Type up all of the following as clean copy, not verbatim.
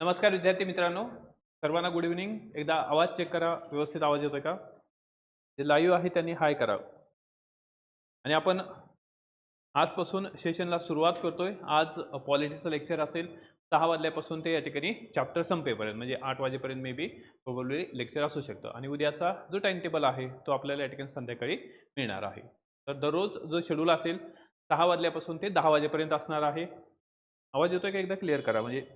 नमस्कार विद्यार्थी मित्रांनो, सर्वांना गुड इव्हनिंग. एकदा आवाज चेक करा, व्यवस्थित आवाज येतोय का? जे लाईव्ह आहे त्यांनी हाय करावं. आणि आपण आजपासून सेशनला सुरुवात करतोय. आज पॉलिटिक्सचं लेक्चर असेल 6 वाजल्यापासून ते या ठिकाणी चॅप्टर संपेपर्यंत, म्हणजे 8 वाजेपर्यंत मे बी प्रोबेबली लेक्चर असू शकतं. आणि उद्याचा जो टाइम टेबल आहे तो आपल्याला या ठिकाणी संध्याकाळी मिळणार आहे. तर दररोज जो शेड्यूल असेल 6 वाजल्यापासून ते 10 वाजेपर्यंत असणार आहे. आवाज येतोय का? एकदा क्लिअर करा. म्हणजे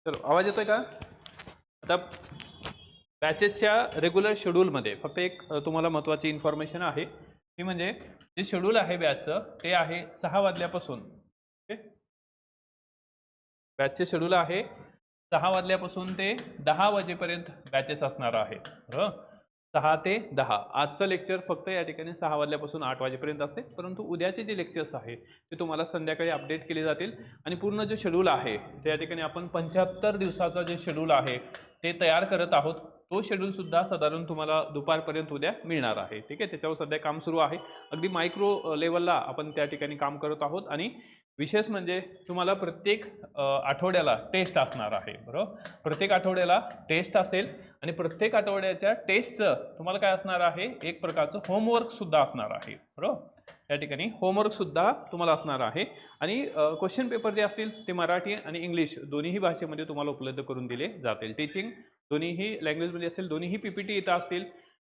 चलो, आवाज येतोय का? आता बॅचेसच्या रेग्युलर शेड्यूलमध्ये फक्त एक तुम्हाला महत्त्वाची इन्फॉर्मेशन आहे, ती म्हणजे जे शेड्यूल आहे बॅचचं ते आहे 6 वाजल्यापासून. ओके, बॅचचे शेड्यूल आहे 6 वाजल्यापासून ते 10 वाजेपर्यंत बॅचेस असणार आहे. 6 ते 10. आजचं लेक्चर फक्त या ठिकाणी 6 वाजल्यापासून 8 वाजेपर्यंत असेल, परंतु उद्याचे जे लेक्चर्स आहेत ते तुम्हाला संध्याकाळी अपडेट केले जातील. आणि पूर्ण जो शेड्यूल आहे ते या ठिकाणी आपण 75 दिवसाचा जे शेड्यूल आहे ते तयार करत आहोत. तो शेड्यूल सुद्धा साधारण तुम्हाला दुपारपर्यंत उद्या मिळणार आहे. ठीक आहे, त्याच्यावर सध्या काम सुरू आहे. अगदी मायक्रो लेवलला आपण त्या ठिकाणी काम करत आहोत. आणि विशेष म्हणजे तुम्हाला प्रत्येक आठवड्याला टेस्ट असणार आहे. बरोबर, प्रत्येक आठवड्याला टेस्ट असेल आणि प्रत्येक आठवड्याच्या टेस्टचं तुम्हाला काय असणार आहे, एक प्रकारचं होमवर्क सुद्धा असणार आहे. बरोबर, या ठिकाणी होमवर्क सुद्धा तुम्हाला असणार आहे. आणि क्वेश्चन पेपर जे असतील ते मराठी आणि इंग्लिश दोन्हीही भाषेमध्ये तुम्हाला उपलब्ध करून दिले जातील. टीचिंग दोन्हीही लँग्वेजमध्ये असेल, दोन्हीही पीपीटी इथं असतील.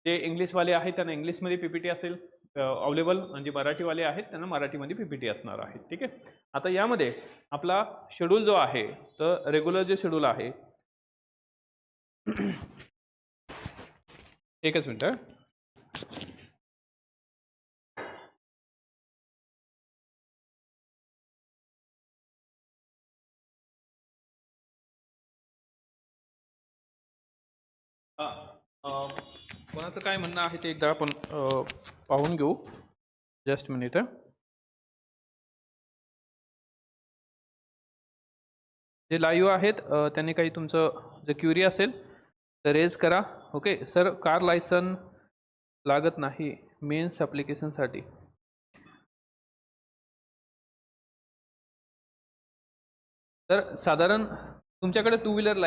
जे इंग्लिशवाले आहेत त्यांना इंग्लिशमध्ये पीपीटी असेल अवेलेबल, म्हणजे मराठीवाले आहेत त्यांना मराठीमध्ये पीपीटी असणार आहे. ठीक आहे, आता यामध्ये आपला शेड्यूल जो आहे तर रेग्युलर जे शेड्यूल आहे एकच मिनिट. कोणाचं काय म्हणणं आहे ते एकदा आपण पाहून घेऊ. Just minute. जे लाईव्ह आहेत त्यांनी काही तुमचं जे क्युरी असेल तर रेज करा. ओके सर, कार लायसन लागत नाही मेन्स ॲप्लिकेशनसाठी. तर साधारण तुमच्याकडे 2 व्हीलर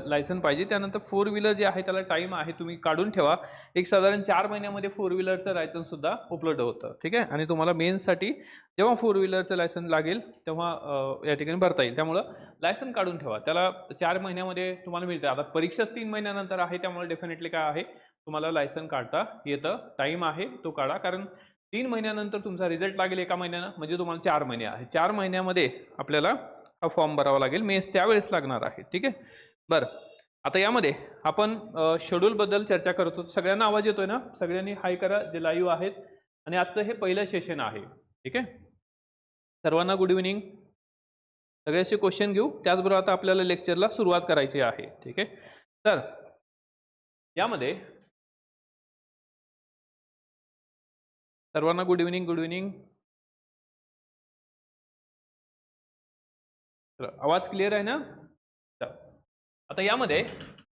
लायसन पाहिजे. त्यानंतर 4 व्हीलर जे आहे त्याला टाईम आहे, तुम्ही काढून ठेवा. एक साधारण 4 महिन्यामध्ये 4 व्हीलरचं लायसन सुद्धा उपलब्ध होतं. ठीक आहे, आणि तुम्हाला मेन्ससाठी जेव्हा 4 व्हीलरचं लायसन लागेल तेव्हा या ठिकाणी भरता येईल. त्यामुळं लायसन काढून ठेवा, त्याला 4 महिन्यामध्ये तुम्हाला मिळतं. आता परीक्षा 3 महिन्यानंतर आहे, त्यामुळे डेफिनेटली काय आहे, तुम्हाला लायसन काढता येतं. टाईम आहे तो काढा, कारण 3 महिन्यानंतर तुमचा रिझल्ट लागेल एका महिन्यानं, म्हणजे तुम्हाला 4 महिने आहे. 4 महिन्यामध्ये आपल्याला हा फॉर्म भरावा लागेल. मेन्स त्यावेळेस लागणार आहे. ठीक आहे, बरं. आता यामध्ये आपण शेड्यूलबद्दल चर्चा करतो. सगळ्यांना आवाज येतोय ना? सगळ्यांनी हाय करा जे लाईव्ह आहेत. आणि आजचं हे पहिलं सेशन आहे. ठीक आहे, सर्वांना गुड इव्हनिंग. सगळ्याचे क्वेश्चन घेऊ, त्याचबरोबर आता आपल्याला लेक्चरला सुरुवात करायची आहे. ठीक आहे, तर यामध्ये सर्वांना गुड इव्हनिंग. Good evening. आवाज क्लिअर आहे ना? आता यामध्ये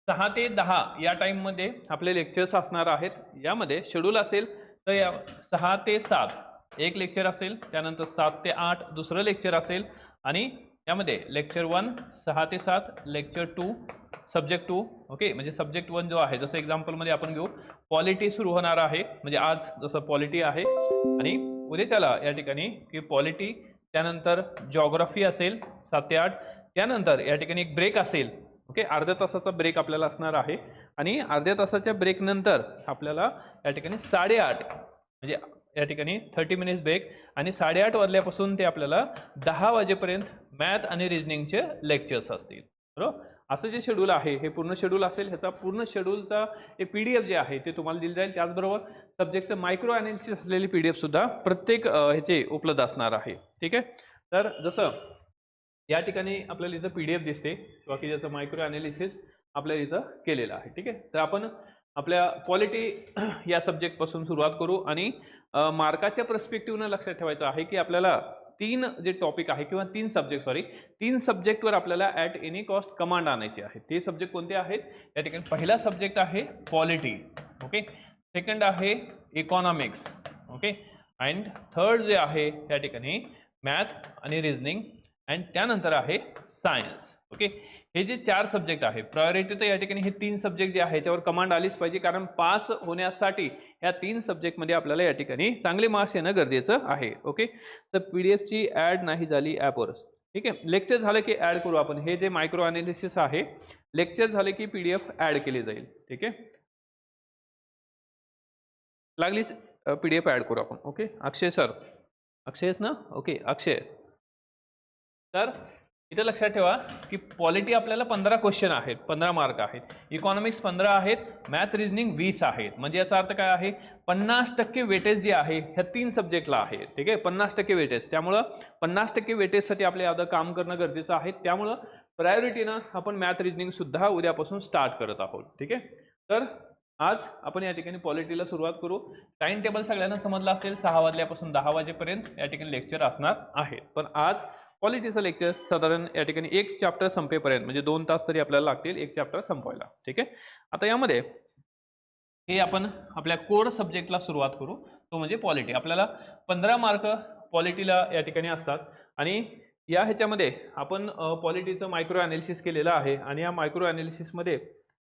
6 ते 10 या टाईममध्ये आपले लेक्चर्स असणार आहेत. यामध्ये शेड्यूल असेल तर या 6 ते 7 एक लेक्चर असेल, त्यानंतर 7 ते 8 दुसरं लेक्चर असेल. आणि यामध्ये लेक्चर 1 6 ते 7, लेक्चर 2 सब्जेक्ट 2. ओके, म्हणजे सब्जेक्ट 1 जो आहे, जसं एक्झाम्पलमध्ये आपण घेऊ पॉलिटी सुरू होणार आहे, म्हणजे आज जसं पॉलिटी आहे आणि उद्याच्याला या ठिकाणी की पॉलिटी, त्यानंतर जॉग्राफी असेल 7 ते 8. त्यानंतर या ठिकाणी एक ब्रेक असेल. ओके, अर्ध्या तासाचा ब्रेक आपल्याला असणार आहे. आणि अर्ध्या तासाच्या ब्रेक नंतर आपल्याला या ठिकाणी 8:30 म्हणजे या ठिकाणी 30 मिनिट्स ब्रेक. आणि 8:30 वाजल्यापासून ते आपल्याला 10 वाजेपर्यंत मॅथ आणि रिजनिंगचे लेक्चर्स असतील. बरोबर, असं जे शेड्यूल आहे हे पूर्ण शेड्यूल असेल. ह्याचा पूर्ण शेड्यूलचा एक PDF जे आहे ते तुम्हाला दिलं जाईल. त्याचबरोबर सब्जेक्टचं मायक्रो ॲनालिसिस असलेली PDF सुद्धा प्रत्येक ह्याचे उपलब्ध असणार आहे. ठीक आहे, तर जसं या ठिकाणी आपल्याला इथं PDF दिसते किंवा की ज्याचं मायक्रो ॲनालिसिस आपल्याला इथं केलेलं आहे. ठीक आहे, तर आपण आपल्या पॉलिटी या सब्जेक्टपासून सुरुवात करू. आणि मार्काच्या पर्स्पेक्टिव्हनं लक्षात ठेवायचं आहे की आपल्याला तीन जे टॉपिक आहे किंवा तीन सब्जेक्टवर आपल्याला ॲट एनी कॉस्ट कमांड आणायची आहे. ते सब्जेक्ट कोणते आहेत या ठिकाणी? पहिला सब्जेक्ट आहे पॉलिटी, ओके. सेकंड आहे इकॉनॉमिक्स, ओके. अँड थर्ड जे आहे या ठिकाणी मॅथ आणि रिझनिंग, अँड त्यानंतर आहे सायन्स, ओके. हे जे 4 सब्जेक्ट आहे, प्रायोरिटी तर या ठिकाणी हे 3 सब्जेक्ट जे आहे याच्यावर कमांड आलीच पाहिजे, कारण पास होण्यासाठी ह्या 3 सब्जेक्टमध्ये आपल्याला या ठिकाणी चांगले मार्क्स येणं गरजेचं आहे, ओके. तर पीडीएफची ॲड नाही झाली ॲपवरच, ठीक आहे. लेक्चर झालं की ॲड करू आपण. हे जे मायक्रो अनालिसिस आहे, लेक्चर झाले की पीडीएफ ॲड केली जाईल, ठीक आहे. लागलीच पीडीएफ ॲड करू आपण, ओके. अक्षय सर, अक्षयच ना, ओके. अक्षय, तर इथे लक्षात ठेवा की पॉलिटी आपल्याला 15 क्वेश्चन आहेत, 15 मार्क आहेत. इकॉनॉमिक्स 15 आहेत, मॅथ रिझनिंग 20 आहेत. म्हणजे याचा अर्थ काय आहे? 50% वेटेज जे आहे ह्या 3 सब्जेक्टला आहे, ठीक आहे. 50% वेटेज, त्यामुळं 50% वेटेजसाठी आपल्या यादं काम करणं गरजेचं आहे. त्यामुळं प्रायोरिटीनं आपण मॅथ रिझनिंग सुद्धा उद्यापासून स्टार्ट करत आहोत, ठीक आहे. तर आज आपण या ठिकाणी पॉलिटीला सुरुवात करू. टाइम टेबल सगळ्यांना समजला असेल, 6 वाजल्यापासून 10 वाजेपर्यंत या ठिकाणी लेक्चर असणार आहेत. पण आज पॉलिटीचं लेक्चर साधारण या ठिकाणी एक चॅप्टर संपेपर्यंत, म्हणजे 2 तास तरी आपल्याला लागतील एक चॅप्टर संपवायला, ठीक आहे. आता यामध्ये हे आपण आपल्या कोर सब्जेक्टला सुरुवात करू, तो म्हणजे पॉलिटी. आपल्याला 15 मार्क पॉलिटीला या ठिकाणी असतात आणि या ह्याच्यामध्ये आपण पॉलिटीचं मायक्रो अनालिसिस केलेलं आहे आणि या मायक्रो अनालिसिसमध्ये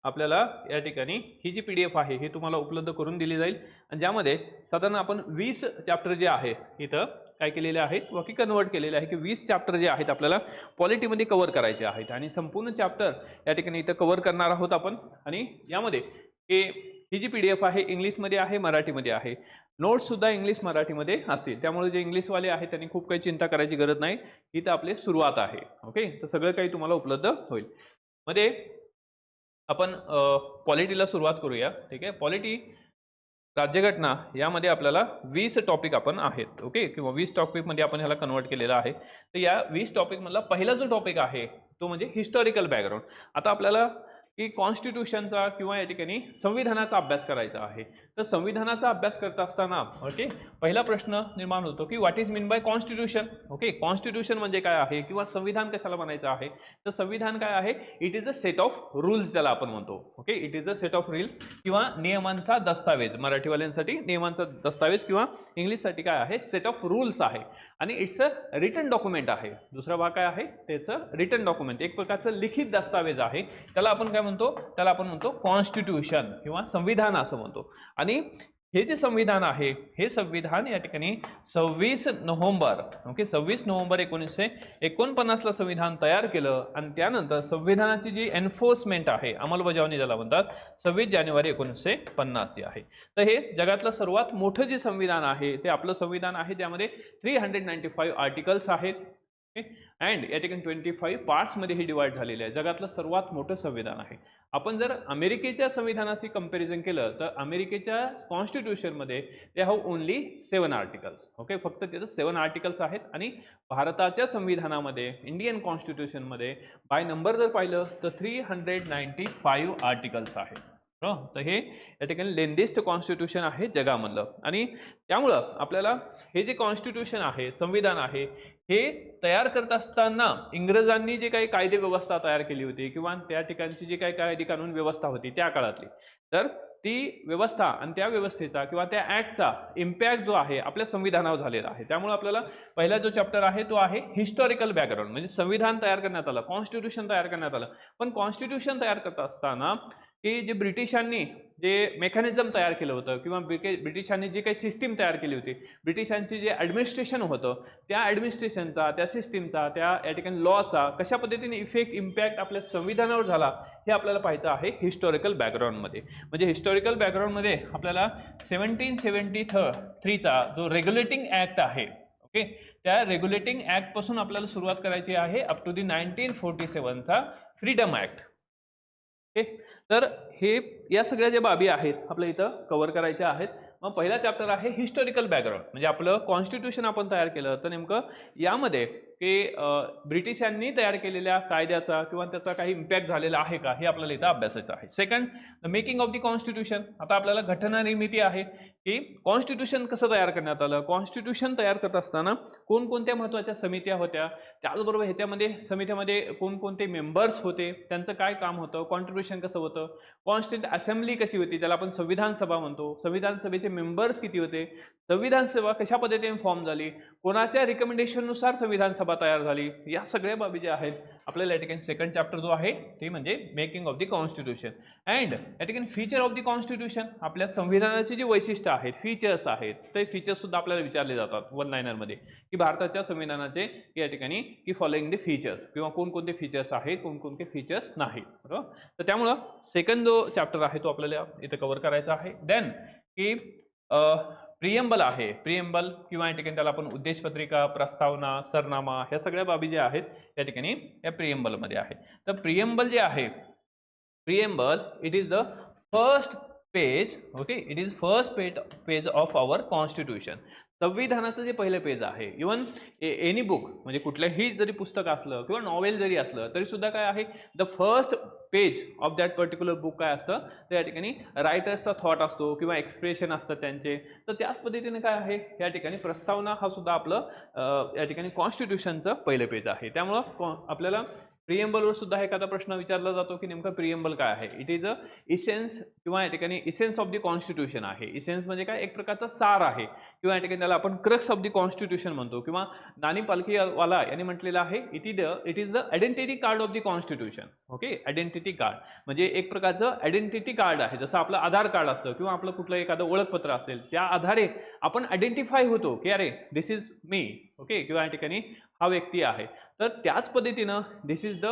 आपल्याला या ठिकाणी ही जी पीडीएफ आहे ही तुम्हाला उपलब्ध करून दिली जाईल आणि ज्यामध्ये साधारण आपण 20 चॅप्टर जे आहे इथं काय केलेले आहेत किंवा की कन्वर्ट केलेले आहे की 20 चॅप्टर जे आहेत आपल्याला पॉलिटीमध्ये कव्हर करायचे आहेत आणि संपूर्ण चॅप्टर या ठिकाणी इथं कव्हर करणार आहोत आपण. आणि यामध्ये ही जी पीडीएफ आहे इंग्लिशमध्ये आहे, मराठीमध्ये आहे. नोट्स सुद्धा इंग्लिश मराठीमध्ये असतील, त्यामुळे जे इंग्लिशवाले आहेत त्यांनी खूप काही चिंता करायची गरज नाही. ही तर आपली सुरुवात आहे, ओके. तर सगळं काही तुम्हाला उपलब्ध होईल. मध्ये आपण पॉलिटीला सुरुवात करूया, ठीक आहे. पॉलिटी राज्यघटना यामध्ये आपल्याला 20 टॉपिक आपण आहेत, ओके, किंवा 20 टॉपिकमध्ये आपण ह्याला कन्वर्ट केलेलं आहे. तर या 20 टॉपिकमधला पहिला जो टॉपिक आहे तो म्हणजे हिस्टॉरिकल बॅकग्राऊंड. आता आपल्याला की कॉन्स्टिट्यूशनचा किंवा या ठिकाणी संविधानाचा अभ्यास करायचा आहे. तर संविधानाचा अभ्यास करत असताना ओके पहिला प्रश्न निर्माण होतो की what is mean by constitution. Okay, constitution म्हणजे काय आहे किंवा संविधान कशाला बनायचं आहे? तर संविधान काय आहे? It is a set of rules, त्याला आपण म्हणतो. Okay, it is a set of rules किंवा नियमांचा दस्तावेज. मराठीवाल्यांसाठी नियमांचा दस्तावेज किंवा इंग्लिशसाठी काय आहे? सेट ऑफ रूल्स आहे आणि इट्स अ रिटन डॉक्युमेंट आहे. दुसरा भाग काय आहे? त्याचं रिटन डॉक्युमेंट, एक प्रकारचं लिखित दस्तावेज आहे. त्याला आपण काय म्हणतो? त्याला आपण म्हणतो कॉन्स्टिट्यूशन किंवा संविधान असं म्हणतो. आणि हे जे संविधान आहे हे संविधान या ठिकाणी 26 नोव्हेंबर 1949ला संविधान तयार केलं आणि त्यानंतर संविधानाची जी एन्फोर्समेंट आहे, अंमलबजावणी ज्याला म्हणतात, 26 जानेवारी 1950 आहे. तर हे जगातलं सर्वात मोठं जे संविधान आहे ते आपलं संविधान आहे, ज्यामध्ये 395 आर्टिकल्स आहेत अँड या ठिकाणी 25 पार्ट्समध्ये हे डिवाइड झालेले आहे. जगातलं सर्वात मोठं संविधान आहे. आपण जर अमेरिकेच्या संविधानाशी कंपॅरिझन केलं तर अमेरिकेच्या कॉन्स्टिट्यूशनमध्ये they have only 7 articles. Okay, फक्त त्याचं 7 आर्टिकल्स आहेत. आणि भारताच्या संविधानामध्ये, इंडियन कॉन्स्टिट्यूशनमध्ये बाय नंबर जर पाहिलं तर 395 आर्टिकल्स आहेत. तर हे या ठिकाणी लेंथेस्ट कॉन्स्टिट्यूशन आहे जगामधलं. आणि त्यामुळं आपल्याला हे जे कॉन्स्टिट्यूशन आहे, संविधान आहे, हे तयार करत असताना इंग्रजांनी जे काही कायदे व्यवस्था तयार केली होती किंवा त्या ठिकाणची जी काही कायदे कानून व्यवस्था होती त्या काळातली, तर ती व्यवस्था आणि त्या व्यवस्थेचा किंवा त्या ॲक्टचा इम्पॅक्ट जो आहे आपल्या संविधानावर झालेला आहे. त्यामुळे आपल्याला पहिला जो चॅप्टर आहे तो आहे हिस्टॉरिकल बॅकग्राऊंड. म्हणजे संविधान तयार करण्यात आलं, कॉन्स्टिट्यूशन तयार करण्यात आलं. पण कॉन्स्टिट्यूशन तयार करत असताना की जे ब्रिटिशांनी जे मेकॅनिझम तयार केलं होतं किंवा ब्रिटिशांनी जी काही सिस्टीम तयार केली होती, ब्रिटिशांची जे ॲडमिनिस्ट्रेशन होतं, त्या ॲडमिनिस्ट्रेशनचा, त्या सिस्टीमचा, त्या या ठिकाणी लॉचा कशा पद्धतीने इम्पॅक्ट आपल्या संविधानावर झाला हे आपल्याला पाहायचं आहे हिस्टॉरिकल बॅकग्राऊंडमध्ये. म्हणजे हिस्टॉरिकल बॅकग्राऊंडमध्ये आपल्याला 1773चा जो रेग्युलेटिंग ॲक्ट आहे, ओके, त्या रेग्युलेटिंग ॲक्टपासून आपल्याला सुरुवात करायची आहे अप टू दी 1947चा फ्रीडम ॲक्ट. ओके, तर हे या सगळ्या ज्या बाबी आहेत आपल्या इथं कव्हर करायच्या आहेत. मग पहिला चॅप्टर आहे हिस्टॉरिकल बॅकग्राऊंड. म्हणजे आपलं कॉन्स्टिट्यूशन आपण तयार केलं तर नेमकं यामध्ये की ब्रिटिशांनी तयार केलेल्या कायद्याचा किंवा त्याचा काही इम्पॅक्ट झालेला आहे का हे आपल्याला इथं अभ्यासायचं आहे. Second, the making of the constitution. आता आपल्याला घटना निर्मिती आहे की कॉन्स्टिट्यूशन कसं तयार करण्यात आलं, कॉन्स्टिट्यूशन तयार करत असताना कोणकोणत्या महत्त्वाच्या समित्या होत्या, त्याचबरोबर ह्याच्यामध्ये समित्यामध्ये कोणकोणते मेंबर्स होते, त्यांचं काय काम होतं, कॉन्ट्रीब्युशन कसं होतं, कॉन्स्टिट्यूंट असेंब्ली कशी होती, त्याला आपण संविधान सभा म्हणतो, संविधान सभेचे मेंबर्स किती होते, संविधान सभा कशा पद्धतीने फॉर्म झाली, कोणाच्या रिकमेंडेशननुसार संविधान सभा तयार झाली, या सगळ्या बाबी ज्या आहेत आपल्याला या ठिकाणी सेकंड चॅप्टर जो आहे ते म्हणजे making of the constitution. And या ठिकाणी फीचर ऑफ द कॉन्स्टिट्यूशन, आपल्या संविधानाची जी वैशिष्ट्य आहेत, फीचर्स आहेत, ते फीचर्स सुद्धा आपल्याला विचारले जातात वन लाइनरमध्ये की भारताच्या संविधानाचे या ठिकाणी की फॉलोइंग द फीचर्स किंवा कोणकोणते फीचर्स आहेत, कोणकोणते फीचर्स नाही, बरोबर. तर त्यामुळं सेकंड जो चॅप्टर आहे तो आपल्याला इथं कव्हर करायचा आहे. देन की प्रिएम्बल आहे, प्रिएम्बल किंवा या ठिकाणी त्याला आपण उद्देशपत्रिका, प्रस्तावना, सरनामा, ह्या सगळ्या बाबी ज्या आहेत या ठिकाणी या प्रिएम्बलमध्ये आहे. तर प्रिएम्बल जे आहे, preamble it is the first page, okay, it is first page of our constitution. संविधानाचं जे पहिलं पेज आहे, इवन एनी बुक म्हणजे कुठलंही जरी पुस्तक असलं किंवा नॉवेल जरी असलं तरी सुद्धा काय आहे, the first page of that particular book काय असतं, तर या ठिकाणी रायटर्सचा थॉट असतो किंवा एक्सप्रेशन असतात त्यांचे. तर त्याच पद्धतीने काय आहे या ठिकाणी प्रस्तावना हा सुद्धा आपलं या ठिकाणी कॉन्स्टिट्यूशनचं पहिलं पेज आहे. त्यामुळं आपल्याला प्रिएम्बलवर सुद्धा एखादा प्रश्न विचारला जातो की नेमकं प्रिएम्बल काय आहे. इट इज अ इसेन्स किंवा या ठिकाणी इसेन्स ऑफ द कॉन्स्टिट्यूशन आहे. इसेन्स म्हणजे काय, एक प्रकारचा सार आहे किंवा या ठिकाणी त्याला आपण क्रक्स ऑफ द कॉन्स्टिट्यूशन म्हणतो किंवा नानी पालखीवाला यांनी म्हटलेलं आहे it is the identity card of the constitution. Okay, identity card म्हणजे एक प्रकारचं आयडेंटिटी कार्ड आहे, जसं आपलं आधार कार्ड असतं किंवा आपलं कुठलं एखादं ओळखपत्र असेल, त्या आधारे आपण आयडेंटिफाय होतो की अरे दिस इज मी, ओके, किंवा या ठिकाणी हा व्यक्ती आहे. तर त्याच पद्धतीनं दिस इज द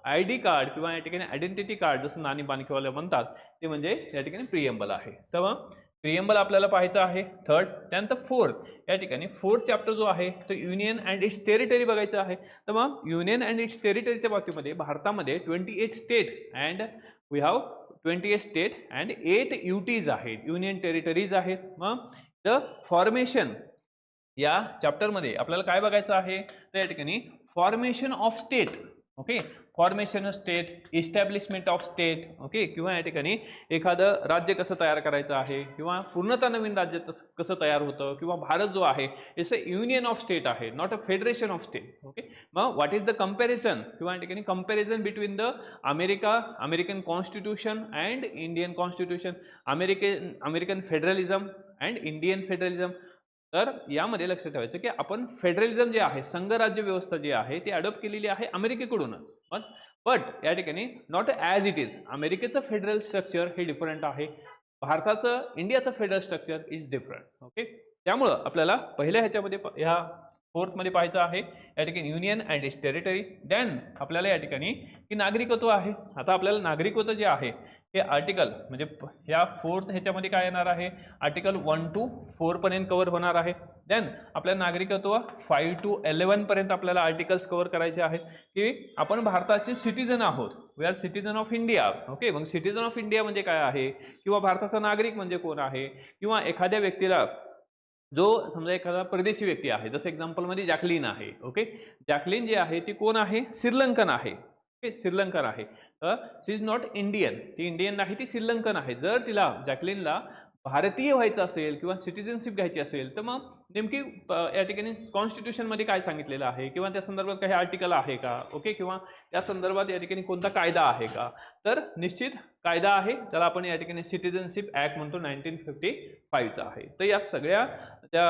ID कार्ड किंवा या ठिकाणी आयडेंटिटी कार्ड जसं नानी पालखीवाले म्हणतात ते म्हणजे या ठिकाणी प्रिएम्बल आहे. तर मग प्रिएम्बल आपल्याला पाहायचं आहे. थर्ड, त्यानंतर फोर्थ, या ठिकाणी फोर्थ चॅप्टर जो आहे तो युनियन अँड इट्स टेरिटरी बघायचं आहे. तर मग युनियन अँड इट्स टेरिटरीच्या बाबतीमध्ये भारतामध्ये 28 state and we have 28 state and 8 UTs आहेत, युनियन टेरिटरीज आहेत. मग द फॉर्मेशन या चॅप्टरमध्ये आपल्याला काय बघायचं आहे, तर या ठिकाणी formation of state, okay, formation of state, establishment of state, okay, किंवा या ठिकाणी एखादं राज्य कसं तयार करायचं आहे किंवा पूर्णतः नवीन राज्य कसं तयार होतं किंवा भारत जो आहे it's a union of state आहे, not a federation of state. Okay, मग व्हॉट इज द कंपॅरिझन किंवा या ठिकाणी comparison between the American constitution and Indian constitution, American federalism and Indian federalism. तर यामध्ये लक्षात ठेवायचं की आपण फेडरलिझम जे आहे, संघराज्य व्यवस्था जी आहे ती अडॉप्ट केलेली आहे अमेरिकेकडूनच, बट या ठिकाणी नॉट ॲज इट इज. अमेरिकेचं फेडरल स्ट्रक्चर हे डिफरंट आहे, भारताचं इंडियाचं federal structure is different. Okay, त्यामुळं आपल्याला पहिल्या ह्याच्यामध्ये ह्या फोर्थमध्ये पाहायचं आहे या ठिकाणी union and its territory. Then आपल्याला या ठिकाणी की नागरिकत्व आहे. आता आपल्याला नागरिकत्व जे आहे हे आर्टिकल म्हणजे ह्या फोर्थ ह्याच्यामध्ये काय येणार आहे, आर्टिकल 1 to 4 पर्यंत कव्हर होणार आहे. देन आपल्याला नागरिकत्व 5 to 11 पर्यंत आपल्याला आर्टिकल्स कव्हर करायचे आहेत की आपण भारताचे सिटीजन आहोत, we are citizen of India. Okay, मग सिटीजन ऑफ इंडिया म्हणजे काय आहे किंवा भारताचा नागरिक म्हणजे कोण आहे किंवा एखाद्या व्यक्तीला जो समजा एखादा परदेशी व्यक्ती आहे, जसं एक्झाम्पलमध्ये जॅकलिन आहे. ओके, जॅकलिन जी आहे ती कोण आहे, श्रीलंकन आहे. ओके, श्रीलंकन आहे. तर शी इज नॉट इंडियन, ती इंडियन नाही, ती श्रीलंकन आहे. जर तिला जॅकलिनला भारतीय व्हायचं असेल किंवा सिटिझनशिप घ्यायची असेल तर मग नेमकी या ठिकाणी कॉन्स्टिट्यूशनमध्ये काय सांगितलेलं आहे किंवा त्या संदर्भात काही आर्टिकल आहे का, ओके, किंवा त्या संदर्भात या ठिकाणी कोणता कायदा आहे का. तर निश्चित कायदा आहे, त्याला आपण या ठिकाणी सिटिझनशिप ॲक्ट म्हणतो 1955चा आहे. तर या सगळ्या त्या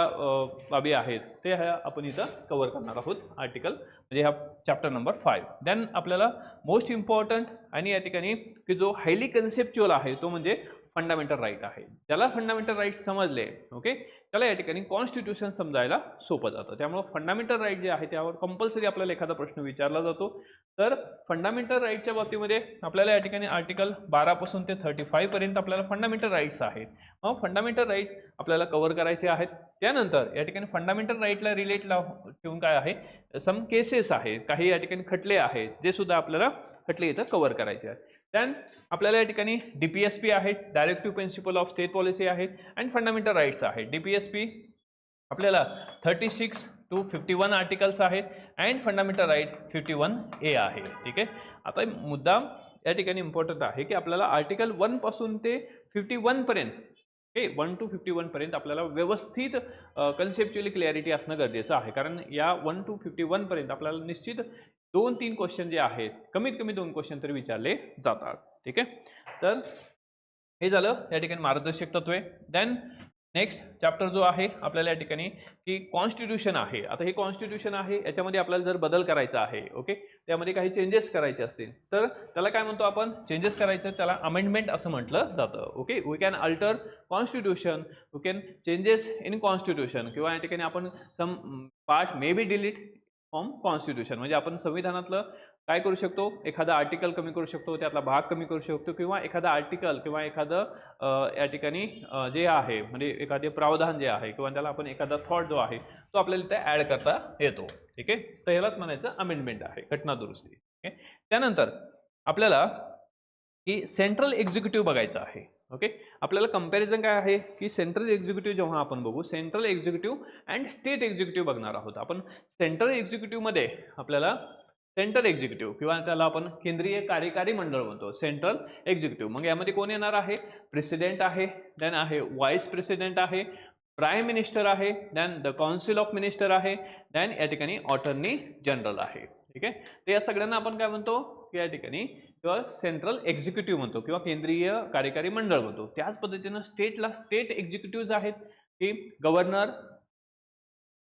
बाबी आहेत ते आपण इथं कव्हर करणार आहोत आर्टिकल म्हणजे ह्या चॅप्टर नंबर 5. देन आपल्याला मोस्ट इम्पॉर्टंट आणि या ठिकाणी की जो हायली कन्सेप्च्युअल आहे तो म्हणजे फंडामेंटल राईट आहे. त्याला फंडामेंटल राईट समजले, ओके, त्याला या ठिकाणी कॉन्स्टिट्यूशन समजायला सोपं जातं. त्यामुळे फंडामेंटल राईट जे आहे त्यावर कंपल्सरी आपल्याला एखादा प्रश्न विचारला जातो. तर फंडामेंटल राईटच्या बाबतीमध्ये आपल्याला या ठिकाणी आर्टिकल 12 पासून ते 35 पर्यंत आपल्याला फंडामेंटल राईट्स आहेत. मग फंडामेंटल राईट आपल्याला कव्हर करायचे आहेत. त्यानंतर या ठिकाणी फंडामेंटल राईटला रिलेट ठेवून काय आहे, सम केसेस आहेत, काही या ठिकाणी खटले आहेत जे सुद्धा आपल्याला खटले इथं कव्हर करायचे आहेत. देन आपल्याला या ठिकाणी DPSP आहेत, directive principle of state policy आहेत अँड फंडामेंटल राईट्स आहेत. DPSP आपल्याला 36 टू 51 आर्टिकल्स आहेत अँड फंडामेंटल राईट 51A आहे. ठीक आहे. आता मुद्दाम या ठिकाणी इम्पॉर्टंट आहे की आपल्याला आर्टिकल 1 पासून ते 51 पर्यंत, ओके, 1 to 51 पर्यंत आपल्याला व्यवस्थित कन्सेप्च्युअली क्लॅरिटी असणं गरजेचं आहे. कारण या 1 to 51 पर्यंत आपल्याला निश्चित 2-3 क्वेश्चन जे आहेत, कमीत कमी 2 क्वेश्चन तरी विचारले जातात. ठीक आहे. तर हे झालं या ठिकाणी मार्गदर्शक तत्वे. देन नेक्स्ट चॅप्टर जो आहे आपल्याला या ठिकाणी की कॉन्स्टिट्यूशन आहे. आता हे कॉन्स्टिट्यूशन आहे, याच्यामध्ये आपल्याला जर बदल करायचा आहे, ओके, त्यामध्ये काही चेंजेस करायचे असतील तर त्याला काय म्हणतो आपण, चेंजेस करायचं त्याला अमेंडमेंट असं म्हटलं जातं. Okay, we can alter constitution, we can changes in constitution, किंवा या ठिकाणी आपण some part may be delete from constitution, म्हणजे आपण संविधानातलं काय करू शकतो, एखादा आर्टिकल कमी करू शकतो, त्यातला भाग कमी करू शकतो, किंवा एखादा आर्टिकल किंवा एखादं या ठिकाणी जे आहे म्हणजे एखादे प्रावधान जे आहे किंवा त्याला आपण एखादा थॉट जो आहे तो आपल्याला इथे ॲड करता येतो. ठीक आहे. तर ह्यालाच म्हणायचं अमेंडमेंट आहे, घटना दुरुस्ती. ओके. त्यानंतर आपल्याला की सेंट्रल एक्झिक्युटिव्ह बघायचं आहे. ओके, आपल्याला कंपॅरिझन काय आहे की सेंट्रल एक्झिक्युटिव्ह जेव्हा आपण बघू, central executive and state executive बघणार आहोत आपण. सेंट्रल एक्झिक्युटिव्हमध्ये आपल्याला सेंट्रल एक्झिक्युटिव्ह किंवा त्याला आपण केंद्रीय कार्यकारी मंडळ म्हणतो, सेंट्रल एक्झिक्युटिव्ह. मग यामध्ये कोण येणार आहे, प्रेसिडेंट आहे, देन आहे व्हाईस प्रेसिडेंट आहे, प्राईम मिनिस्टर आहे, then the council of minister आहे, देन या ठिकाणी अटॉर्नी जनरल आहे. ठीक आहे. तर या सगळ्यांना आपण काय म्हणतो की या ठिकाणी किंवा सेंट्रल एक्झिक्युटिव्ह म्हणतो किंवा केंद्रीय कार्यकारी मंडळ म्हणतो. त्याच पद्धतीनं स्टेटला स्टेट एक्झिक्युटिव्ह आहेत की गव्हर्नर,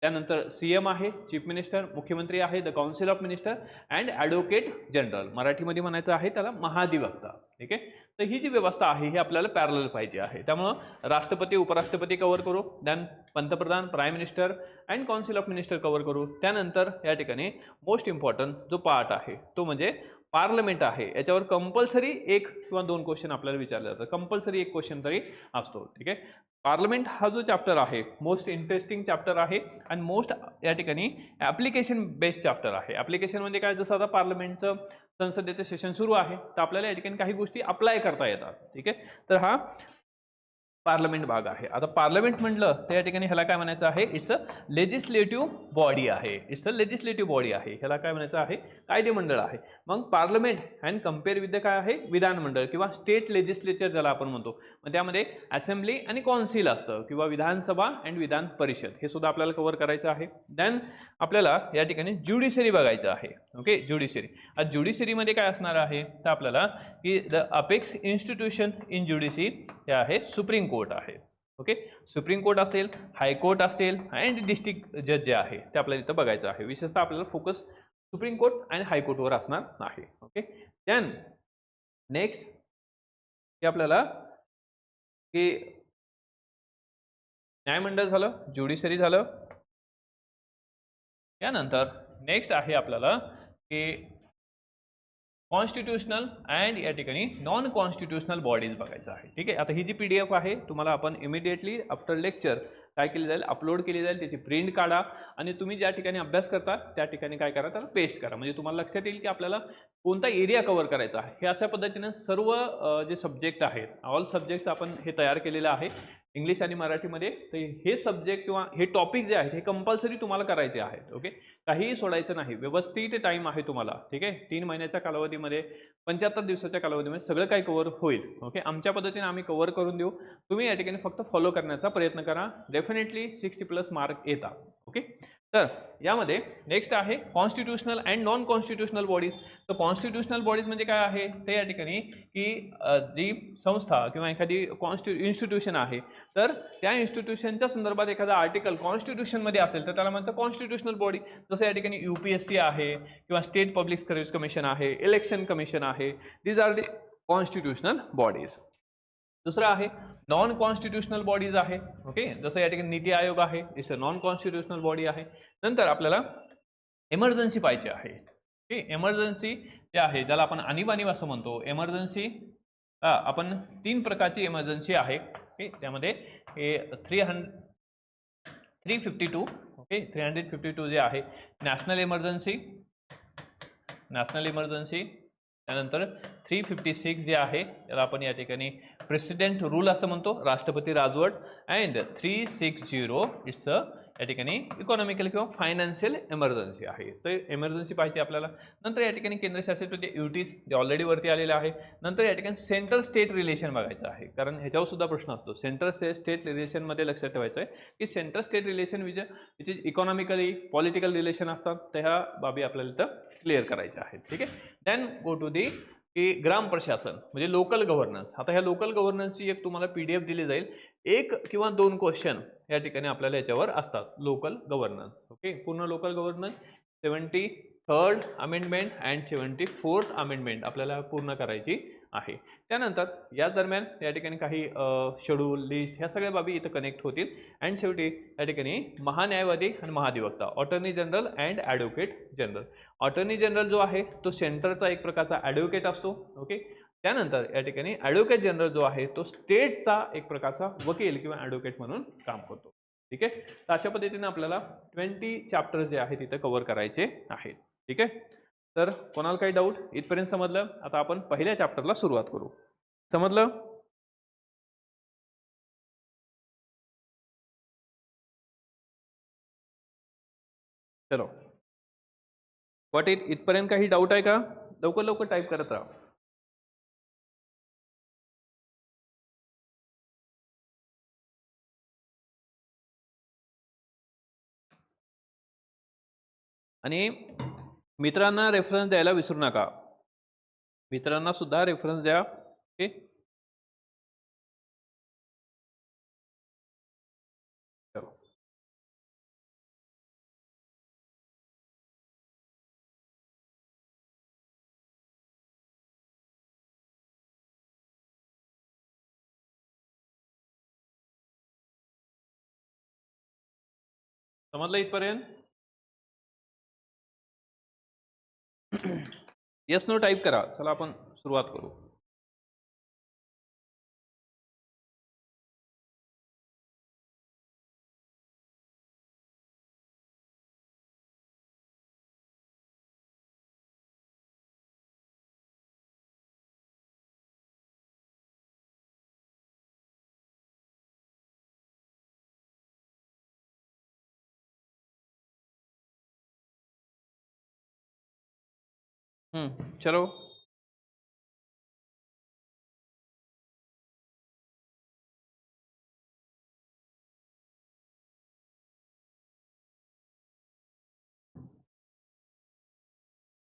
त्यानंतर CM आहे, चीफ मिनिस्टर, मुख्यमंत्री आहे, the council of minister and advocate general, मराठीमध्ये म्हणायचं आहे त्याला महाधिवक्ता. ठीक आहे. तर ही जी व्यवस्था आहे ही आपल्याला पॅरलल पाहिजे आहे. त्यामुळं राष्ट्रपती, उपराष्ट्रपती कव्हर करू, देन पंतप्रधान, prime minister and council of minister cover करू. त्यानंतर या ठिकाणी मोस्ट इम्पॉर्टंट जो पार्ट आहे तो म्हणजे पार्लमेंट आहे. याच्यावर कंपल्सरी 1 किंवा 2 क्वेश्चन आपल्याला विचारले जातात, कंपल्सरी 1 क्वेश्चन तरी असतो. ठीक आहे. पार्लमेंट हा जो चॅप्टर आहे मोस्ट इंटरेस्टिंग चॅप्टर आहे आणि मोस्ट या ठिकाणी ॲप्लिकेशन बेस्ड चॅप्टर आहे. ॲप्लिकेशन म्हणजे काय, जसं आता पार्लमेंटचं संसदेचं सेशन सुरू आहे तर आपल्याला या ठिकाणी काही गोष्टी अप्लाय करता येतात. ठीक आहे. तर हा पार्लमेंट भाग आहे. आता पार्लमेंट म्हटलं तर या ठिकाणी ह्याला काय म्हणायचं आहे, इट्स अ लेजिस्लेटिव्ह बॉडी आहे. इट्स अ लेजिस्लेटिव्ह बॉडी आहे. ह्याला काय म्हणायचं आहे, कायदेमंडळ आहे. मग पार्लमेंट अँड कम्पेअर विथ काय आहे, विधानमंडळ किंवा स्टेट लेजिस्लेचर ज्याला आपण म्हणतो. मग त्यामध्ये असेंब्ली आणि कौन्सिल असतं किंवा विधानसभा अँड विधान परिषद, हे सुद्धा आपल्याला कव्हर करायचं आहे. देन आपल्याला या ठिकाणी ज्युडिशरी बघायचं आहे. Okay, judiciary. आज ज्युडिशरीमध्ये काय असणार आहे तर आपल्याला की the apex institution in judiciary हे आहे सुप्रीम कोर्ट आहे. ओके, सुप्रीम कोर्ट असेल, हायकोर्ट असेल अँड डिस्ट्रिक्ट जज जे आहे ते आपल्याला इथं बघायचं आहे. विशेषतः आपल्याला फोकस सुप्रीम कोर्ट आणि हायकोर्टवर असणार आहे. ओके. देन नेक्स्ट की आपल्याला की न्यायमंडळ झालं, ज्युडिशरी झालं. त्यानंतर नेक्स्ट आहे आपल्याला की कॉन्स्टिट्यूशनल अँड या ठिकाणी नॉन कॉन्स्टिट्यूशनल बॉडीज बघायचं आहे. ठीक आहे. आता ही जी PDF आहे तुम्हाला आपण इमिडिएटली आफ्टर लेक्चर काय केली जाईल, अपलोड केली जाईल. त्याची प्रिंट काढा आणि तुम्ही ज्या ठिकाणी अभ्यास करता त्या ठिकाणी काय करा, त्याला पेस्ट करा. म्हणजे तुम्हाला लक्षात येईल की आपल्याला कोणता एरिया कव्हर करायचा आहे. हे अशा पद्धतीने सर्व जे सब्जेक्ट आहेत, ऑल सब्जेक्ट्स आपण हे तयार केलेलं आहे इंग्लिश आणि मराठीमध्ये. तर हे सब्जेक्ट किंवा हे टॉपिक जे आहेत हे कंपल्सरी तुम्हाला करायचे आहेत. ओके, काहीही सोडायचं नाही. व्यवस्थित टाईम आहे तुम्हाला. ठीक आहे. 3 महिन्याच्या कालावधीमध्ये, 75 दिवसाच्या कालावधीमध्ये सगळं काही कव्हर होईल. ओके, आमच्या पद्धतीने आम्ही कव्हर करून देऊ. तुम्ही या ठिकाणी फक्त फॉलो करण्याचा प्रयत्न करा. डेफिनेटली 60+ मार्क येतात. ओके. तर यामध्ये नेक्स्ट आहे constitutional and non constitutional bodies. तर कॉन्स्टिट्यूशनल बॉडीज म्हणजे काय आहे ते या ठिकाणी की जी संस्था किंवा एखादी इन्स्टिट्यूशन आहे तर त्या इन्स्टिट्यूशनच्या संदर्भात एखादा आर्टिकल कॉन्स्टिट्यूशनमध्ये असेल तर त्याला म्हणतं कॉन्स्टिट्यूशनल बॉडी. जसं या ठिकाणी UPSC आहे किंवा स्टेट पब्लिक सर्व्हिस कमिशन आहे, इलेक्शन कमिशन आहे. These are the constitutional bodies. दुसरं आहे नॉन कॉन्स्टिट्यूशनल बॉडीज आहे. ओके, जसं या ठिकाणी नीती आयोग आहे, it's a non constitutional body आहे. नंतर आपल्याला एमर्जन्सी पाहिजे आहे. ओके, एमर्जन्सी जे आहे ज्याला आपण आणीबाणी असं म्हणतो. एमर्जन्सी आपण 3 प्रकारची एमर्जन्सी आहे. ओके, त्यामध्ये हे 352 ओके 352 जे आहे नॅशनल इमर्जन्सी, त्यानंतर 356 जे आहे त्याला आपण या ठिकाणी प्रेसिडेंट रूल असं म्हणतो, राष्ट्रपती राजवट. अँड 360 इट्स अ या ठिकाणी इकॉनॉमिकल किंवा फायनान्शियल एमर्जन्सी आहे. तर एमर्जन्सी पाहिजे आपल्याला. नंतर या ठिकाणी केंद्रशासित प्रदेश युटीज जे ऑलरेडी वरती आलेले आहे. नंतर या ठिकाणी सेंट्रल स्टेट रिलेशन बघायचं आहे, कारण ह्याच्यावर सुद्धा प्रश्न असतो. सेंट्रल स्टेट रिलेशनमध्ये लक्षात ठेवायचं आहे की central state relation which is economically political relation असतात, त्या ह्या बाबी आपल्याला इथं क्लिअर करायच्या आहेत. ठीक आहे. देन गो टू दी की ग्राम प्रशासन म्हणजे लोकल गव्हर्नन्स. आता ह्या लोकल गव्हर्नन्सची एक तुम्हाला PDF दिली जाईल. 1 किंवा 2 क्वेश्चन या ठिकाणी आपल्याला याच्यावर असतात. Local governance. ओके. पूर्ण local governance 73rd amendment and 74th amendment आपल्याला पूर्ण करायची आहे. त्यानंतर या दरम्यान या ठिकाणी काही शेड्यूल लिस्ट ह्या सगळ्या बाबी इथं कनेक्ट होतील. अँड शेवटी या ठिकाणी महान्यायवादी आणि महाधिवक्ता attorney general and advocate general. Attorney general जो आहे तो सेंटरचा एक प्रकारचा ॲडव्होकेट असतो. ओके. त्यानंतर या ठिकाणी ॲडव्होकेट जनरल जो आहे तो स्टेटचा एक प्रकारचा वकील किंवा ॲडव्होकेट म्हणून काम करतो. ठीक आहे. तर अशा पद्धतीने आपल्याला 20 चॅप्टर्स जे आहेत तिथे कव्हर करायचे आहेत. ठीक आहे. तर कोणाला काही डाऊट इथपर्यंत समजलं? आता आपण पहिल्या चॅप्टरला सुरुवात करू. समजलं? चलो. व्हॉट इथपर्यंत काही डाऊट आहे का? लवकर लवकर टाईप करत राहा. आणि मित्रांना रेफरन्स द्यायला विसरू नका. मित्रांना सुद्धा रेफरन्स द्या. ओके. चलो. समजलं इथपर्यंत? येस नो टाईप करा. चला आपण सुरुवात करू. चलो.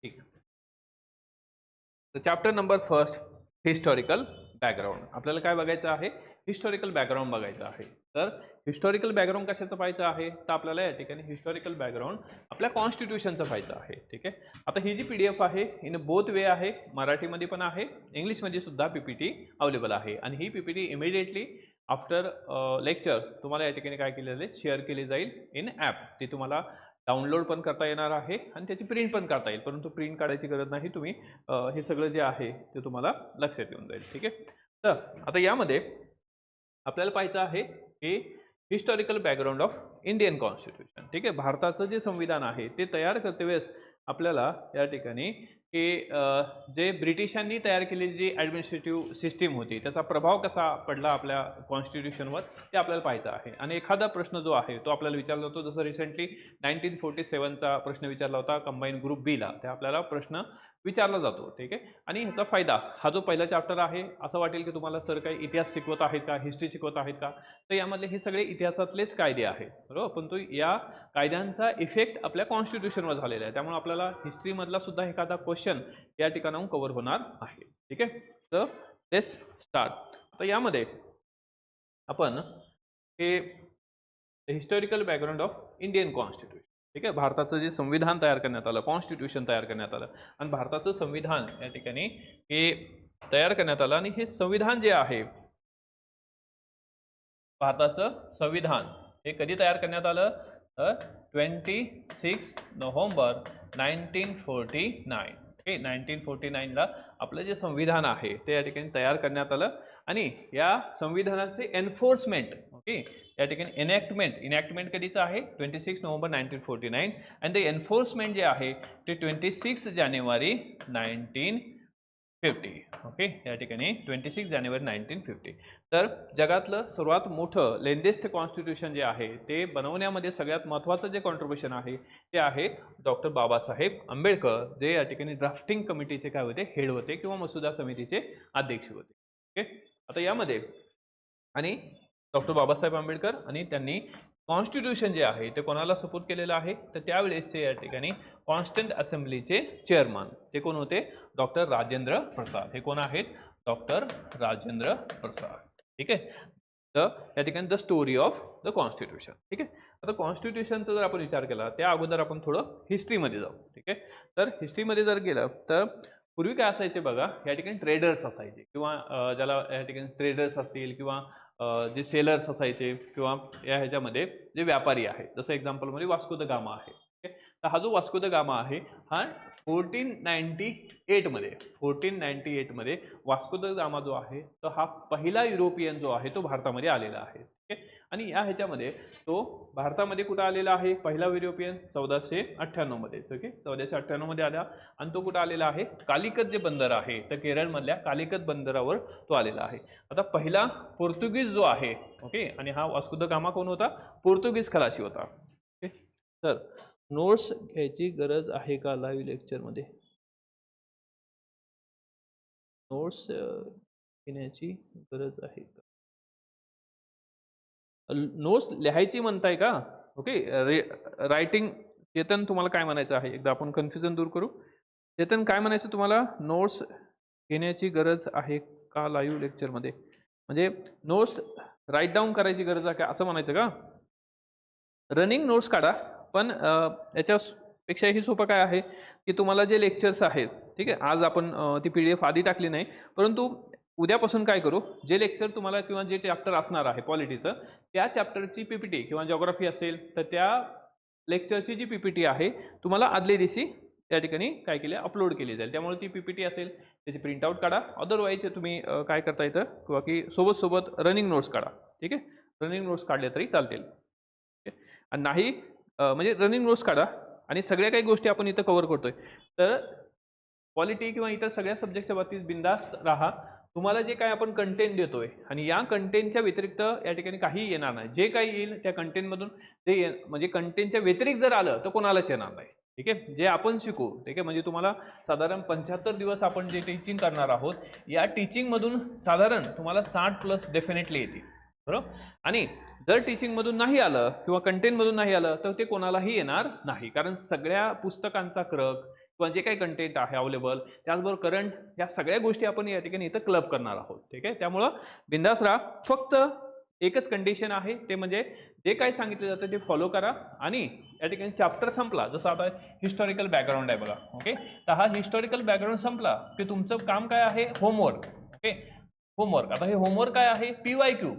ठीक. तर चॅप्टर नंबर 1 हिस्टॉरिकल बॅकग्राऊंड. आपल्याला काय बघायचं आहे? हिस्टॉरिकल बॅकग्राऊंड बघायचं आहे. तर हिस्टॉरिकल बॅकग्राऊंड कशाचं पाहायचं आहे? तर आपल्याला या ठिकाणी हिस्टॉरिकल बॅकग्राऊंड आपल्या कॉन्स्टिट्यूशनचं पाहायचं आहे. ठीक आहे. आता ही जी PDF आहे इन बोथ वे आहे, मराठीमध्ये पण आहे, इंग्लिशमध्ये सुद्धा PPT अवेलेबल आहे. आणि ही PPT इमिडिएटली आफ्टर लेक्चर तुम्हाला या ठिकाणी काय केलेलं आहे? शेअर केली जाईल इन ॲप. ते तुम्हाला डाउनलोड पण करता येणार आहे आणि त्याची प्रिंट पण करता येईल, परंतु प्रिंट काढायची गरज नाही. तुम्ही हे सगळं जे आहे ते तुम्हाला लक्षात येऊन जाईल. ठीक आहे. तर आता यामध्ये आपल्याला पाहायचं आहे की historical background of Indian constitution. ठीक आहे. भारताचं जे संविधान आहे ते तयार करते वेळेस आपल्याला या ठिकाणी की जे ब्रिटिशांनी तयार केलेली जी ॲडमिनिस्ट्रेटिव्ह सिस्टीम होती त्याचा प्रभाव कसा पडला आपल्या कॉन्स्टिट्यूशनवर ते आपल्याला पाहायचं आहे. आणि एखादा प्रश्न जो आहे तो आपल्याला विचारला जातो. जसं रिसेंटली 1947चा प्रश्न विचारला होता कंबाईन ग्रुप बीला, त्या आपल्याला प्रश्न विचारला जातो. ठीक आहे. आणि ह्याचा फायदा हा जो पहिला चॅप्टर आहे, असं वाटेल की तुम्हाला सर काही इतिहास शिकवत आहेत का, हिस्ट्री शिकवत आहेत का? तर यामधले हे सगळे इतिहासातलेच कायदे आहेत, बरोबर. पण तो या कायद्यांचा इफेक्ट आपल्या कॉन्स्टिट्यूशनवर झालेला आहे, त्यामुळे आपल्याला हिस्ट्रीमधला सुद्धा एखादा क्वेश्चन या ठिकाणाहून कव्हर होणार आहे. ठीक आहे. तर लेट्स स्टार्ट. आता यामध्ये आपण हे historical background of Indian constitution. ठीक आहे. भारताचं जे संविधान तयार करण्यात आलं, कॉन्स्टिट्यूशन तयार करण्यात आलं आणि भारताचं संविधान या ठिकाणी हे तयार करण्यात आलं. आणि हे संविधान जे आहे, भारताचं संविधान हे कधी तयार करण्यात आलं? 26 नोव्हेंबर 1949. ओके. 1949ला आपलं जे संविधान आहे ते या ठिकाणी तयार करण्यात आलं. आणि या संविधानाचे एन्फोर्समेंट, ओके, या ठिकाणी इनॅक्टमेंट कधीचं आहे? 26 नोव्हेंबर 1949. आणि ते एन्फोर्समेंट जे आहे ते 26 जानेवारी 1950 ओके, या ठिकाणी 26 जानेवारी 1950. तर जगातलं सर्वात मोठं लेंदेस्ट कॉन्स्टिट्यूशन जे आहे ते बनवण्यामध्ये सगळ्यात महत्त्वाचं जे कॉन्ट्रीब्युशन आहे ते आहे डॉक्टर बाबासाहेब आंबेडकर, जे या ठिकाणी ड्राफ्टिंग कमिटीचे काय होते, हेड होते किंवा मसुदा समितीचे अध्यक्ष होते. ओके, आता यामध्ये आणि डॉक्टर बाबासाहेब आंबेडकर आणि त्यांनी कॉन्स्टिट्यूशन जे आहे ते कोणाला सपोर्ट केलेलं आहे, तर त्यावेळेसचे या ठिकाणी कॉन्स्टंट असेंब्लीचे चेअरमन ते कोण होते, डॉक्टर राजेंद्र प्रसाद. हे कोण आहेत, डॉक्टर राजेंद्र प्रसाद. ठीक आहे, तर या ठिकाणी the story of the constitution. ठीक आहे, आता कॉन्स्टिट्यूशनचा जर आपण विचार केला त्या अगोदर आपण थोडं हिस्ट्रीमध्ये जाऊ. ठीक आहे, तर हिस्ट्रीमध्ये जर गेलं तर पूर्वी काय असायचे बघा, या ठिकाणी ट्रेडर्स असायचे किंवा ज्याला या ठिकाणी ट्रेडर्स असतील किंवा जे सेलर्स असायचे किंवा या ह्याच्यामध्ये जे व्यापारी आहेत, जसं एक्झाम्पलमध्ये वास्को द गामा आहे. तर हा जो वास्को द गामा आहे हा 1498 मध्ये वास्को द गामा जो आहे तो हा पहिला युरोपियन जो आहे तो भारतामध्ये आलेला आहे. आणि या ह्याच्यामध्ये तो भारतामध्ये कुठं आलेला आहे, पहिला युरोपियन 1498 मध्ये. ओके, 1498 मध्ये आला आणि तो कुठं आलेला आहे, कालिकत जे बंदर आहे तर केरळमधल्या कालिकत बंदरावर तो आलेला आहे. आता पहिला पोर्तुगीज जो आहे, ओके, आणि हा वास्को द गामा कोण होता, पोर्तुगीज खलाशी होता. ओके, तर नोट्स घ्यायची गरज आहे का लाईव्ह लेक्चरमध्ये, नोट्स घेण्याची गरज आहे का, नोट्स लिहायची म्हणताय का. Okay, writing. चेतन तुम्हाला काय म्हणायचं आहे, एकदा आपण कन्फ्युजन दूर करू. चेतन काय म्हणायचं तुम्हाला, नोट्स घेण्याची गरज आहे का लाईव्ह लेक्चरमध्ये, म्हणजे नोट्स राईट डाऊन करायची गरज आहे का असं म्हणायचं का. रनिंग नोट्स काढा, पण याच्यापेक्षाही सोपं काय आहे की तुम्हाला जे लेक्चर्स आहेत, ठीक आहे, आज आपण ती PDF आधी टाकली नाही, परंतु उद्यापासून काय करू, जे लेक्चर तुम्हाला किंवा जे चॅप्टर असणार आहे पॉलिटीचं त्या चॅप्टरची PPT किंवा जॉग्राफी असेल तर त्या लेक्चरची जी PPT आहे तुम्हाला आदल्या दिवशी त्या ठिकाणी काय केले, अपलोड केली जाईल. त्यामुळे ती PPT असेल त्याची प्रिंटआउट काढा. अदरवाईज तुम्ही काय करता येतं किंवा की सोबत रनिंग नोट्स काढा. ठीक आहे, रनिंग नोट्स काढल्या तरी चालतील. आणि नाही म्हणजे रनिंग नोट्स काढा आणि सगळ्या काही गोष्टी आपण इथं कव्हर करतोय, तर पॉलिटी किंवा इतर सगळ्या सब्जेक्टच्या बाबतीत बिंदास्त राहा. तुम्हाला जे काय आपण कंटेंट देतोय आणि या कंटेंटच्या व्यतिरिक्त या ठिकाणी काही येणार नाही. जे काही येईल त्या कंटेंटमधून ते म्हणजे कंटेंटच्या व्यतिरिक्त जर आलं तर कोणालाच येणार नाही. ठीक आहे, जे आपण शिकू, ठीक आहे, म्हणजे तुम्हाला साधारण 75 दिवस आपण जे टीचिंग करणार आहोत या टीचिंगमधून साधारण तुम्हाला 60+ डेफिनेटली येतील. बरोबर, आणि जर टीचिंगमधून नाही आलं किंवा कंटेंटमधून नाही आलं तर ते कोणालाही येणार नाही, कारण सगळ्या पुस्तकांचा क्रक किंवा जे काही कंटेंट आहे अवेलेबल, त्याचबरोबर करंट, या सगळ्या गोष्टी आपण या ठिकाणी इथं क्लब करणार आहोत. ठीक आहे, त्यामुळं बिंदास राहा. फक्त एकच कंडिशन आहे, ते म्हणजे जे काही सांगितलं जातं ते फॉलो करा. आणि या ठिकाणी चॅप्टर संपला, जसं आता हिस्टॉरिकल बॅकग्राऊंड आहे बघा. ओके, तर हा हिस्टॉरिकल बॅकग्राऊंड संपला की तुमचं काम काय आहे, होमवर्क. Okay, homework. आता हे होमवर्क काय आहे, PYQ.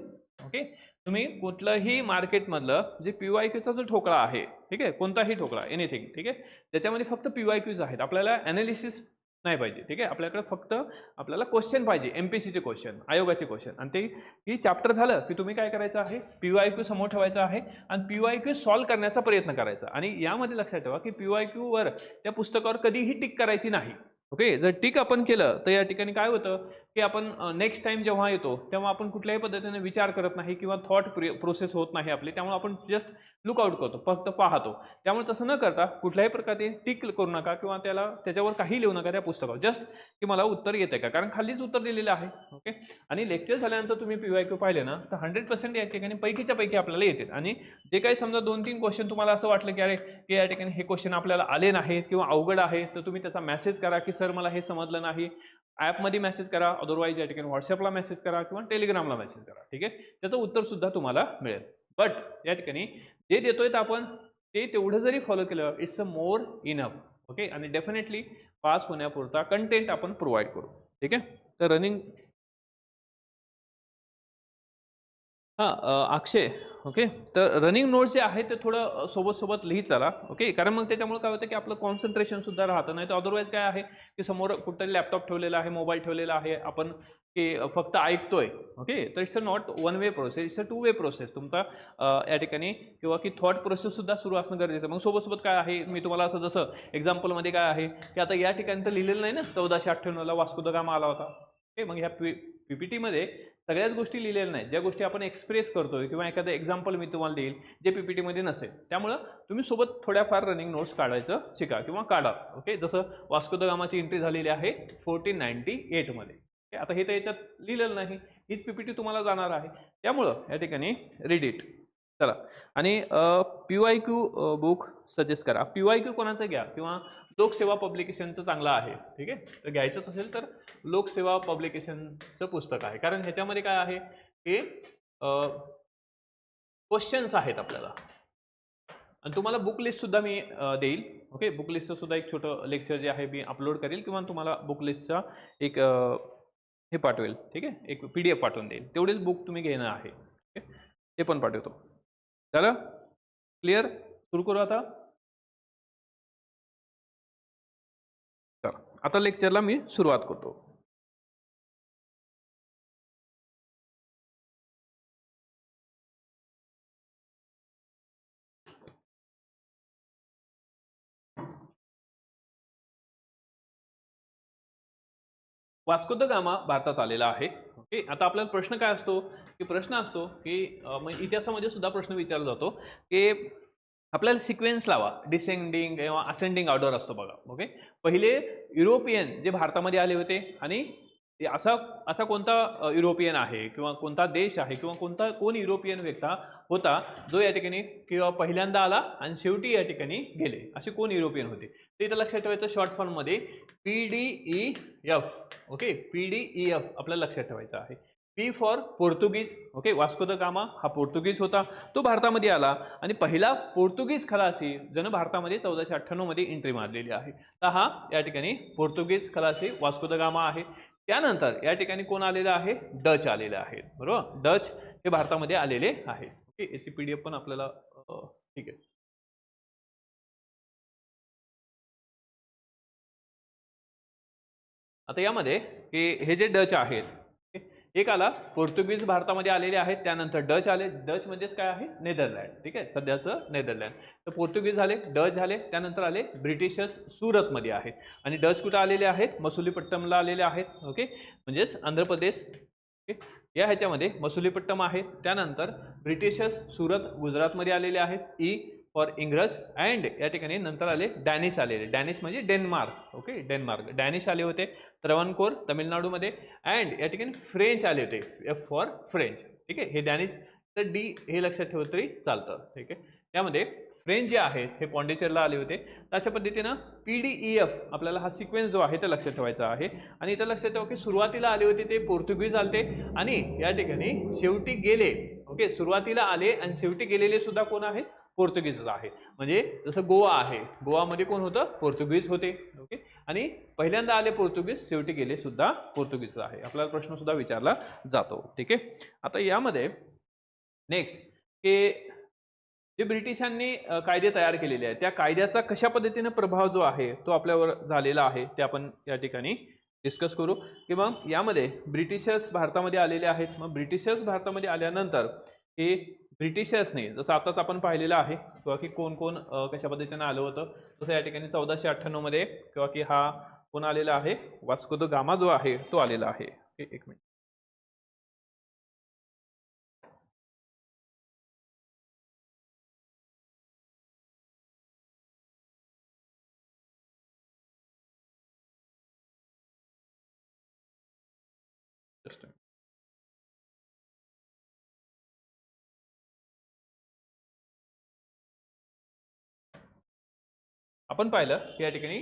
ओके, तुम्ही कुठलंही मार्केटमधलं जे PYQचा जो ठोकळा आहे, ठीक आहे, कोणताही ठोकळा, एनिथिंग, ठीक आहे, त्याच्यामध्ये फक्त PYQज आहेत. आपल्याला ॲनालिसिस नाही पाहिजे. ठीक आहे, आपल्याकडे फक्त आपल्याला क्वेश्चन पाहिजे, MPSCचे क्वेश्चन, आयोगाचे क्वेश्चन. आणि ते ही चॅप्टर झालं की तुम्ही काय करायचं आहे, PYQ समोर ठेवायचा आहे आणि PYQ सॉल्व्ह करण्याचा प्रयत्न करायचा. आणि यामध्ये लक्षात ठेवा की PYQ वर त्या पुस्तकावर कधीही टिक करायची नाही. ओके, जर टिक आपण केलं तर या ठिकाणी काय होतं की आपण नेक्स्ट टाइम जेव्हा येतो तेव्हा आपण कुठल्याही पद्धतीने विचार करत नाही किंवा थॉट प्रोसेस होत नाही आपली, त्यामुळे आपण जस्ट लुकआउट करतो, फक्त पाहतो. त्यामुळे तसं न करता कुठल्याही प्रकारे टिक करू नका किंवा त्याच्यावर काही लिहू नका त्या पुस्तकावर, जस्ट की मला उत्तर येते का, कारण खालीच उत्तर दिलेलं आहे. ओके, आणि लेक्चर झाल्यानंतर तुम्ही PYQ पाहिले ना तर 100% या ठिकाणी पैकीच्या पैकी आपल्याला येते. आणि जे काही समजा 2-3 क्वेश्चन तुम्हाला असं वाटलं की अरे की या ठिकाणी हे क्वेश्चन आपल्याला आले नाहीत किंवा अवघड आहे, तर तुम्ही त्याचा मेसेज करा की सर मला हे समजलं नाही. ॲपमध्ये मेसेज करा, अदरवाईज या ठिकाणी व्हॉट्सअपला मेसेज करा किंवा टेलिग्रामला मेसेज करा. ठीक आहे, त्याचं उत्तर सुद्धा तुम्हाला मिळेल. बट या ठिकाणी जे देतोय तर आपण ते तेवढं जरी फॉलो केलं it's a more enough. Okay, आणि डेफिनेटली पास होण्यापुरता कंटेंट आपण प्रोव्हाइड करू. ठीक आहे, तर रनिंग अक्षय ओके, तर रनिंग नोट्स जे आहे ते थोडं सोबत लिहित चला. ओके, कारण मग त्याच्यामुळे काय होतं की आपलं कॉन्सन्ट्रेशन सुद्धा राहतं. नाही तर अदरवाईज काय आहे की समोर कुठतरी लॅपटॉप ठेवलेला आहे, मोबाईल ठेवलेला आहे, आपण की फक्त ऐकतोय. ओके, तर it's a not one way process, it's a two way process. तुमचा या ठिकाणी किंवा की थॉट प्रोसेस सुद्धा सुरू असणं गरजेचं. मग सोबत काय आहे, मी तुम्हाला असं जसं एक्झाम्पलमध्ये काय आहे की आता या ठिकाणी तर लिहिलेलं नाही ना 1498ला वास्को द गामा आला होता. ओके, मग ह्या पीपीटीमध्ये सगळ्याच गोष्टी लिहिलेल्या नाहीत. ज्या गोष्टी आपण एक्सप्रेस करतोय किंवा एखादं एक्झाम्पल मी तुम्हाला देईल जे पीपीटीमध्ये नसेल, त्यामुळं तुम्ही सोबत थोड्याफार रनिंग नोट्स काढायचं शिका किंवा काढा. ओके, जसं वास्को द गामाची एंट्री झालेली आहे 1498 मध्ये. आता हे तर याच्यात लिहिलेलं नाही, हीच पीपीटी तुम्हाला जाणार आहे, त्यामुळं या ठिकाणी रीड इट. चला, आणि PYQ बुक सजेस्ट करा. PYQ कोणाचं घ्या किंवा लोकसेवा पब्लिकेशनचं चांगलं आहे. ठीक आहे, तर घ्यायचं असेल तर लोकसेवा पब्लिकेशनचं पुस्तक आहे, कारण ह्याच्यामध्ये काय आहे हे क्वेश्चन्स आहेत आपल्याला. आणि तुम्हाला बुक लिस्ट सुद्धा मी देईल. ओके, बुक लिस्टचं सुद्धा एक छोटं लेक्चर जे आहे मी अपलोड करेल किंवा तुम्हाला बुक लिस्टचा एक हे पाठवेल. ठीक आहे, एक PDF पाठवून देईल. तेवढेच बुक तुम्ही घेणं आहे. ते पण पाठवतो. चला, क्लिअर? सुरू करू आता. चला, आता लेक्चरला मी सुरुवात करतो. वास्को द गामा भारतात आलेला आहे. ओके, आता आपल्याला प्रश्न काय असतो की मग इतिहासामध्ये सुद्धा प्रश्न विचारला जातो की आपल्याला सिक्वेन्स लावा, डिसेंडिंग किंवा असेंडिंग ऑर्डर असतो बघा. ओके, पहिले युरोपियन जे भारतामध्ये आले होते आणि असा कोणता युरोपियन आहे किंवा कोणता देश आहे किंवा कोण युरोपियन व्यक्ती होता जो या ठिकाणी किंवा पहिल्यांदा आला आणि शेवटी या ठिकाणी गेले, असे कोण युरोपियन होते ते इथं लक्षात ठेवायचं. शॉर्ट फॉर्म मध्ये PDEF. ओके, PDEF आपल्याला लक्षात ठेवायचं आहे. P for Portuguese. Okay, Vasco the gamma हा पोर्तुगीज होता, तो भारतामध्ये आला आणि पहिला पोर्तुगीज खलासी ज्यानं भारतामध्ये 1498 मध्ये एंट्री मारलेली आहे. तर हा या ठिकाणी पोर्तुगीज खलासी वास्को द गामा आहे. त्यानंतर या ठिकाणी कोण आलेलं आहे, डच आलेले आहेत. बरोबर, डच हे भारतामध्ये आलेले आहेत. ओके, याची PDF पण आपल्याला ठीक आहे. आता यामध्ये हे जे डच आहेत, एक आला पोर्तुगीज भारतामध्ये आलेले आहेत, त्यानंतर डच आले. डच म्हणजेच काय आहे, नेदरलँड. ठीक आहे, सध्याचं नेदरलँड. तर पोर्तुगीज झाले, डच झाले, त्यानंतर आले ब्रिटिशर्स सुरतमध्ये आहेत. आणि डच कुठं आलेले आहेत, मसुलीपट्टमला आलेले आहेत. ओके, म्हणजेच आंध्र प्रदेश. ओके, या ह्याच्यामध्ये मसुलीपट्टम आहे. त्यानंतर ब्रिटिशर्स सुरत गुजरातमध्ये आलेले आहेत, ई फॉर इंग्रज. अँड या ठिकाणी नंतर आले डॅनिश आलेले. डॅनिश म्हणजे डेन्मार्क. Okay, Denmark. डॅनिश आले होते त्रवणकोर तामिळनाडूमध्ये. अँड या ठिकाणी फ्रेंच आले होते, F फॉर फ्रेंच. ठीक आहे, हे डॅनिश तर D हे लक्षात ठेवलं तरी चालतं. ठीक आहे, त्यामध्ये फ्रेंच जे आहेत हे पॉंडिचेरीला आले होते. अशा पद्धतीनं PDEF आपल्याला हा सिक्वेन्स जो आहे ते लक्षात ठेवायचा आहे. आणि इथं लक्षात ठेवा की सुरुवातीला आले होते ते पोर्तुगीज आलते आणि या ठिकाणी शेवटी गेले. ओके, सुरुवातीला आले आणि शेवटी गेलेले सुद्धा कोण आहेत, पोर्तुगीज आहे. म्हणजे जसं गोवा आहे, गोवामध्ये कोण होतं, पोर्तुगीज होते. ओके, आणि पहिल्यांदा आले पोर्तुगीज, शेवटी गेले सुद्धा पोर्तुगीज आहे. आपल्याला प्रश्न सुद्धा विचारला जातो. ठीक आहे, आता यामध्ये नेक्स्ट की जे ब्रिटिशांनी कायदे तयार केलेले आहेत त्या कायद्याचा कशा पद्धतीने प्रभाव जो आहे तो आपल्यावर झालेला आहे ते आपण या ठिकाणी डिस्कस करू. किंवा यामध्ये ब्रिटिशर्स भारतामध्ये आलेले आहेत. मग ब्रिटिशर्स भारतामध्ये आल्यानंतर हे ब्रिटिशर्सने जसं आताच आपण पाहिलेलं आहे किंवा की कोण कोण कशा पद्धतीने आलं होतं, तसं या ठिकाणी 1498 मध्ये किंवा की हा कोण आलेला आहे, वास्को द गामा जो आहे तो आलेला आहे. एक मिनिट. आपण पाहिलं की या ठिकाणी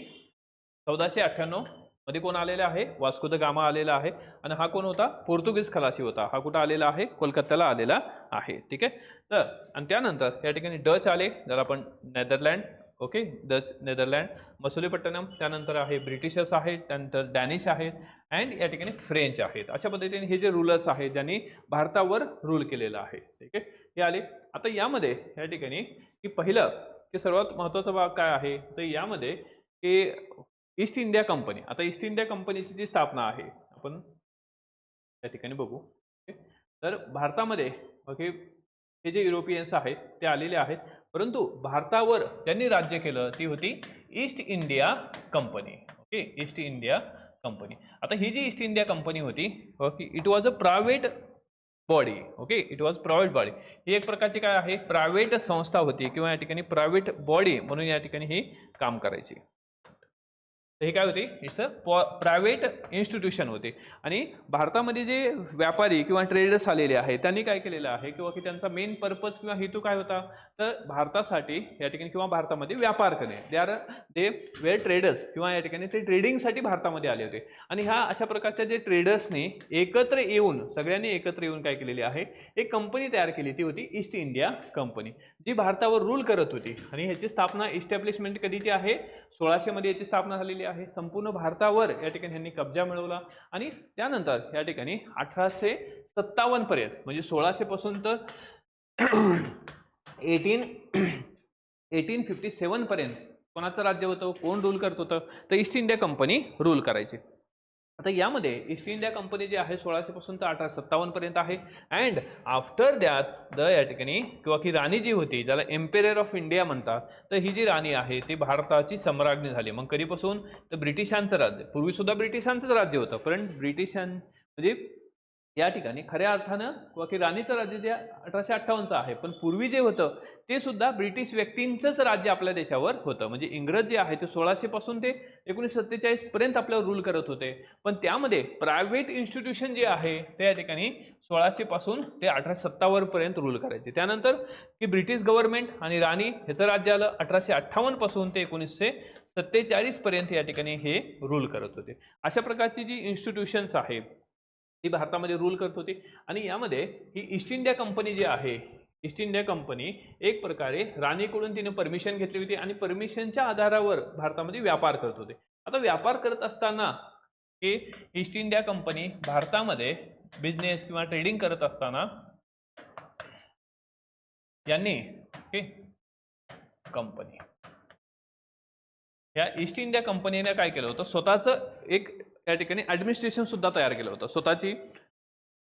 1498 मध्ये कोण आलेला आहे, वास्को द गामा आलेला आहे. आणि हा कोण होता, पोर्तुगीज खलासी होता. हा कुठं आलेला आहे, कोलकात्याला आलेला आहे. ठीक आहे, तर आणि त्यानंतर या ठिकाणी डच आले, ज्याला आपण नेदरलँड ओके, डच, नेदरलँड, मसुलीपट्टनम, त्यानंतर आहे ब्रिटिशर्स आहेत, त्यानंतर डॅनिश आहेत अँड या ठिकाणी फ्रेंच आहेत. अशा पद्धतीने हे जे रूलर्स आहेत ज्यांनी भारतावर रूल केलेलं आहे. ठीक आहे, हे आले. आता यामध्ये या ठिकाणी की पहिलं की सर्वात महत्त्वाचा भाग काय आहे, तर यामध्ये की ईस्ट इंडिया कंपनी. आता ईस्ट इंडिया कंपनीची जी स्थापना आहे आपण या ठिकाणी बघू. तर भारतामध्ये ओके, हे जे युरोपियन्स आहेत ते आलेले आहेत, परंतु भारतावर ज्यांनी राज्य केलं ती होती East India Company. Okay, East India Company. आता ही जी ईस्ट इंडिया कंपनी होती, okay, it was a private body. Okay, it was private body. ही एक प्रकारची काय आहे, प्रायव्हेट संस्था होती किंवा या ठिकाणी प्रायव्हेट बॉडी म्हणून या ठिकाणी ही काम करायची. हे काय होते, इट्स अ प्रायव्हेट इन्स्टिट्यूशन होते. आणि भारतामध्ये जे व्यापारी किंवा ट्रेडर्स आलेले आहेत त्यांनी काय केलेलं आहे किंवा की त्यांचा मेन पर्पज किंवा हेतू काय होता, तर भारतासाठी या ठिकाणी किंवा भारतामध्ये व्यापार करणे. दे वेर ट्रेडर्स किंवा या ठिकाणी ते ट्रेडिंगसाठी भारतामध्ये आले होते. आणि ह्या अशा प्रकारच्या जे ट्रेडर्सनी एकत्र येऊन सगळ्यांनी एकत्र येऊन काय केलेली आहे, एक कंपनी तयार केली, ती होती ईस्ट इंडिया कंपनी, जी भारतावर रूल करत होती. आणि ह्याची स्थापना इस्टॅब्लिशमेंट कधीची आहे, 1600 मध्ये याची स्थापना झालेली आहे. संपूर्ण भारतावर या ठिकाणी यांनी कब्जा मिळवला. आणि त्यानंतर या ठिकाणी 1857 पर्यंत म्हणजे 1600 पासून तर 1857 पर्यंत कोणाचं राज्य होतं, कोण रूल करत होतं, तर ईस्ट इंडिया कंपनी रूल करायची. आता यामध्ये ईस्ट इंडिया कंपनी जी आहे 1600 पासून तर 1857 पर्यंत आहे. अँड आफ्टर दॅट या ठिकाणी किंवा की राणी जी होती ज्याला एम्पेरर ऑफ इंडिया म्हणतात, तर ही जी राणी आहे ती भारताची सम्राज्ञी झाली. मग कधीपासून, तर ब्रिटिशांचं राज्य, पूर्वी सुद्धा ब्रिटिशांचंच राज्य होतं, पण ब्रिटिशां म्हणजे या ठिकाणी खऱ्या अर्थानं किंवा की राणीचं राज्य जे 1858चं आहे, पण पूर्वी जे होतं ते सुद्धा ब्रिटिश व्यक्तींचंच राज्य आपल्या देशावर होतं. म्हणजे इंग्रज जे आहे ते 1600 पासून ते 1947 पर्यंत आपल्यावर रूल करत होते, पण त्यामध्ये प्रायव्हेट इन्स्टिट्यूशन जे आहे ते या ठिकाणी 1600 पासून ते 1857 पर्यंत रूल करायचे. त्यानंतर की ब्रिटिश गव्हर्नमेंट आणि राणी ह्याचं राज्य आलं 1858 पासून ते 1947 पर्यंत या ठिकाणी हे रूल करत होते. अशा प्रकारची जी इन्स्टिट्यूशन्स आहे ती भारतामध्ये रूल करत होती. आणि यामध्ये ही ईस्ट इंडिया कंपनी जी आहे, ईस्ट इंडिया कंपनी एक प्रकारे राणीकडून तिने परमिशन घेतली होती आणि परमिशनच्या आधारावर भारतामध्ये व्यापार करत होते. आता व्यापार करत असताना की ईस्ट इंडिया कंपनी भारतामध्ये बिझनेस किंवा ट्रेडिंग करत असताना यांनी कंपनी या ईस्ट इंडिया कंपनीने काय केलं होतं, स्वतःचं एक या ठिकाणी ऍडमिनिस्ट्रेशन सुद्धा तयार केलं होतं. स्वतःची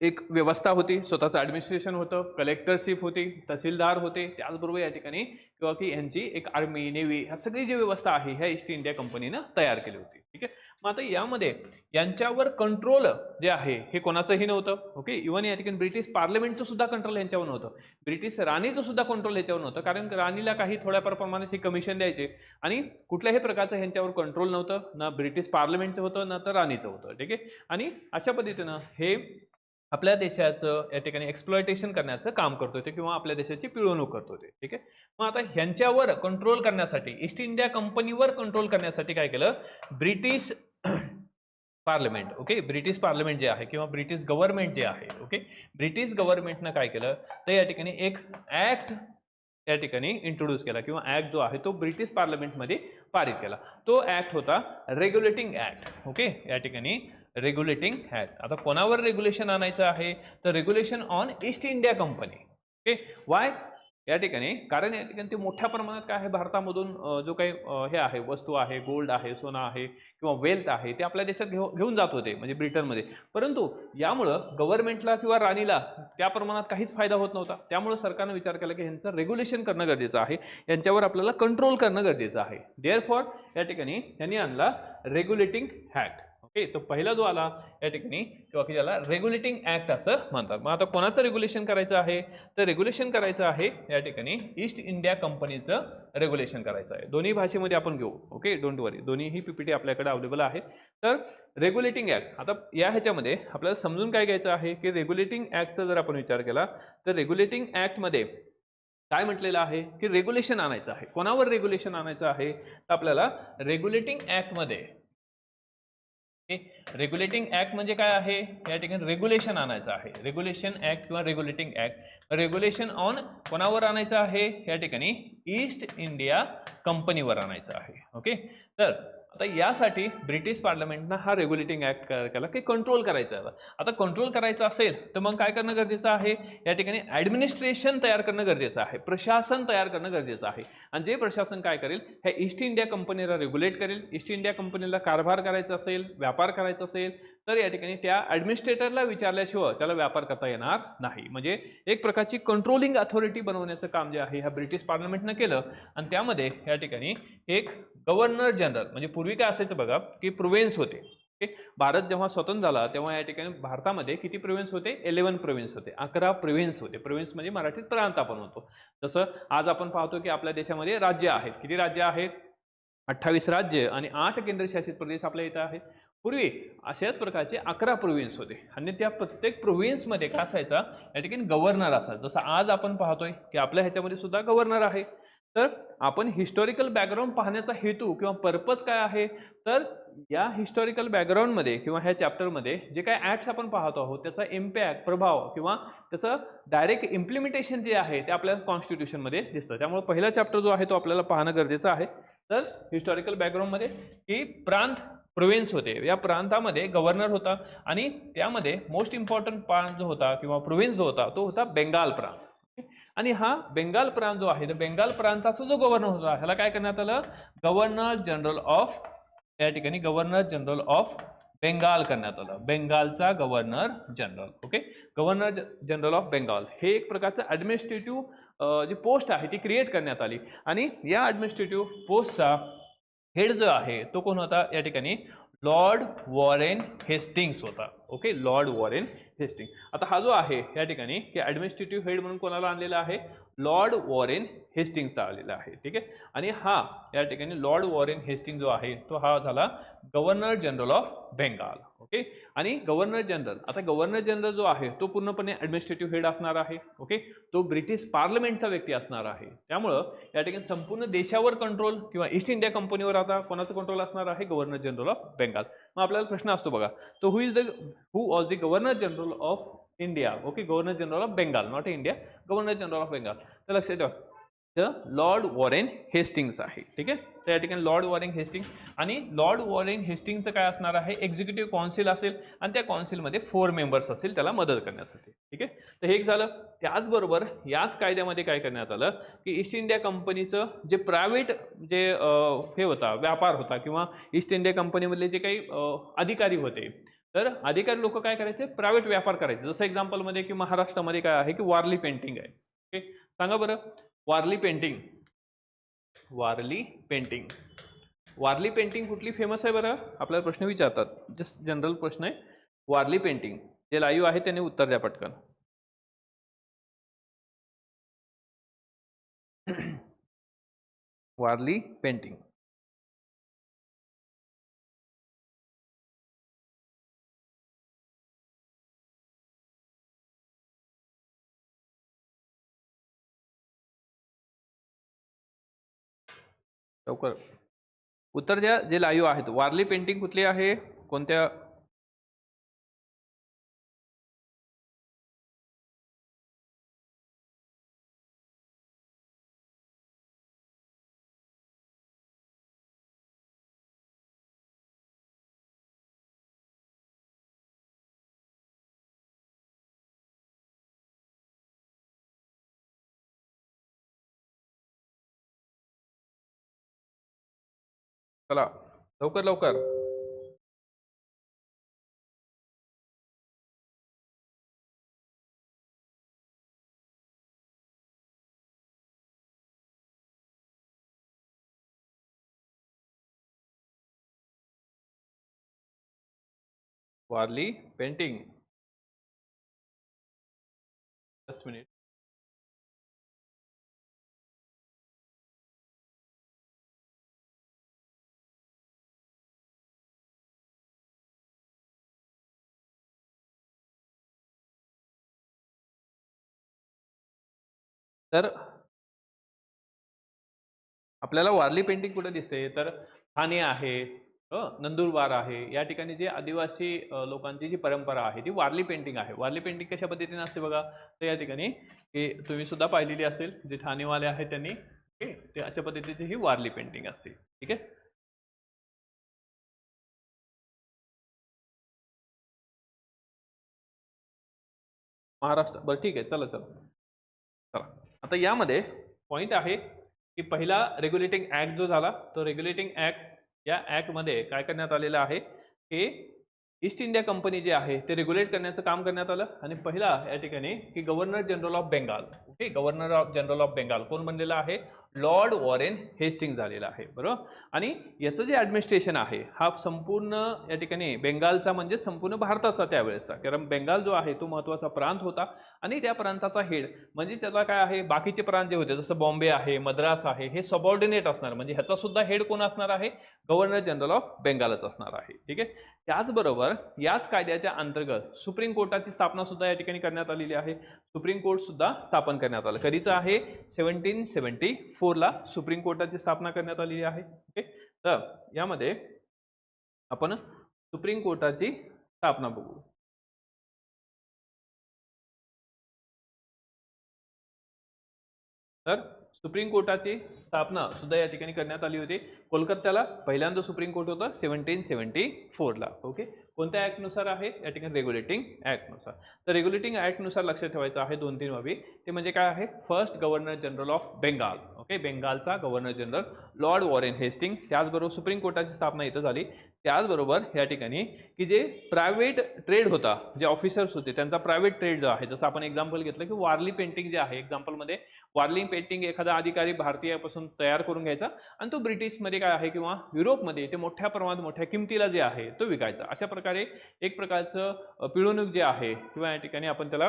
एक व्यवस्था होती, स्वतःचं ऍडमिनिस्ट्रेशन होतं, कलेक्टरशिप होती, तहसीलदार होते, त्याचबरोबर या ठिकाणी किंवा की यांची एक आर्मी, नेव्ही, ह्या सगळी जी व्यवस्था आहे ह्या ईस्ट इंडिया कंपनीनं तयार केली होती. ठीक आहे, मग आता यामध्ये यांच्यावर कंट्रोल जे आहे हे कोणाचंही नव्हतं. ओके, इव्हन या ठिकाणी ब्रिटिश पार्लमेंटचं सुद्धा कंट्रोल यांच्यावर नव्हतं, ब्रिटिश राणीचं सुद्धा कंट्रोल याच्यावर नव्हतं, कारण राणीला काही थोड्याफार प्रमाणात हे कमिशन द्यायचे आणि कुठल्याही प्रकारचं ह्यांच्यावर कंट्रोल नव्हतं, ना ब्रिटिश पार्लमेंटचं होतं ना तर राणीचं होतं. ठीक आहे, आणि अशा पद्धतीनं हे आपल्या देशाचं या ठिकाणी एक्सप्लॉयटेशन करण्याचं काम करत होते किंवा आपल्या देशाची पिळवणूक करत होते. ठीक आहे, मग आता ह्यांच्यावर कंट्रोल करण्यासाठी, ईस्ट इंडिया कंपनीवर कंट्रोल करण्यासाठी काय केलं, British parliament, okay, British parliament जे आहे किंवा ब्रिटिश गव्हर्नमेंट जे आहे, ओके, ब्रिटिश गव्हर्नमेंटनं काय केलं, तर या ठिकाणी एक ऍक्ट या ठिकाणी इंट्रोड्यूस केला किंवा ऍक्ट जो आहे तो ब्रिटिश पार्लमेंटमध्ये पारित केला. तो ऍक्ट होता रेग्युलेटिंग ऍक्ट. ओके, या ठिकाणी रेग्युलेटिंग ऍक्ट. आता कोणावर रेग्युलेशन आणायचं आहे, तर regulation on east India Company. Okay, Y, या ठिकाणी कारण या ठिकाणी ते मोठ्या प्रमाणात काय आहे, भारतामधून जो काही हे आहे वस्तू आहे, गोल्ड आहे, सोनं आहे किंवा वेल्थ आहे ते आपल्या देशात घेऊन जात होते म्हणजे ब्रिटनमध्ये. परंतु यामुळं गव्हर्नमेंटला किंवा राणीला त्या प्रमाणात काहीच फायदा होत नव्हता. त्यामुळे सरकारने विचार केला की यांचं रेग्युलेशन करणं गरजेचं आहे, यांच्यावर आपल्याला कंट्रोल करणं गरजेचं आहे. देअरफॉर या ठिकाणी त्यांनी आणला रेग्युलेटिंग ऍक्ट. ओके, तो पहिला जो आला या ठिकाणी किंवा की त्याला रेग्युलेटिंग ऍक्ट असं म्हणतात. मग आता कोणाचं रेग्युलेशन करायचं आहे, तर रेग्युलेशन करायचं आहे या ठिकाणी ईस्ट इंडिया कंपनीचं रेग्युलेशन करायचं आहे. दोन्ही भाषेमध्ये आपण घेऊ. ओके, डोंट वरी, दोन्हीही पीपीटी आपल्याकडे अवेलेबल आहे. तर रेग्युलेटिंग ऍक्ट, आता या ह्याच्यामध्ये आपल्याला समजून काय घ्यायचं आहे की रेग्युलेटिंग ऍक्टचा जर आपण विचार केला तर रेग्युलेटिंग ऍक्टमध्ये काय म्हटलेलं आहे की रेग्युलेशन आणायचं आहे. कोणावर रेग्युलेशन आणायचं आहे, तर आपल्याला रेग्युलेटिंग ऍक्टमध्ये रेग्युलेटिंग ऍक्ट म्हणजे काय आहे, या ठिकाणी रेग्युलेशन आणायचं आहे. रेग्युलेशन ऍक्ट किंवा रेग्युलेटिंग ऍक्ट, रेग्युलेशन ऑन कोणावर आणायचं आहे, या ठिकाणी ईस्ट इंडिया कंपनीवर आणायचं आहे. ओके, तर आता यासाठी ब्रिटिश पार्लमेंटनं हा रेग्युलेटिंग ऍक्ट केला की कंट्रोल करायचा आहे. आता कंट्रोल करायचं असेल तर मग काय करणं गरजेचं आहे, या ठिकाणी ऍडमिनिस्ट्रेशन तयार करणं गरजेचं आहे, प्रशासन तयार करणं गरजेचं आहे. आणि जे प्रशासन काय करेल, ह्या ईस्ट इंडिया कंपनीला रेग्युलेट करेल. ईस्ट इंडिया कंपनीला कारभार करायचा असेल, व्यापार करायचा असेल तर या ठिकाणी त्या ऍडमिनिस्ट्रेटरला विचारल्याशिवाय त्याला व्यापार करता येणार नाही. म्हणजे एक प्रकारची कंट्रोलिंग अथॉरिटी बनवण्याचं काम जे आहे ह्या ब्रिटिश पार्लमेंटनं केलं. आणि त्यामध्ये या ठिकाणी एक गव्हर्नर जनरल, म्हणजे पूर्वी काय असायचं बघा की प्रोव्हिन्स होते. भारत जेव्हा स्वतंत्र झाला तेव्हा या ठिकाणी भारतामध्ये किती प्रोव्हिन्स होते, 11 प्रोव्हिन्स होते, 11 प्रोव्हिन्स होते. प्रोव्हिन्स म्हणजे मराठीत प्रांत आपण म्हणतो. जसं आज आपण पाहतो की आपल्या देशामध्ये राज्य आहेत. किती राज्य आहेत, 28 राज्य आणि 8 केंद्रशासित प्रदेश आपल्या इथं आहेत. पूर्वी अशाच प्रकारचे 11 प्रोव्हिन्स होते आणि त्या प्रत्येक प्रोव्हिन्समध्ये काय असायचा, या ठिकाणी गव्हर्नर असायचा. जसं आज आपण पाहतोय की आपल्या ह्याच्यामध्ये सुद्धा गव्हर्नर आहे. तर आपण हिस्टॉरिकल बॅकग्राऊंड पाहण्याचा हेतू किंवा पर्पज काय आहे, तर या हिस्टॉरिकल बॅकग्राऊंडमध्ये किंवा ह्या चॅप्टरमध्ये जे काय ऍक्ट्स आपण पाहतो आहोत त्याचा इम्पॅक्ट, प्रभाव किंवा त्याचं डायरेक्ट इम्प्लिमेंटेशन जे आहे ते आपल्याला कॉन्स्टिट्यूशनमध्ये दिसतं. त्यामुळे पहिला चॅप्टर जो आहे तो आपल्याला पाहणं गरजेचं आहे. तर हिस्टॉरिकल बॅकग्राऊंडमध्ये की प्रांत प्रोव्हिन्स होते, या प्रांतामध्ये गव्हर्नर होता आणि त्यामध्ये मोस्ट इम्पॉर्टंट प्रांत जो होता किंवा प्रोव्हिन्स जो होता तो होता बेंगाल प्रांत. आणि हा बेंगाल प्रांत जो आहे, तर बेंगाल प्रांताचा जो गव्हर्नर होता ह्याला काय करण्यात आलं, गव्हर्नर जनरल ऑफ, या ठिकाणी गव्हर्नर जनरल ऑफ बेंगाल करण्यात आलं. बेंगालचा governor general. Okay, governor general of Bengal हे एक प्रकारचं ऍडमिनिस्ट्रेटिव्ह जी पोस्ट आहे ती क्रिएट करण्यात आली. आणि या ऍडमिनिस्ट्रेटिव्ह पोस्टचा हेड जो आहे तो कोण होता, या ठिकाणी लॉर्ड वॉरेन हेस्टिंग्स होता. Okay, Lord Warren Hasting. आता हा जो आहे या ठिकाणी की ऍडमिनिस्ट्रेटिव्ह हेड म्हणून कोणाला आणलेला आहे, लॉर्ड वॉरेन हेस्टिंग्सचा आलेला आहे. ठीक आहे, आणि हा या ठिकाणी लॉर्ड वॉरेन हेस्टिंग जो आहे तो हा झाला governor general of Bengal. Okay, आणि गव्हर्नर जनरल, आता गव्हर्नर जनरल जो आहे तो पूर्णपणे ऍडमिनिस्ट्रेटिव्ह हेड असणार आहे. ओके, तो ब्रिटिश पार्लमेंटचा व्यक्ती असणार आहे. त्यामुळं या ठिकाणी संपूर्ण देशावर कंट्रोल किंवा ईस्ट इंडिया कंपनीवर आता कोणाचं कंट्रोल असणार आहे, गव्हर्नर जनरल ऑफ बेंगाल. मग आपल्याला प्रश्न असतो बघा, तो who was the governor general of India. Okay, governor general of Bengal, not India, governor general of Bengal. तर लक्षात ठेवा लॉर्ड वॉरेन हेस्टिंग्स आहे. ठीक आहे, तर या ठिकाणी लॉर्ड वॉरेन हेस्टिंग, आणि लॉर्ड वॉरेन हेस्टिंगचं काय असणार आहे, एक्झिक्युटिव्ह काउन्सिल असेल आणि त्या काउन्सिलमध्ये 4 मेंबर्स असतील त्याला मदत करण्यासाठी. ठीक आहे, तर हे एक झालं. त्याचबरोबर याच कायद्यामध्ये काय करण्यात आलं की ईस्ट इंडिया कंपनीचं जे प्रायव्हेट जे हे होता, व्यापार होता किंवा ईस्ट इंडिया कंपनीमधले जे काही अधिकारी होते, तर अधिकारी लोक काय करायचे, प्रायव्हेट व्यापार करायचे. जसं एक्झाम्पलमध्ये की महाराष्ट्रामध्ये काय आहे की वारली पेंटिंग आहे. ओके, सांगा बरं, Warli painting, Warli painting, Warli painting कुठली फेमस आहे बरं, आपल्याला प्रश्न विचारतात. जस्ट जनरल प्रश्न आहे, वारली पेंटिंग. जे लाईव्ह आहे त्यांनी उत्तर द्या पटकन. वारली पेंटिंग. लवकर उत्तर द्या जे लाईव्ह आहेत. वारली पेंटिंग कुठली आहे, कोणत्या, चला लवकर लवकर. Warli painting, just minute. तर आपल्याला वारली पेंटिंग कुठे दिसते, तर ठाणे आहे, नंदुरबार आहे, या ठिकाणी जे आदिवासी लोकांची जी परंपरा आहे ती वारली पेंटिंग आहे. वारली पेंटिंग कशा पद्धतीने असते बघा, तर या ठिकाणी हे तुम्ही सुद्धा पाहिलेली असेल, जे ठाणेवाले आहेत त्यांनी, ओके, ते अशा पद्धतीची ही वारली पेंटिंग असते. ठीक आहे. महाराष्ट्र, बरं ठीक आहे, चला चला चला. आता यामध्ये पॉइंट आहे की पहिला रेग्युलेटिंग ऍक्ट जो झाला, तो रेग्युलेटिंग ऍक्ट, या ऍक्टमध्ये काय करण्यात आलेलं आहे की ईस्ट इंडिया कंपनी जे आहे ते रेग्युलेट करण्याचं काम करण्यात आलं. आणि पहिला या ठिकाणी की governor general of Bengal, okay, governor general of Bengal कोण बनलेला आहे? लॉर्ड वॉरेन हेस्टिंग झालेला आहे, बरोबर. आणि याचं जे ऍडमिनिस्ट्रेशन आहे हा संपूर्ण या ठिकाणी बेंगालचा म्हणजे संपूर्ण भारताचा त्यावेळेसचा, कारण बेंगाल जो आहे तो महत्वाचा प्रांत होता आणि त्या प्रांताचा हेड म्हणजे त्याला काय आहे, बाकीचे प्रांत जे होते जसं बॉम्बे आहे, मद्रास आहे, हे सबऑर्डिनेट असणार, म्हणजे ह्याचा सुद्धा हेड कोण असणार आहे? गव्हर्नर जनरल ऑफ बेंगालच असणार आहे. ठीक आहे. त्याचबरोबर याच कायद्याच्या अंतर्गत सुप्रीम कोर्टाची स्थापना सुद्धा या ठिकाणी करण्यात आलेली आहे. सुप्रीम कोर्ट सुद्धा स्थापन करण्यात आलं. कधीचं आहे? 1774 ला सुप्रीम कोर्टाची स्थापना करण्यात आलेली आहे. ओके. तर यामध्ये आपण सुप्रीम कोर्टाची स्थापना बघू. तर सुप्रीम कोर्टाची स्थापना सुद्धा या ठिकाणी करण्यात आली होती. कोलकात्याला पहिल्यांदा सुप्रीम कोर्ट होतं 1774 ला. ओके. कोणत्या ऍक्ट नुसार आहे? या ठिकाणी रेग्युलेटिंग ऍक्ट नुसार. तर रेग्युलेटिंग ऍक्ट नुसार लक्षात ठेवायचं आहे 2-3 बाबी. ते म्हणजे काय आहे? First governor general of Bengal, okay, बेंगालचा governor general lord Warren Hasting. त्याचबरोबर सुप्रीम कोर्टाची स्थापना इथं झाली. त्याचबरोबर या ठिकाणी की जे प्रायव्हेट ट्रेड होता, जे ऑफिसर्स होते त्यांचा प्रायव्हेट ट्रेड जो आहे, जसं आपण एक्झाम्पल घेतलं की वारली पेंटिंग जे आहे, एक्झाम्पलमध्ये वारली पेंटिंग एखादा अधिकारी भारतीयापासून तयार करून घ्यायचा आणि तो ब्रिटिशमध्ये काय आहे किंवा युरोपमध्ये ते मोठ्या प्रमाणात मोठ्या किमतीला जे आहे तो विकायचा. अशा प्रकारे एक प्रकारचं पिळवणूक जे आहे किंवा या ठिकाणी आपण त्याला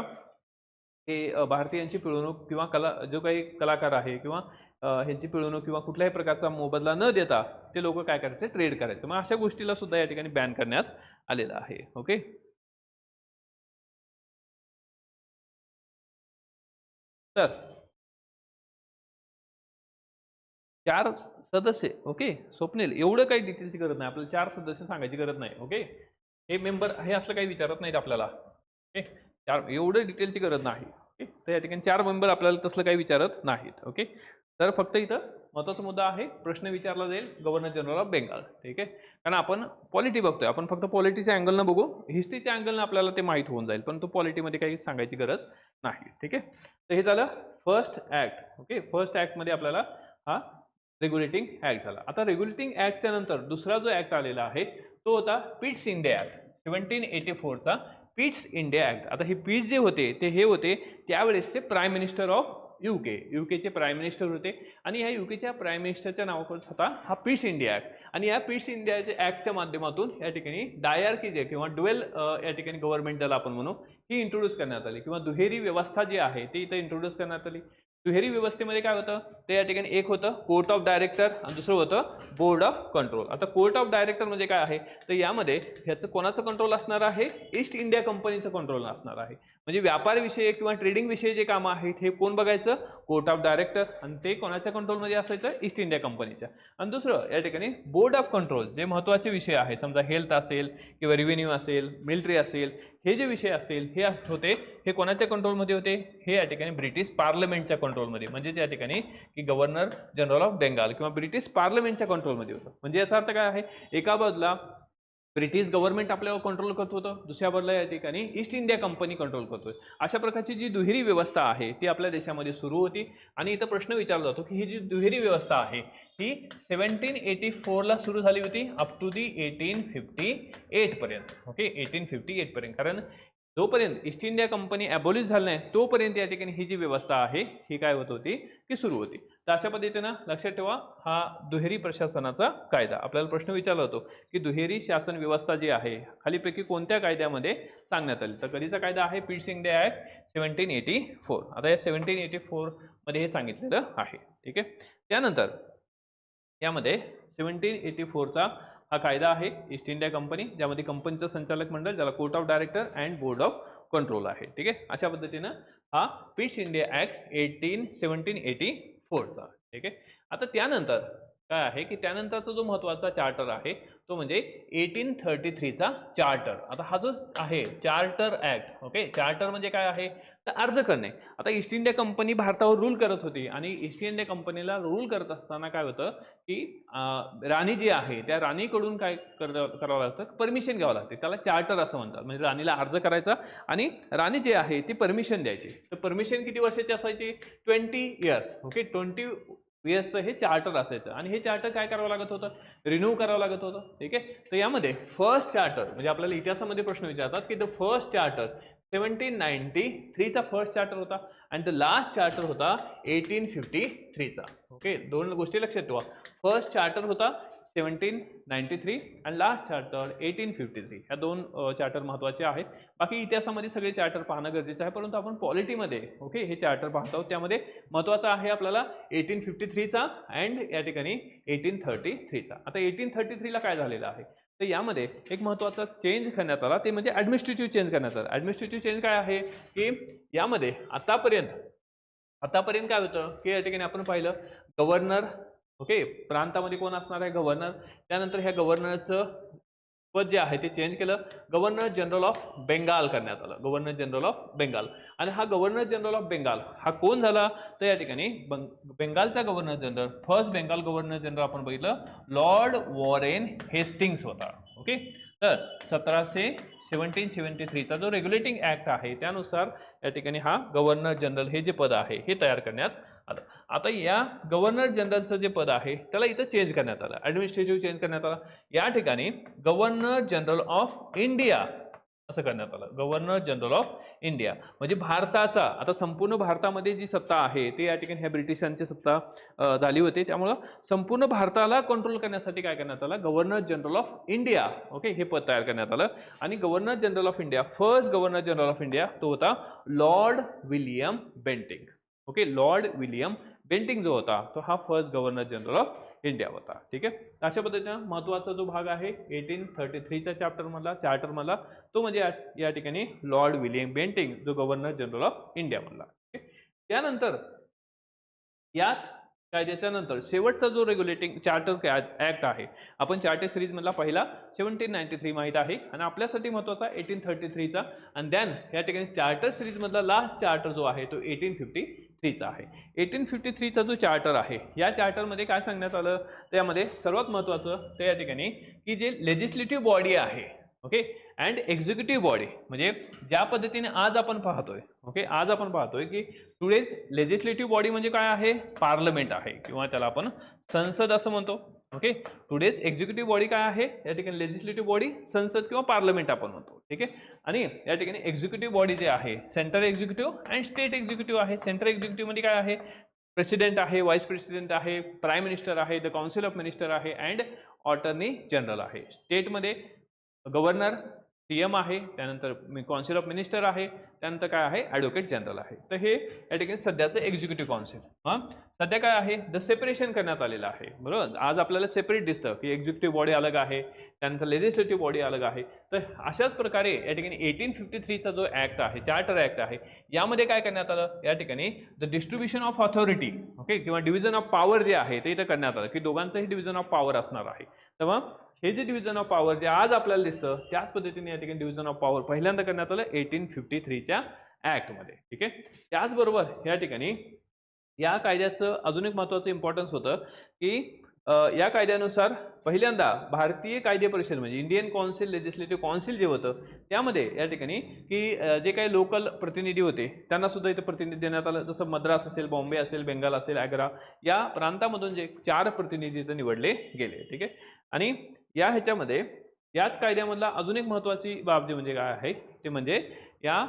हे भारतीयांची पिळवणूक किंवा कला, जो काही कलाकार आहे किंवा ह्यांची पिळवणूक किंवा कुठल्याही प्रकारचा मोबदला न देता ते लोक काय करायचे? ट्रेड करायचं. मग अशा गोष्टीला सुद्धा या ठिकाणी बॅन करण्यात आलेलं आहे. ओके. तर 4 सदस्य, ओके. स्वप्नील, एवढं काही डिटेलची गरज नाही आपल्याला, 4 सदस्य सांगायची गरज नाही. ओके. हे मेंबर हे असं काही विचारत नाहीत आपल्याला. ओके. 4 एवढं डिटेलची गरज नाही. ओके. तर या ठिकाणी 4 मेंबर आपल्याला तसलं काही विचारत नाहीत. ओके. तर फक्त इथं महत्त्वाचा मुद्दा आहे, प्रश्न विचारला जाईल गव्हर्नर जनरल ऑफ बेंगाल. ठीक आहे. कारण आपण पॉलिटी बघतोय, आपण फक्त पॉलिटीच्या अँगलनं बघू, हिस्ट्रीच्या अँगलनं आपल्याला ते माहीत होऊन जाईल, पण तो पॉलिटीमध्ये काही सांगायची गरज नाही. ठीक आहे. तर हे झालं फर्स्ट ऍक्ट. ओके. फर्स्ट ऍक्टमध्ये आपल्याला हा रेग्युलेटिंग ऍक्ट झाला. आता रेग्युलेटिंग ऍक्टच्या नंतर दुसरा जो ऍक्ट आलेला आहे तो होता पिट्स इंडिया ऍक्ट, 1784 चा पिट्स इंडिया ऍक्ट. आता हे पिट्स जे होते ते हे होते त्यावेळेसचे प्राईम मिनिस्टर ऑफ यूके, यूकेचे प्राईम मिनिस्टर होते आणि या यूकेच्या प्राईम मिनिस्टरच्या नावावर होता हा पिट्स इंडिया ऍक्ट. आणि या पिट्स इंडिया ऍक्टच्या माध्यमातून या ठिकाणी डायआरकी जे किंवा ड्युएल या ठिकाणी गव्हर्नमेंट ज्याला आपण म्हणू, ही इंट्रोड्यूस करण्यात आली किंवा दुहेरी व्यवस्था जी आहे ती इथं इंट्रोड्यूस करण्यात आली. दुहेरी व्यवस्थेमध्ये काय होतं? ते या ठिकाणी एक होतं कोर्ट ऑफ डायरेक्टर आणि दुसरं होतं बोर्ड ऑफ कंट्रोल. आता कोर्ट ऑफ डायरेक्टर म्हणजे काय आहे? तर यामध्ये ह्याचं कोणाचं कंट्रोल असणार आहे? ईस्ट इंडिया कंपनीचं कंट्रोल असणार आहे. म्हणजे व्यापार विषयी किंवा ट्रेडिंग विषयी जे कामं आहेत हे कोण बघायचं? Court of director. आणि ते कोणाच्या कंट्रोलमध्ये असायचं? ईस्ट इंडिया कंपनीच्या. आणि दुसरं या ठिकाणी बोर्ड ऑफ कंट्रोल, जे महत्त्वाचे विषय आहे, समजा हेल्थ असेल किंवा रेव्हेन्यू असेल, मिलिटरी असेल, हे जे विषय असतील हे होते, हे कोणाच्या कंट्रोलमध्ये होते? हे या ठिकाणी ब्रिटिश पार्लमेंटच्या कंट्रोलमध्ये, म्हणजे या ठिकाणी की गव्हर्नर जनरल ऑफ बेंगाल किंवा ब्रिटिश पार्लमेंटच्या कंट्रोलमध्ये होतं. म्हणजे याचा अर्थ काय आहे? एका बाजूला ब्रिटिश गव्हर्नमेंट आपल्यावर कंट्रोल करत होतं, दुसऱ्या बाजूला या ठिकाणी ईस्ट इंडिया कंपनी कंट्रोल करतोय. अशा प्रकारची जी दुहेरी व्यवस्था आहे ती आपल्या देशामध्ये सुरू होती. आणि इथं प्रश्न विचारला जातो की ही जी दुहेरी व्यवस्था आहे ही 1784 ला सुरू झाली होती अप टू दी 1858 पर्यंत. ओके. 1858 पर्यंत. कारण जोपर्यंत ईस्ट इंडिया कंपनी ॲबॉलिश झाली नाही तोपर्यंत या ठिकाणी ही जी व्यवस्था आहे ही काय होत होती? की सुरू होती. तर अशा पद्धतीनं लक्षात ठेवा हा दुहेरी प्रशासनाचा कायदा. आपल्याला प्रश्न विचारला होतो की दुहेरी शासन व्यवस्था जी आहे खालीपैकी कोणत्या कायद्यामध्ये सांगण्यात आली? तर कधीचा कायदा आहे? Pitt's India act 1784. आता या 1784 मध्ये हे सांगितलेलं आहे. ठीक आहे. त्यानंतर यामध्ये 1784 चा हा कायदा आहे ईस्ट इंडिया कंपनी, ज्यामध्ये कंपनीचं संचालक मंडळ ज्याला court of director and board of control आहे. ठीक आहे. अशा पद्धतीनं हा पिट्स इंडिया ऍक्ट 1784 चा. ठीक आहे. आता त्यानंतर काय आहे की त्यानंतरचा जो महत्त्वाचा चार्टर आहे तो म्हणजे 1833चा चार्टर. आता हा जो आहे चार्टर ऍक्ट, ओके, चार्टर म्हणजे काय आहे तर अर्ज करणे. आता ईस्ट इंडिया कंपनी भारतावर रूल करत होती आणि ईस्ट इंडिया कंपनीला रूल करत असताना काय होतं की राणी जी आहे त्या राणीकडून काय करावं लागतं, परमिशन घ्यावं लागते. त्याला चार्टर असं म्हणतात. म्हणजे राणीला अर्ज करायचा आणि राणी जी आहे ती परमिशन द्यायची. तर परमिशन किती वर्षाची असायची, 20 इयर्स. ओके, 20 इयर्सचं हे चार्टर असायचं आणि हे चार्टर काय करावं लागत होतं, रिन्यू करावं लागत होतं. ठीक आहे, तर यामध्ये फर्स्ट चार्टर म्हणजे आपल्याला इतिहासामध्ये प्रश्न विचारतात की द फर्स्ट चार्टर 1793चा फर्स्ट चार्टर होता आणि द लास्ट चार्टर होता 1853चा. ओके, दोन गोष्टी लक्षात ठेवा. फर्स्ट चार्टर होता 1793 आणि लास्ट चार्टर 1853. ह्या दोन चार्टर महत्त्वाचे आहेत. बाकी इतिहासामध्ये सगळे चार्टर पाहणं गरजेचं आहे, परंतु आपण पॉलिटीमध्ये ओके हे चार्टर पाहतो. त्यामध्ये महत्त्वाचा आहे आपल्याला 1853चा अँड या ठिकाणी 1833चा. आता 1833ला काय झालेलं आहे तर यामध्ये एक महत्त्वाचा चेंज करण्यात आला, ते म्हणजे ॲडमिनिस्ट्रेटिव्ह चेंज करण्यात आला. ॲडमिनिस्ट्रेटिव्ह चेंज काय आहे की यामध्ये आतापर्यंत काय होतं की या ठिकाणी आपण पाहिलं गव्हर्नर, ओके, प्रांतामध्ये कोण असणार आहे, गव्हर्नर. त्यानंतर ह्या गव्हर्नरचं पद जे आहे ते चेंज केलं, गव्हर्नर जनरल ऑफ बेंगाल करण्यात आलं, गव्हर्नर जनरल ऑफ बेंगाल. आणि हा गव्हर्नर जनरल ऑफ बेंगाल हा कोण झाला तर या ठिकाणी बेंगालचा governor general, first Bengal governor general आपण बघितलं लॉर्ड वॉरेन हेस्टिंग्स होता. ओके, तर 1773चा जो रेग्युलेटिंग ऍक्ट आहे त्यानुसार या ठिकाणी हा गव्हर्नर जनरल हे जे पद आहे हे तयार करण्यात आलं. आता या गव्हर्नर जनरलचं जे पद आहे त्याला इथं चेंज करण्यात आलं, ॲडमिनिस्ट्रेटिव्ह चेंज करण्यात आला. या ठिकाणी गव्हर्नर जनरल ऑफ इंडिया असं करण्यात आलं, गव्हर्नर जनरल ऑफ इंडिया. म्हणजे भारताचा आता संपूर्ण भारतामध्ये जी सत्ता आहे ती या ठिकाणी ह्या ब्रिटिशांची सत्ता झाली होती. त्यामुळं संपूर्ण भारताला कंट्रोल करण्यासाठी काय करण्यात आलं, governor general of India okay हे पद तयार करण्यात आलं. आणि governor general of India, first governor general of India तो होता Lord William Bentinck. Okay, Lord William Bentinck जो होता तो हा first governor general of India होता. ठीक आहे, अशा पद्धतीनं महत्त्वाचा जो भाग आहे 1833च्या चार्टर मधला तो म्हणजे या ठिकाणी लॉर्ड विलियम बेंटिंग जो गव्हर्नर जनरल ऑफ इंडिया मधला. त्यानंतर याच कायद्याच्या नंतर शेवटचा जो रेग्युलेटिंग चार्टर ऍक्ट आहे, आपण चार्टर सिरीज मधला पहिला 1793 माहित आहे आणि आपल्यासाठी महत्त्वाचा 1833चा आणि देन या ठिकाणी चार्टर सिरीज मधला लास्ट चार्टर जो आहे तो 1853चा आहे. 1853चा जो चार्टर आहे या चार्टरमध्ये काय सांगण्यात आलं त्यामध्ये सर्वात महत्त्वाचं ते या ठिकाणी की जे लेजिस्लेटिव्ह बॉडी आहे ओके अँड एक्झिक्युटिव्ह बॉडी, म्हणजे ज्या पद्धतीने आज आपण पाहतोय ओके आज आपण पाहतोय की टुडेज लेजिस्लेटिव्ह बॉडी म्हणजे काय आहे, पार्लमेंट आहे किंवा त्याला आपण संसद असं म्हणतो. ओके, टुडेज एक्झिक्युटिव्ह बॉडी काय आहे या ठिकाणी लेजिस्लेटिव्ह बॉडी संसद किंवा पार्लमेंट आपण म्हणतो. ठीक आहे, आणि या ठिकाणी एक्झिक्युटिव्ह बॉडी जे आहे central executive and state executive आहे. सेंट्रल एक्झिक्युटिव्ह मध्ये काय आहे, प्रेसिडेंट आहे, व्हाईस प्रेसिडेंट आहे, प्राईम मिनिस्टर आहे, द काउन्सिल ऑफ मिनिस्टर आहे अँड अटॉर्नी जनरल आहे. स्टेटमध्ये गव्हर्नर सीएम आहे, त्यानंतर काउन्सिल ऑफ मिनिस्टर आहे, त्यानंतर काय आहे ॲडव्होकेट जनरल आहे. तर हे या ठिकाणी सध्याचं एक्झिक्युटिव्ह काउन्सिल. सध्या काय आहे द सेपरेशन करण्यात आलेलं आहे. बरोबर, आज आपल्याला सेपरेट दिसतं की एक्झिक्युटिव्ह बॉडी अलग आहे, त्यानंतर लेजिस्लेटिव्ह बॉडी अलग आहे. तर अशाच प्रकारे या ठिकाणी 1853चा जो ऍक्ट आहे चार्टर ऍक्ट आहे यामध्ये काय करण्यात आलं या ठिकाणी the distribution of authority okay किंवा डिव्हिजन ऑफ पॉवर जे आहे ते इथं करण्यात आलं की दोघांचंही डिव्हिजन ऑफ पॉवर असणार आहे. तेव्हा हे जे डिव्हिजन ऑफ पॉवर जे आज आपल्याला दिसतं त्याच पद्धतीने या ठिकाणी डिव्हिजन ऑफ पॉवर पहिल्यांदा करण्यात आलं 1853च्या ऍक्टमध्ये. ठीक आहे, त्याचबरोबर या ठिकाणी या कायद्याचं अजून एक महत्त्वाचं इम्पॉर्टन्स होतं की या कायद्यानुसार पहिल्यांदा भारतीय कायदे परिषद म्हणजे इंडियन काउन्सिल लेजिस्लेटिव्ह काउन्सिल जे होतं त्यामध्ये या ठिकाणी की जे काही लोकल प्रतिनिधी होते त्यांना सुद्धा इथं प्रतिनिधी देण्यात आलं. जसं मद्रास असेल, बॉम्बे असेल, बेंगाल असेल, आग्रा या प्रांतामधून जे 4 प्रतिनिधी इथं निवडले गेले. ठीक आहे, आणि या ह्याच्यामध्ये याच कायद्यामधला अजून एक महत्त्वाची बाब जी म्हणजे काय आहे ते म्हणजे या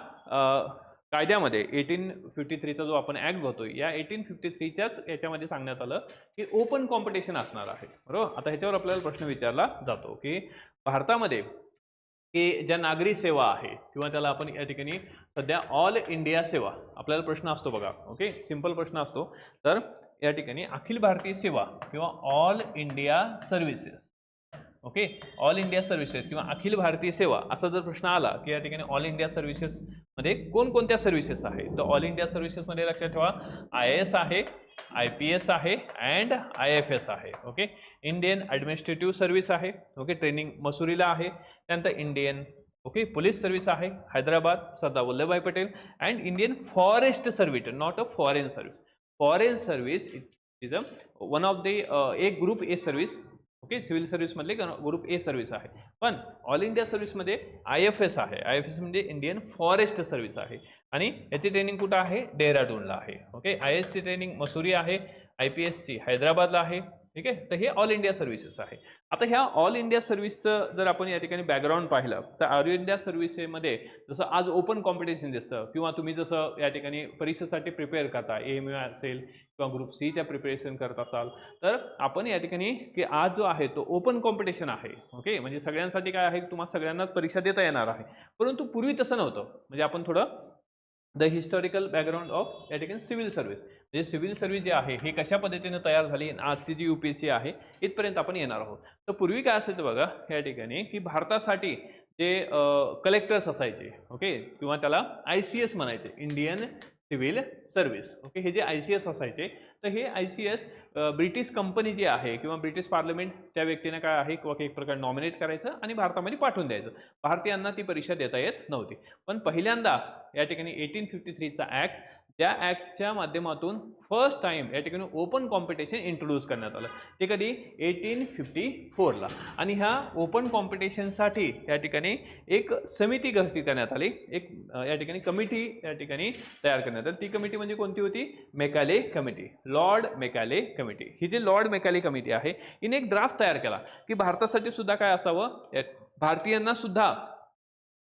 कायद्यामध्ये 1853चा जो आपण ऍक्ट बघतोय या 1853च्याच याच्यामध्ये सांगण्यात आलं की ओपन कॉम्पिटिशन असणार आहे. बरोबर, आता ह्याच्यावर आपल्याला प्रश्न विचारला जातो की भारतामध्ये की ज्या नागरी सेवा आहे किंवा त्याला आपण या ठिकाणी सध्या ऑल इंडिया सेवा आपल्याला प्रश्न असतो बघा. ओके, सिंपल प्रश्न असतो. तर या ठिकाणी अखिल भारतीय सेवा किंवा all India services okay all India services किंवा अखिल भारतीय सेवा असा जर प्रश्न आला की या ठिकाणी ऑल इंडिया सर्व्हिसेस मध्ये कोणकोणत्या सर्व्हिसेस आहेत तर ऑल इंडिया सर्व्हिसेस मध्ये लक्षात ठेवा IAS आहे, IPS आहे अँड IFS आहे. ओके, इंडियन ॲडमिनिस्ट्रेटिव्ह सर्व्हिस आहे. ओके, ट्रेनिंग मसुरीला आहे. त्यानंतर इंडियन पोलीस सर्व्हिस आहे Hyderabad Sardar Vallabhbhai Patel and Indian forest service, not a foreign service. Foreign service is a one of the एक group A service. Okay, civil service मधले group A service आहे. पण all India service मध्ये IFS आहे. IFS म्हणजे Indian forest service आहे आणि याची ट्रेनिंग कुठं आहे? डेहराडूनला आहे. ओके, IAS ची ट्रेनिंग मसुरी आहे, IPS ची हैदराबादला आहे. ठीक आहे, तर हे ऑल इंडिया सर्व्हिसेस आहे. आता ह्या ऑल इंडिया सर्व्हिसचं जर आपण या ठिकाणी बॅकग्राऊंड पाहिलं तर ऑल इंडिया सर्व्हिसमध्ये जसं आज ओपन कॉम्पिटिशन दिसतं किंवा तुम्ही जसं या ठिकाणी परीक्षेसाठी प्रिपेअर करता, AMU असेल किंवा ग्रुप Cच्या प्रिपरेशन करत असाल, तर आपण या ठिकाणी की आज जो आहे तो ओपन कॉम्पिटिशन आहे. ओके, म्हणजे सगळ्यांसाठी काय आहे, तुम्हाला सगळ्यांनाच परीक्षा देता येणार आहे. परंतु पूर्वी तसं नव्हतं. म्हणजे आपण थोडं द हिस्टॉरिकल बॅकग्राऊंड ऑफ या ठिकाणी सिव्हिल सर्व्हिस, म्हणजे सिव्हिल सर्व्हिस जी आहे ही कशा पद्धतीने तयार झाली, आजची जी UPSC आहे इथपर्यंत आपण येणार आहोत. तर पूर्वी काय असायचं बघा या ठिकाणी की भारतासाठी जे कलेक्टर्स असायचे, ओके, किंवा त्याला ICS म्हणायचे, इंडियन सिव्हिल सर्व्हिस. ओके, हे जे ICS असायचे, तर हे ICS ब्रिटिश कंपनी जी आहे किंवा ब्रिटिश पार्लमेंट त्या व्यक्तीने काय आहे किंवा एक प्रकार नॉमिनेट करायचं आणि भारतामध्ये पाठवून द्यायचं. भारतीयांना ती परीक्षा देता येत नव्हती. पण पहिल्यांदा या ठिकाणी 1853चा ॲक्ट, त्या ॲक्टच्या माध्यमातून फर्स्ट टाइम या ठिकाणी ओपन कॉम्पिटिशन इंट्रोड्यूस करण्यात आलं. ते कधी? 1854ला. आणि ह्या ओपन कॉम्पिटिशनसाठी या ठिकाणी एक समिती गठीत करण्यात आली, एक या ठिकाणी कमिटी या ठिकाणी तयार करण्यात आली. ती कमिटी म्हणजे कोणती होती? मेकॅले कमिटी, लॉर्ड मेकॅले कमिटी. ही जी लॉर्ड मेकॅले कमिटी आहे हिने एक ड्राफ्ट तयार केला की भारतासाठी सुद्धा काय असावं, भारतीयांना सुद्धा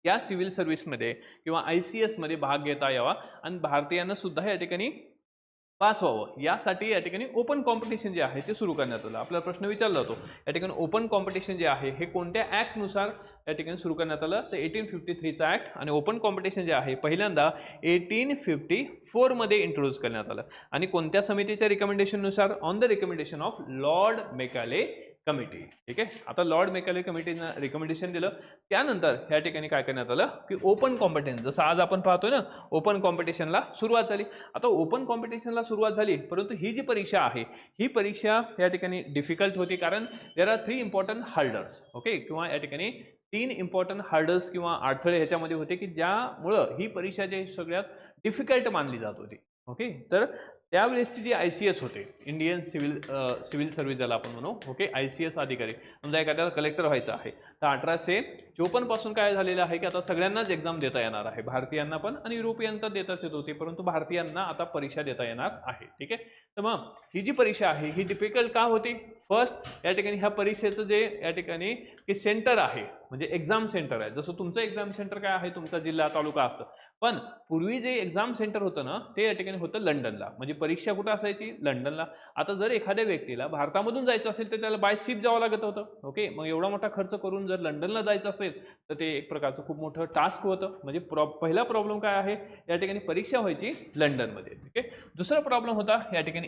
या सिव्हिल सर्व्हिसमध्ये किंवा ICS मध्ये भाग घेता यावा आणि भारतीयांना सुद्धा या ठिकाणी पास व्हावं यासाठी या ठिकाणी ओपन कॉम्पिटिशन जे आहे ते सुरू करण्यात आलं. आपला प्रश्न विचारला होतो या ठिकाणी ओपन कॉम्पिटिशन जे आहे हे कोणत्या ॲक्टनुसार या ठिकाणी सुरू करण्यात आलं, तर 1853चा ॲक्ट. आणि ओपन कॉम्पिटिशन जे आहे पहिल्यांदा 1854 मध्ये इंट्रोड्यूस करण्यात आलं. आणि कोणत्या समितीच्या रिकमेंडेशननुसार? On the recommendation of lord Macaulay committee. ठीक आहे, आता लॉर्ड मेकॅले कमिटीनं रिकमेंडेशन दिलं, त्यानंतर या ठिकाणी काय करण्यात आलं की ओपन कॉम्पिटिशन, जसं आज आपण पाहतोय ना, ओपन कॉम्पिटिशनला सुरुवात झाली. आता ओपन कॉम्पिटिशनला सुरुवात झाली, परंतु ही जी परीक्षा आहे ही परीक्षा या ठिकाणी डिफिकल्ट होती, कारण देर आर 3 इम्पॉर्टंट हर्डर्स. ओके, किंवा या ठिकाणी 3 इम्पॉर्टंट हर्डर्स किंवा अडथळे ह्याच्यामध्ये होते की ज्यामुळं ही परीक्षा जी सगळ्यात डिफिकल्ट मानली जात होती. ओके, तर त्यावेळेसची जी ICS होते, इंडियन सिव्हिल सर्व्हिस ज्याला आपण म्हणू, ओके, ICS अधिकारी, समजा एखाद्याला कलेक्टर व्हायचं आहे, तर 1854 पासून काय झालेलं आहे की आता सगळ्यांनाच एक्झाम देता येणार आहे, भारतीयांना पण आणि युरोपियन देताच येत होते, परंतु भारतीयांना आता परीक्षा देता येणार आहे. ठीक आहे, तर मग ही जी परीक्षा आहे ही डिफिकल्ट का होती? फर्स्ट या ठिकाणी ह्या परीक्षेचं जे या ठिकाणी की सेंटर आहे म्हणजे एक्झाम सेंटर आहे, जसं तुमचं एक्झाम सेंटर काय आहे, तुमचा जिल्हा तालुका असतं, पण पूर्वी जे एक्झाम सेंटर होतं ना ते या ठिकाणी होतं लंडनला. म्हणजे परीक्षा कुठं असायची? लंडनला. आता जर एखाद्या व्यक्तीला भारतामधून जायचं असेल तर त्याला बाय शिप जावं लागत होतं. ओके, मग एवढा मोठा खर्च करून जर लंडनला जायचं असेल तर ते एक प्रकारचं खूप मोठं टास्क होतं. म्हणजे पहिला प्रॉब्लेम काय आहे, या ठिकाणी परीक्षा व्हायची लंडनमध्ये. ठीक आहे, दुसरा प्रॉब्लेम होता या ठिकाणी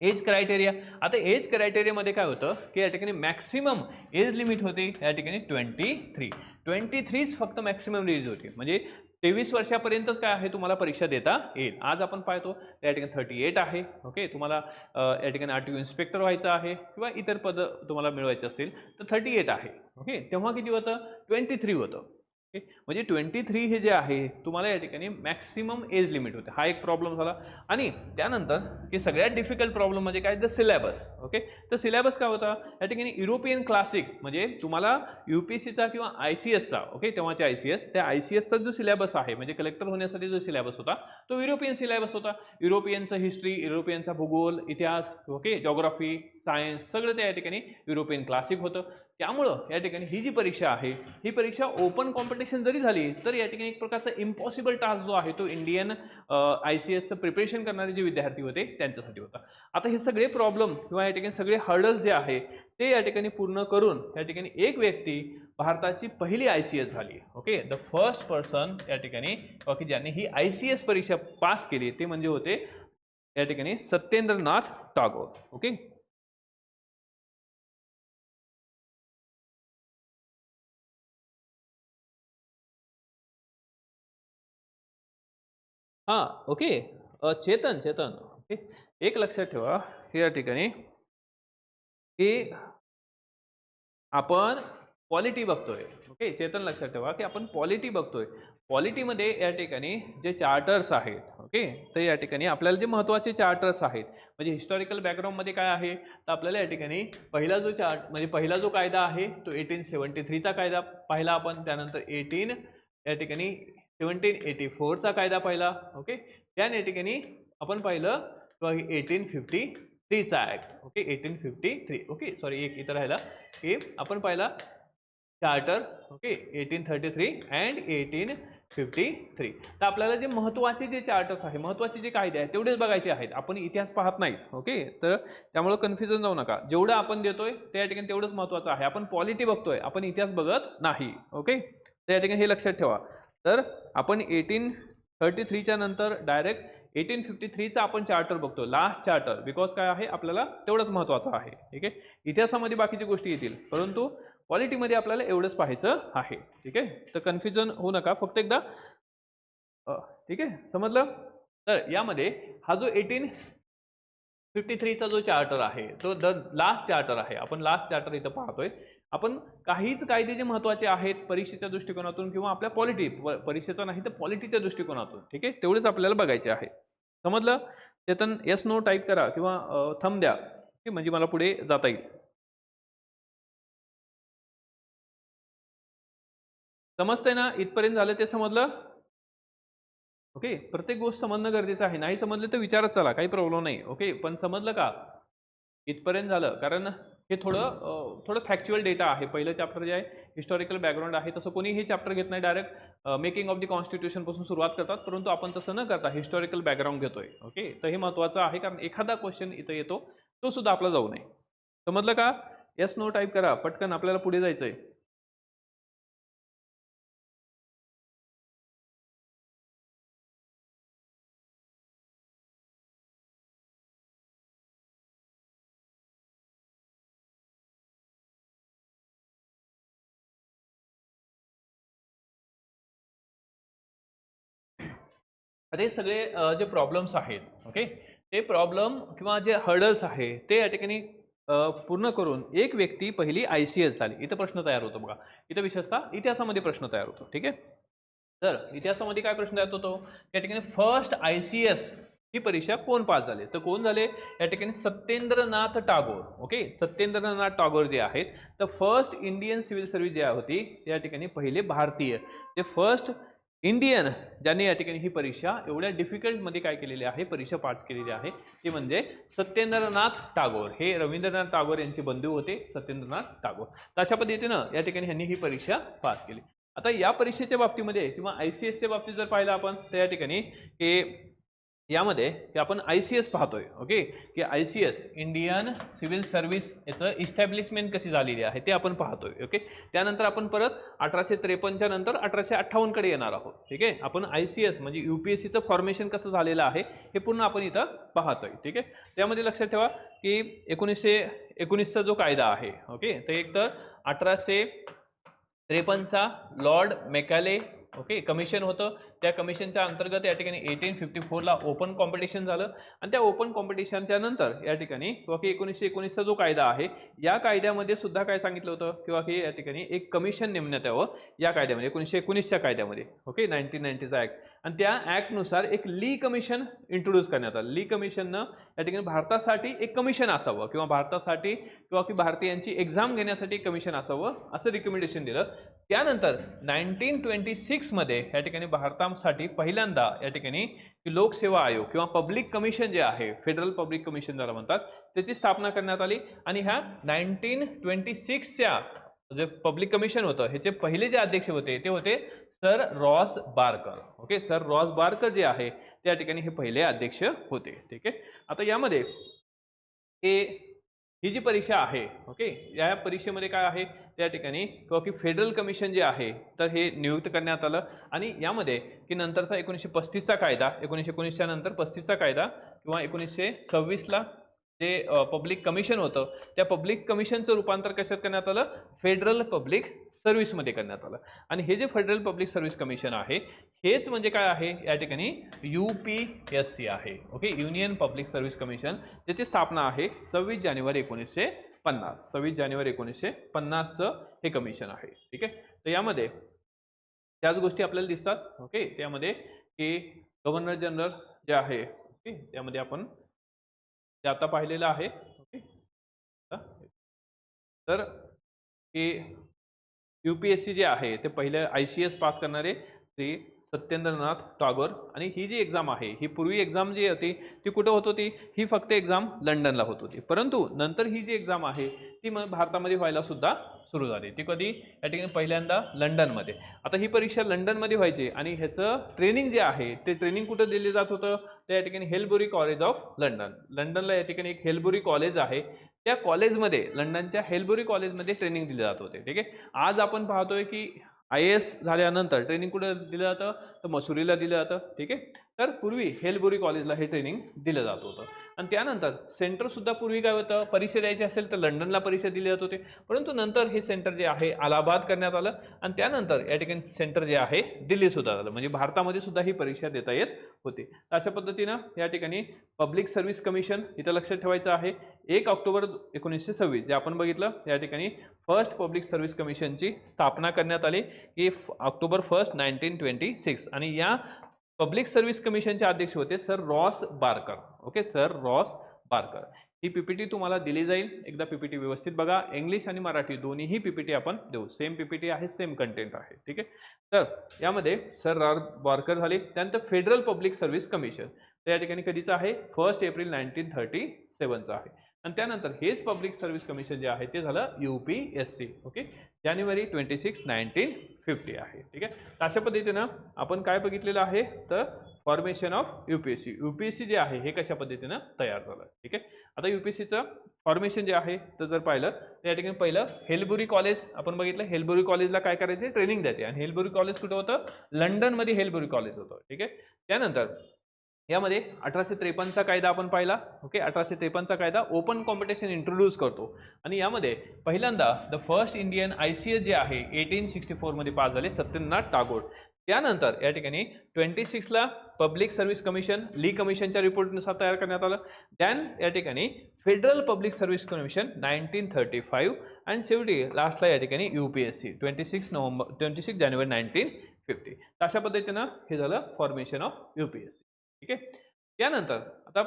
एज क्रायटेरिया. आता एज क्रायटेरियामध्ये काय होतं की या ठिकाणी मॅक्सिमम एज लिमिट होती या ठिकाणी 23 फक्त मॅक्सिमम एज होती. म्हणजे 23 वर्षापर्यंतच काय आहे तुम्हाला परीक्षा देता येईल. आज आपण पाहतो या ठिकाणी 38 आहे. ओके, तुम्हाला या ठिकाणी RTO इन्स्पेक्टर व्हायचं आहे किंवा इतर पद तुम्हाला मिळवायचे असतील तर 38 आहे. ओके, तेव्हा किती होतं? 23 होतं. ओके, म्हणजे 23 हे जे आहे तुम्हाला या ठिकाणी मॅक्सिमम एज लिमिट होते. हा एक प्रॉब्लेम झाला. आणि त्यानंतर की सगळ्यात डिफिकल्ट प्रॉब्लेम म्हणजे काय? The syllabus. ओके, तर सिलेबस काय होता या ठिकाणी? युरोपियन क्लासिक, म्हणजे तुम्हाला UPSCचा किंवा ICSचा, ओके, तेव्हाच्या ICS, त्या ICSचा जो सिलेबस आहे म्हणजे कलेक्टर होण्यासाठी जो सिलेबस होता तो युरोपियन सिलेबस होता. युरोपियनचा हिस्ट्री, युरोपियनचा भूगोल, इतिहास, ओके, जॉग्राफी, सायन्स, सगळं त्या या ठिकाणी युरोपियन क्लासिक होतं. त्यामुळं या ठिकाणी ही जी परीक्षा आहे ही परीक्षा ओपन कॉम्पिटिशन जरी झाली तर या ठिकाणी एक प्रकारचा इम्पॉसिबल टास्क जो आहे तो इंडियन ICSचं प्रिपरेशन करणारे जे विद्यार्थी होते त्यांच्यासाठी होता. आता हे सगळे प्रॉब्लेम किंवा या ठिकाणी सगळे हर्डल्स जे आहे ते या ठिकाणी पूर्ण करून या ठिकाणी एक व्यक्ती भारताची पहिली ICS झाली. ओके, द फर्स्ट पर्सन या ठिकाणी की ज्यांनी ही ICS परीक्षा पास केली ते म्हणजे होते या ठिकाणी सत्येंद्रनाथ टागोर. ओके, हां, ओके. चेतन, ओके, एक लक्षात ठेवा या ठिकाणी की आपण पॉलिटी बघतोय. ओके, चेतन लक्षात ठेवा की आपण पॉलिटी बघतोय. पॉलिटीमध्ये या ठिकाणी जे चार्टर्स आहेत, ओके, तर या ठिकाणी आपल्याला जे महत्त्वाचे चार्टर्स आहेत म्हणजे हिस्टॉरिकल बॅकग्राऊंडमध्ये काय आहे, तर आपल्याला या ठिकाणी पहिला जो चार्ट म्हणजे पहिला जो कायदा आहे तो 1873 चा कायदा पाहिला आपण. त्यानंतर या ठिकाणी 1784 कायदा पाहिला. ओके, त्याने या ठिकाणी आपण पाहिलं 1853 चा ऍक्ट. ओके, 1853. ओके, सॉरी एक इथं राहिला की आपण पाहिला चार्टर. Okay, 1833 and 1853. तर आपल्याला जे महत्त्वाचे जे चार्टर्स आहे, महत्त्वाचे जे कायदे आहेत तेवढेच बघायचे आहेत. आपण इतिहास पाहत नाही. ओके, तर त्यामुळे कन्फ्युजन जाऊ नका. जेवढं आपण देतोय त्या ठिकाणी तेवढंच महत्त्वाचं आहे. आपण पॉलिटी बघतोय, आपण इतिहास बघत नाही. ओके, तर या ठिकाणी हे लक्षात ठेवा. तर आपण 1833 च्या नंतर डायरेक्ट 1853 चा आपण चार्टर बघतो, लास्ट चार्टर. बिकॉज काय आहे, आपल्याला तेवढंच महत्त्वाचं आहे. ठीक आहे, इतिहासामध्ये बाकीची गोष्टी येतील परंतु पॉलिटीमध्ये आपल्याला एवढंच पाहायचं आहे. ठीक आहे, तर कन्फ्युजन होऊ नका. फक्त एकदा ठीक आहे, समजलं. तर यामध्ये हा जो 1853 चा जो चार्टर आहे तो लास्ट चार्टर आहे. आपण लास्ट चार्टर इथं पाहतोय. आपण काहीच कायदे जे महत्त्वाचे आहेत परीक्षेच्या दृष्टिकोनातून किंवा आपल्या परीक्षेचा नाही तर पॉलिटीच्या दृष्टिकोनातून, ठीक आहे, तेवढेच आपल्याला बघायचे आहे. समजलं. चेतन यस नो टाईप करा किंवा थंब द्या म्हणजे मला पुढे जाता येईल. समजतंय ना, इथपर्यंत झालं ते समजलं. ओके, प्रत्येक गोष्ट समजणं गरजेचं आहे. नाही समजले तर विचारत चला, काही प्रॉब्लेम नाही. ओके, पण समजलं का इथपर्यंत झालं, कारण हे थोडं फॅक्च्युअल डेटा आहे. पहिलं चॅप्टर जे आहे हिस्टॉरिकल बॅकग्राऊंड आहे, तसं कोणी हे चॅप्टर घेत नाही. Direct making of the constitution पासून सुरुवात करतात, परंतु आपण तसं न करता हिस्टॉरिकल बॅकग्राऊंड घेतोय. ओके, तर हे महत्त्वाचं आहे कारण एखादा क्वेश्चन इथं येतो तो सुद्धा आपला जाऊ नये. समजलं का. यस नो टाईप करा पटकन, आपल्याला पुढे जायचंय. अरे सगळे जे प्रॉब्लेम्स आहेत, ओके, ते प्रॉब्लेम किंवा जे हर्डल्स आहे ते या ठिकाणी पूर्ण करून एक व्यक्ती पहिली ICS झाली. इथं प्रश्न तयार होतो बघा. इथं विशेषतः इतिहासामध्ये प्रश्न तयार होतो. ठीक आहे, तर इतिहासामध्ये काय प्रश्न तयार होतो, या ठिकाणी फर्स्ट ICS ही परीक्षा कोण पास झाले, तर कोण झाले या ठिकाणी सत्येंद्रनाथ टागोर. ओके, सत्येंद्रनाथ टागोर जे आहेत, तर फर्स्ट इंडियन सिव्हिल सर्व्हिस जी होती या ठिकाणी पहिले भारतीय, ते फर्स्ट इंडियन ज्यांनी या ठिकाणी ही परीक्षा एवढ्या डिफिकल्टमध्ये काय केलेली आहे, परीक्षा पास केलेली आहे, ते म्हणजे सत्येंद्रनाथ टागोर. हे रवींद्रनाथ टागोर यांचे बंधू होते, सत्येंद्रनाथ टागोर. तर अशा पद्धतीनं या ठिकाणी यांनी ही परीक्षा पास केली. आता या परीक्षेच्या बाबतीमध्ये किंवा ICSच्या बाबतीत जर पाहिलं आपण तर या ठिकाणी की यामध्ये की आपण ICS पाहतोय. ओके, की ICS इंडियन सिव्हिल सर्व्हिस याचं इस्टॅब्लिशमेंट कशी झालेली आहे ते आपण पाहतोय. ओके, त्यानंतर आपण परत 1853 नंतर 1858 कडे येणार आहोत. ठीक आहे, आपण ICS म्हणजे UPSCचं फॉर्मेशन कसं झालेलं आहे हे पूर्ण आपण इथं पाहतोय. ठीक आहे, त्यामध्ये लक्षात ठेवा की 1919चा जो कायदा आहे, ओके, तर एक तर 1853चा लॉर्ड मेकॅले, ओके, कमिशन होतं. त्या कमिशनच्या अंतर्गत या ठिकाणी 1854ला ओपन कॉम्पिटिशन झालं आणि त्या ओपन कॉम्पिटिशनच्या नंतर या ठिकाणी किंवा की 1919चा जो कायदा आहे या कायद्यामध्ये सुद्धा काय सांगितलं होतं किंवा की या ठिकाणी एक कमिशन नेमण्यात यावं या कायद्यामध्ये 1919च्या कायद्यामध्ये. ओके, 1990चा ऍक्ट, आणि त्या ऍक्टनुसार एक ली कमिशन इंट्रोड्यूस करण्यात आलं. ली कमिशननं या ठिकाणी भारतासाठी एक कमिशन असावं किंवा भारतासाठी किंवा की भारतीयांची एक्झाम घेण्यासाठी एक कमिशन असावं असं रिकमेंडेशन दिलं. त्यानंतर 1926 मध्ये या ठिकाणी भारतासाठी पहिल्यांदा या ठिकाणी लोकसेवा आयोग किंवा पब्लिक कमिशन जे आहे, फेडरल पब्लिक कमिशन ज्याला म्हणतात, त्याची स्थापना करण्यात आली. आणि ह्या 1926च्या जे पब्लिक कमिशन होतं ह्याचे पहिले जे अध्यक्ष होते ते होते sir Ross Barker. Okay, sir Ross Barker जे आहे त्या ठिकाणी हे पहिले अध्यक्ष होते. ठीक आहे, आता यामध्ये ही जी परीक्षा आहे, ओके, या परीक्षेमध्ये काय आहे त्या ठिकाणी किंवा की फेडरल कमिशन जे आहे तर हे नियुक्त करण्यात आलं. आणि यामध्ये की नंतरचा 1935चा कायदा, 1919च्या नंतर 35चा कायदा किंवा 1926ला जे पब्लिक कमिशन होतं त्या पब्लिक कमिशनचं रूपांतर कशात करण्यात आलं, फेडरल पब्लिक सर्व्हिसमध्ये करण्यात आलं. आणि हे जे फेडरल पब्लिक सर्व्हिस कमिशन आहे हेच म्हणजे काय आहे या ठिकाणी UPSC आहे. Okay, union public service commission, ज्याची स्थापना आहे 26 जानेवारी 1950. 26 जानेवारी 1950चं हे कमिशन आहे. ठीक आहे, तर यामध्ये त्याच गोष्टी आपल्याला दिसतात. ओके, त्यामध्ये की गव्हर्नर जनरल जे आहे, ओके, त्यामध्ये आपण ते आता पाहिलेलं आहे. ओके, तर हे UPSC जे आहे ते पहिले ICS पास करणारे श्री सत्येंद्रनाथ टागोर. आणि ही जी एक्झाम आहे ही पूर्वी एक्झाम जी होती ती कुठे होत होती, ही फक्त एक्झाम लंडनला होत होती. परंतु नंतर ही जी एक्झाम आहे ती मग भारतामध्ये व्हायला सुद्धा सुरू झाली. ती कधी, या ठिकाणी पहिल्यांदा लंडनमध्ये. आता ही परीक्षा लंडनमध्ये व्हायची आणि ह्याचं ट्रेनिंग जे आहे ते ट्रेनिंग कुठं दिले जात होतं, तर या ठिकाणी हेलबुरी कॉलेज ऑफ लंडन. लंडनला या ठिकाणी एक हेलबुरी कॉलेज आहे, त्या कॉलेजमध्ये, लंडनच्या हेलबुरी कॉलेजमध्ये ट्रेनिंग दिले जात होते. ठीक आहे, आज आपण पाहतोय की IAS झाल्यानंतर ट्रेनिंग कुठे दिलं जातं, तर मसुरीला दिलं जातं. ठीक आहे, तर पूर्वी हेलबुरी कॉलेजला हे ट्रेनिंग दिलं जात होतं. आणि त्यानंतर सेंटर सुद्धा पूर्वी काय होतं, परीक्षा द्यायची असेल तर लंडनला परीक्षा दिली जात होते. परंतु नंतर हे सेंटर जे आहे अलाहाबाद करण्यात आलं आणि त्यानंतर या ठिकाणी सेंटर जे आहे दिल्ली सुद्धा आलं, म्हणजे भारतामध्ये सुद्धा ही परीक्षा देता येत होती. अशा पद्धतीनं या ठिकाणी पब्लिक सर्व्हिस कमिशन इथं लक्षात ठेवायचं आहे. 1 ऑक्टोबर 1926 जे आपण बघितलं, या ठिकाणी फर्स्ट पब्लिक सर्व्हिस कमिशनची स्थापना करण्यात आली की ऑक्टोबर 1, 1926. आणि या पब्लिक सर्व्हिस कमिशनचे अध्यक्ष होते sir Ross Barker. Okay, sir Ross Barker. ही PPT तुम्हाला दिली जाईल, एकदा PPT व्यवस्थित बघा. इंग्लिश आणि मराठी दोन्हीही PPT आपण देऊ, सेम PPT आहे, सेम कंटेंट आहे. ठीक आहे, तर यामध्ये सर रॉस बार्कर झाले. त्यानंतर फेडरल पब्लिक सर्व्हिस कमिशन, तर या ठिकाणी कधीचं आहे, 1 एप्रिल 1937चं आहे. आणि त्यानंतर हेच पब्लिक सर्व्हिस कमिशन जे आहे ते झालं UPSC. ओके, जानेवारी 26, 1950 आहे. ठीक आहे, अशा पद्धतीनं आपण काय बघितलेलं आहे, तर फॉर्मेशन ऑफ UPSC. UPSC जे आहे हे कशा पद्धतीनं तयार झालं. ठीक आहे, आता UPSCचं फॉर्मेशन जे आहे तर जर पाहिलं तर या ठिकाणी पहिलं हेलबुरी कॉलेज आपण बघितलं. हेलबुरी कॉलेजला काय करायचे, ट्रेनिंग द्यायचे. आणि हेलबुरी कॉलेज कुठं होतं, लंडनमध्ये हेलबुरी कॉलेज होतं. ठीक आहे, त्यानंतर यामध्ये 1853चा कायदा आपण पाहिला. ओके, 1853चा कायदा ओपन कॉम्पिटिशन इंट्रोड्यूस करतो. आणि यामध्ये पहिल्यांदा द फर्स्ट इंडियन ICS जे आहे 1864 मध्ये पास झाले, सत्येंद्रनाथ टागोर. त्यानंतर या ठिकाणी 26ला पब्लिक सर्व्हिस कमिशन ली कमिशनच्या रिपोर्टनुसार तयार करण्यात आलं. दॅन या ठिकाणी फेडरल पब्लिक सर्व्हिस कमिशन 1935. आणि शेवटी लास्टला या ठिकाणी UPSC 26 जानेवारी 1950. अशा पद्धतीनं हे झालं फॉर्मेशन ऑफ UPSC. ठीक आहे, त्यानंतर आता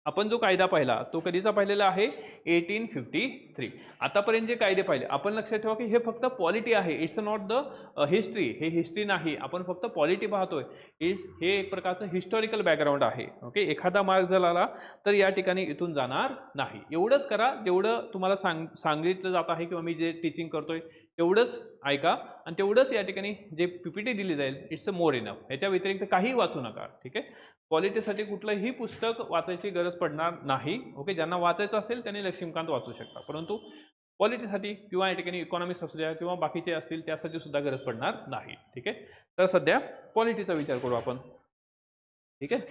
आपण जो कायदा पाहिला तो कधीचा पाहिलेला आहे, 1853. आतापर्यंत जे कायदे पाहिले आपण लक्षात ठेवा की हे फक्त पॉलिटी आहे, इट्स नॉट द हिस्ट्री. हे हिस्ट्री नाही, आपण फक्त पॉलिटी पाहतोय. हे एक प्रकारचं हिस्टॉरिकल बॅकग्राऊंड आहे. ओके, एखादा मार्क जर आला तर या ठिकाणी इथून जाणार नाही. एवढंच करा जेवढं तुम्हाला सांगितलं जात आहे किंवा मी जे टीचिंग करतोय तेवढंच ऐका आणि तेवढंच या ठिकाणी जे PPT दिली जाईल इट्स मोर इनफ. याच्या व्यतिरिक्त काही वाचू नका. ठीक आहे, क्वालिटीसाठी कुठलंही पुस्तक वाचायची गरज पडणार नाही. ओके, ज्यांना वाचायचं असेल त्यांनी लक्ष्मीकांत वाचू शकता, परंतु क्वालिटीसाठी किंवा या ठिकाणी इकॉनॉमिक्स असू द्या किंवा बाकीचे असतील त्यासाठी सुद्धा गरज पडणार नाही. ठीक आहे, तर सध्या क्वालिटीचा विचार करू आपण. ठीक आहे,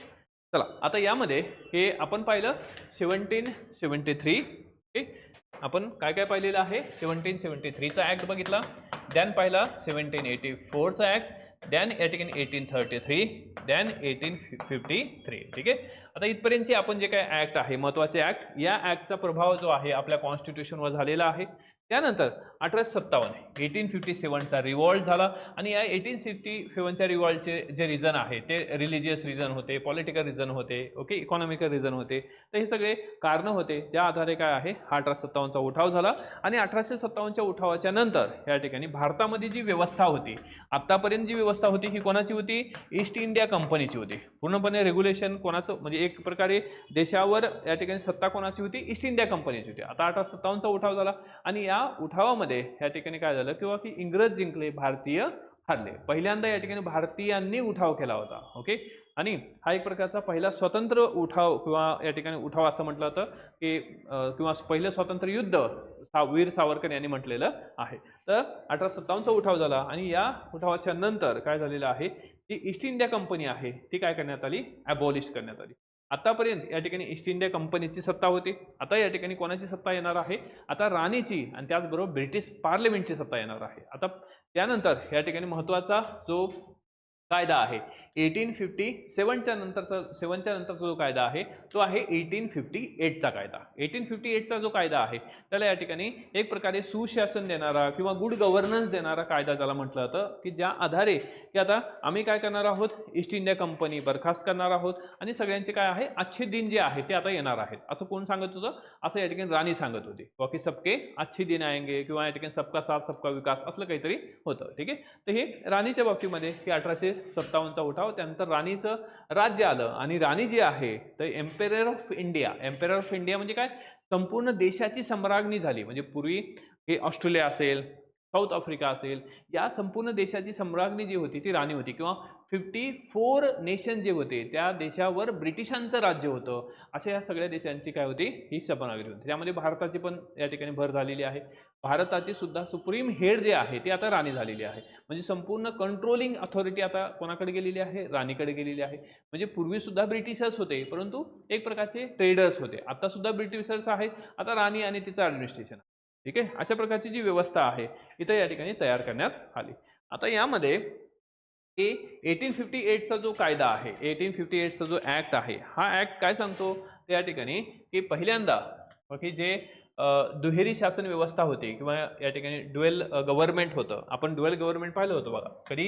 चला आता यामध्ये हे आपण पाहिलं 1773. ओके, आपण काय काय पाहिलेलं आहे, 1773चा ऍक्ट बघितला. दॅन पाहिला 1784चा ऍक्ट. दॅन या ठिकाणी 1833. दॅन 1853. ठीक आहे, आता इथपर्यंतचे आपण जे काय ऍक्ट आहे महत्वाचे ऍक्ट, या ऍक्टचा प्रभाव जो आहे आपल्या कॉन्स्टिट्यूशनवर झालेला आहे. त्यानंतर 1857 1857चा रिव्हॉल्ट झाला. आणि या 1857च्या रिव्हॉल्टचे जे रिझन आहे ते रिलिजियस रिझन होते, पॉलिटिकल रिझन होते, ओके, इकॉनॉमिकल रिझन होते. तर हे सगळे कारणं होते ज्या आधारे काय आहे हा 1857चा उठाव झाला. आणि 1857च्या उठावाच्या नंतर या ठिकाणी भारतामध्ये जी व्यवस्था होती, आतापर्यंत जी व्यवस्था होती ही कोणाची होती, ईस्ट इंडिया कंपनीची होती. पूर्णपणे रेग्युलेशन कोणाचं, म्हणजे एक प्रकारे देशावर या ठिकाणी सत्ता कोणाची होती, ईस्ट इंडिया कंपनीची होती. आता 1857चा उठाव झाला आणि या उठावामध्ये या ठिकाणी काय झालं किंवा की इंग्रज जिंकले, भारतीय हरले. पहिल्यांदा या ठिकाणी भारतीयांनी उठाव केला होता. ओके, आणि हा एक प्रकारचा पहिला स्वतंत्र उठाव किंवा या ठिकाणी उठाव असं म्हटलं होतं की किंवा पहिलं स्वातंत्र्य युद्ध वीर सावरकर यांनी म्हटलेलं आहे. तर 1857चा उठाव झाला आणि या उठावाच्या नंतर काय झालेलं आहे, जी ईस्ट इंडिया कंपनी आहे ती काय करण्यात आली, ॲबॉलिश करण्यात आली. आतापर्यंत या ठिकाणी ईस्ट इंडिया कंपनीची सत्ता होती. आता या ठिकाणी कोणाची सत्ता येणार आहे? आता राणीची आणि त्याचबरोबर ब्रिटिश पार्लमेंटची सत्ता येणार आहे. आता त्यानंतर या ठिकाणी महत्त्वाचा जो कायदा आहे 1857च्या नंतरचा जो कायदा आहे तो आहे 1858चा कायदा. 1858चा जो कायदा आहे त्याला या ठिकाणी एक प्रकारे सुशासन देणारा किंवा गुड गव्हर्नन्स देणारा कायदा त्याला म्हटलं जातं, की ज्या आधारे की आता आम्ही काय करणार आहोत, ईस्ट इंडिया कंपनी बरखास्त करणार आहोत आणि सगळ्यांचे काय आहे अच्छे दिन जे आहे ते आता येणार आहेत. असं कोण सांगत होतं? असं या ठिकाणी राणी सांगत होती, बाकी सबके अच्छे दिन आएंगे किंवा या ठिकाणी सबका साथ सबका विकास असलं काहीतरी होतं. ठीक आहे, तर हे राणीच्या बाबतीमध्ये की 1857चा उठाव, त्यानंतर राणीचं राज्य आलं आणि राणी जी आहे तर emperor of India. Emperor of India म्हणजे काय? संपूर्ण देशाची सम्राज्ञी झाली. म्हणजे पूर्वी हे ऑस्ट्रेलिया असेल, साऊथ आफ्रिका असेल, या संपूर्ण देशाची सम्राज्ञी जी होती ती राणी होती किंवा 54 नेशन जे होते त्या देशावर ब्रिटिशांचं राज्य होतं. अशा या सगळ्या देशांची काय होती? ही सम्राज्ञी होती. त्यामध्ये भारताची पण या ठिकाणी भर झालेली आहे. भारताची सुद्धा सुप्रीम हेड जे आहे ते आता राणी झालेली आहे. म्हणजे संपूर्ण कंट्रोलिंग अथॉरिटी आता कोणाकडे गेलेली आहे? राणीकडे गेलेली आहे. म्हणजे पूर्वी सुद्धा ब्रिटिशर्स होते परंतु एक प्रकारचे ट्रेडर्स होते. आता सुद्धा ब्रिटिशर्स आहेत, आता राणी आणि तिचं ॲडमिनिस्ट्रेशन. ठीक आहे, अशा प्रकारची जी व्यवस्था आहे इथं या ठिकाणी तयार करण्यात आली. आता यामध्ये 1858चा जो कायदा आहे, 1858चा जो ऍक्ट आहे, हा ऍक्ट काय सांगतो? त्या ठिकाणी की पहिल्यांदा की जे दुहेरी शासन व्यवस्था होती किंवा या ठिकाणी ड्युअल गव्हर्नमेंट होतं. आपण ड्युअल गव्हर्नमेंट पाहिलं होतं बघा कधी?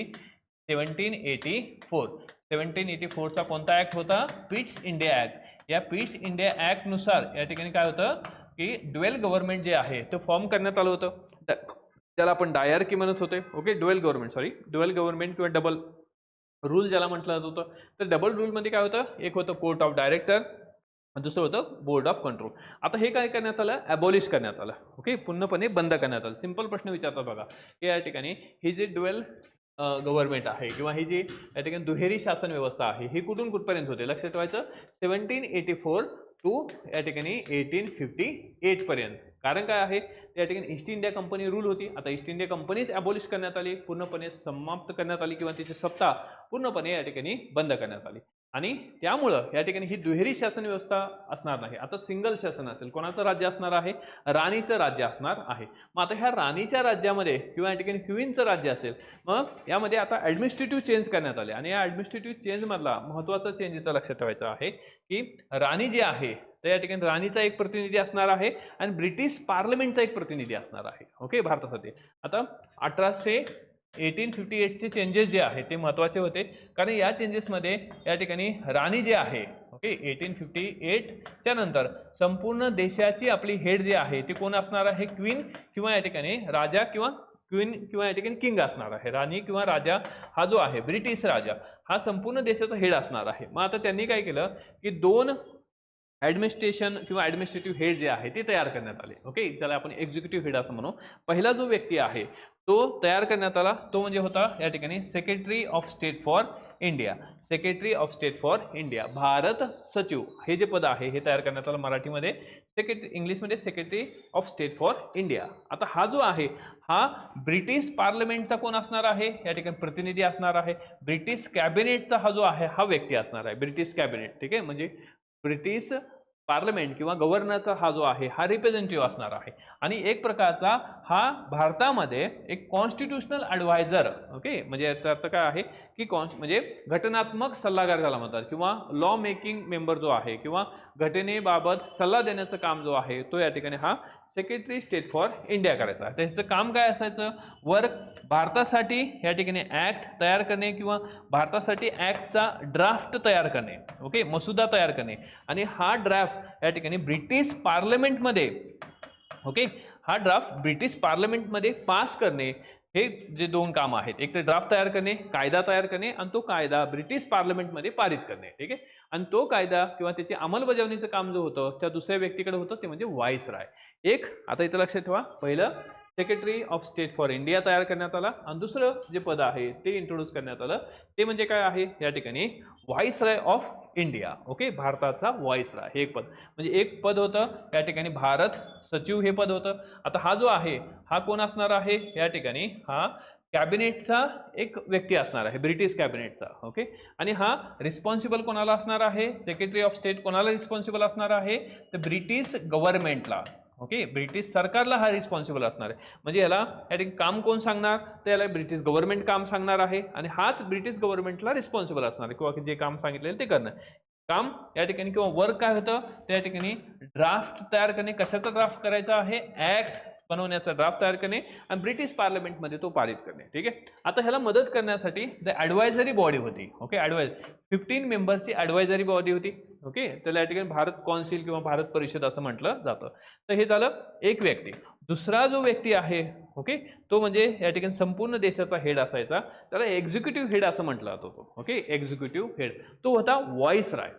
1784. 1784चा कोणता ऍक्ट होता? Pitt's India act. या पिट्स इंडिया ऍक्ट नुसार या ठिकाणी काय होतं की ड्युअल गव्हर्नमेंट जे आहे ते फॉर्म करण्यात आलं होतं. त्याला आपण डायरकी म्हणत होते. ओके, ड्युअल गव्हर्नमेंट किंवा डबल रूल ज्याला म्हटलं जात होतं. तर डबल रूल मध्ये काय होतं? एक होतं कोर्ट ऑफ डायरेक्टर, दुसरं होतं बोर्ड ऑफ कंट्रोल. आता हे काय करण्यात आलं? ॲबॉलिश करण्यात आलं. ओके, पूर्णपणे बंद करण्यात आलं. सिंपल प्रश्न विचारतात बघा की या ठिकाणी ही जी ड्युअल गव्हर्नमेंट आहे किंवा ही जी या ठिकाणी दुहेरी शासन व्यवस्था आहे ही कुठून कुठपर्यंत होते? लक्षात ठेवायचं 1784 टू या ठिकाणी 1858 पर्यंत. कारण काय आहे? त्या ठिकाणी ईस्ट इंडिया कंपनी रूल होती. आता ईस्ट इंडिया कंपनीच ॲबॉलिश करण्यात आली, पूर्णपणे समाप्त करण्यात आली किंवा तिची सत्ता पूर्णपणे या ठिकाणी बंद करण्यात आली आणि त्यामुळं या ठिकाणी ही दुहेरी शासन व्यवस्था असणार नाही. आता सिंगल शासन असेल. कोणाचं राज्य असणार आहे? राणीचं राज्य असणार आहे. मग आता ह्या राणीच्या राज्यामध्ये किंवा या ठिकाणी क्वीनचं राज्य असेल, मग यामध्ये आता ॲडमिनिस्ट्रेटिव्ह चेंज करण्यात आले आणि या ॲडमिनिस्ट्रेटिव्ह चेंजमधला महत्त्वाचा चेंज इथं लक्षात ठेवायचा आहे की राणी जी आहे तर या ठिकाणी राणीचा एक प्रतिनिधी असणार आहे आणि ब्रिटिश पार्लमेंटचा एक प्रतिनिधी असणार आहे. ओके, भारतासाठी. आता 1858चे चेंजेस जे आहे ते महत्त्वाचे होते कारण या चेंजेसमध्ये या ठिकाणी राणी जे आहे, ओके, 1858च्या नंतर संपूर्ण देशाची आपली हेड जे आहे ती कोण असणार आहे? क्वीन किंवा या ठिकाणी राजा किंवा क्वीन किंवा या ठिकाणी किंग असणार आहे. राणी किंवा राजा हा जो आहे ब्रिटिश राजा हा संपूर्ण देशाचा हेड असणार आहे. मग आता त्यांनी काय केलं की दोन ॲडमिनिस्ट्रेशन किंवा ॲडमिनिस्ट्रेटिव्ह हेड जे आहे ते तयार करण्यात आले. ओके, त्याला आपण एक्झिक्युटिव्ह हेड असं म्हणू. पहिला जो व्यक्ती आहे तो तयार करण्यात आला तो म्हणजे होता या ठिकाणी secretary of state for India. Secretary of state for India, Bharat सचिव हे जे पद आहे हे तयार करण्यात आलं. मराठीमध्ये इंग्लिशमध्ये secretary of state for India. आता हा जो आहे हा ब्रिटिश पार्लमेंटचा कोण असणार आहे? या ठिकाणी प्रतिनिधी असणार आहे. ब्रिटिश कॅबिनेटचा हा जो आहे हा व्यक्ती असणार आहे, ब्रिटिश कॅबिनेट. ठीक आहे, म्हणजे ब्रिटिश पार्लमेंट किंवा गव्हर्नरचा हा जो आहे हा रिप्रेझेंटेटिव्ह असणार आहे आणि एक प्रकारचा हा भारतामध्ये एक कॉन्स्टिट्यूशनल ॲडवायझर. ओके, म्हणजे याचा अर्थ काय आहे की म्हणजे घटनात्मक सल्लागार ज्याला म्हणतात किंवा लॉ मेकिंग मेंबर जो आहे किंवा घटनेबाबत सल्ला देण्याचं काम जो आहे तो या ठिकाणी हा सेक्रेटरी स्टेट फॉर इंडिया करायचा. त्याचं काम काय असायचं? वर्क भारतासाठी या ठिकाणी ऍक्ट तयार करणे किंवा भारतासाठी ऍक्टचा ड्राफ्ट तयार करणे. ओके, मसुदा तयार करणे आणि हा ड्राफ्ट या ठिकाणी ब्रिटिश पार्लमेंटमध्ये, ओके, हा ड्राफ्ट ब्रिटिश पार्लमेंटमध्ये पास करणे. हे जे दोन काम आहेत, एक तर ड्राफ्ट तयार करणे, कायदा तयार करणे आणि तो कायदा ब्रिटिश पार्लमेंटमध्ये पारित करणे. ठीक आहे, आणि तो कायदा किंवा त्याची अंमलबजावणीचं काम जो होतं त्या दुसऱ्या व्यक्तीकडे होतं ते म्हणजे व्हाईसराय. एक आता इथं लक्षात ठेवा, पहिलं secretary of state for India तयार करण्यात आला आणि दुसरं जे पद आहे ते इंट्रोड्यूस करण्यात आलं ते म्हणजे काय आहे? या ठिकाणी व्हाईसराय ऑफ इंडिया. ओके, भारताचा व्हाईसराय हे एक पद. म्हणजे एक पद होतं या ठिकाणी भारत सचिव हे पद होतं. आता हा जो आहे हा कोण असणार आहे? या ठिकाणी हा कॅबिनेटचा एक व्यक्ती असणार आहे, ब्रिटिश कॅबिनेटचा. ओके, आणि हा रिस्पॉन्सिबल कोणाला असणार आहे? सेक्रेटरी ऑफ स्टेट कोणाला रिस्पॉन्सिबल असणार आहे? तर ब्रिटिश गव्हर्नमेंटला. ओके, ब्रिटिश सरकारला हा रिस्पॉन्सिबल असणार आहे. म्हणजे याला या ठिकाणी काम कोण सांगणार? तर याला ब्रिटिश गव्हर्नमेंट काम सांगणार आहे आणि हाच ब्रिटिश गव्हर्नमेंटला रिस्पॉन्सिबल असणार आहे, किंवा जे काम सांगितलेलं ते करणं काम या ठिकाणी, किंवा वर्क काय होतं त्या ठिकाणी? ड्राफ्ट तयार करणे. कशाचा ड्राफ्ट करायचा आहे? ऍक्ट बनवण्याचा ड्राफ्ट तयार करणे आणि ब्रिटिश पार्लमेंटमध्ये तो पारित करणे. ठीक आहे, आता ह्याला मदत करण्यासाठी द ॲडवायझरी बॉडी होती. ओके, 15 मेंबर्सची ॲडवायझरी बॉडी होती. ओके, त्याला या ठिकाणी भारत कौन्सिल किंवा भारत परिषद असं म्हटलं जातं. तर हे झालं एक व्यक्ती. दुसरा जो व्यक्ती आहे, ओके, तो म्हणजे या ठिकाणी संपूर्ण देशाचा हेड असायचा, त्याला एक्झिक्युटिव्ह हेड असं म्हटलं जातं. ओके, एक्झिक्युटिव्ह हेड तो होता व्हॉइसराय.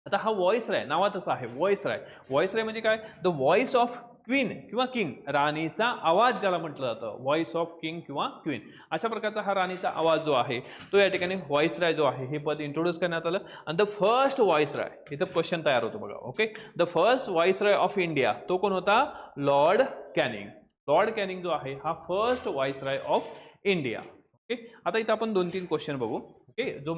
आता हा व्हॉइसराय नावातच आहे, व्हॉइसराय. व्हॉइसराय म्हणजे काय? द व्हॉइस ऑफ क्वीन किंवा किंग, राणीचा आवाज ज्याला म्हटलं जातं, व्हॉइस ऑफ किंग किंवा क्वीन. अशा प्रकारचा हा राणीचा आवाज जो आहे तो या ठिकाणी व्हॉइसराय जो आहे हे पद इंट्रोड्यूस करण्यात आलं. आणि द फर्स्ट व्हॉइसराय, इथं क्वेश्चन तयार होतो बघा. Okay, the first viceroy of India तो कोण होता? Lord Canning. लॉर्ड कॅनिंग जो आहे हा first viceroy of India. Okay, आता इथं आपण 2-3 क्वेश्चन बघू. ओके, जो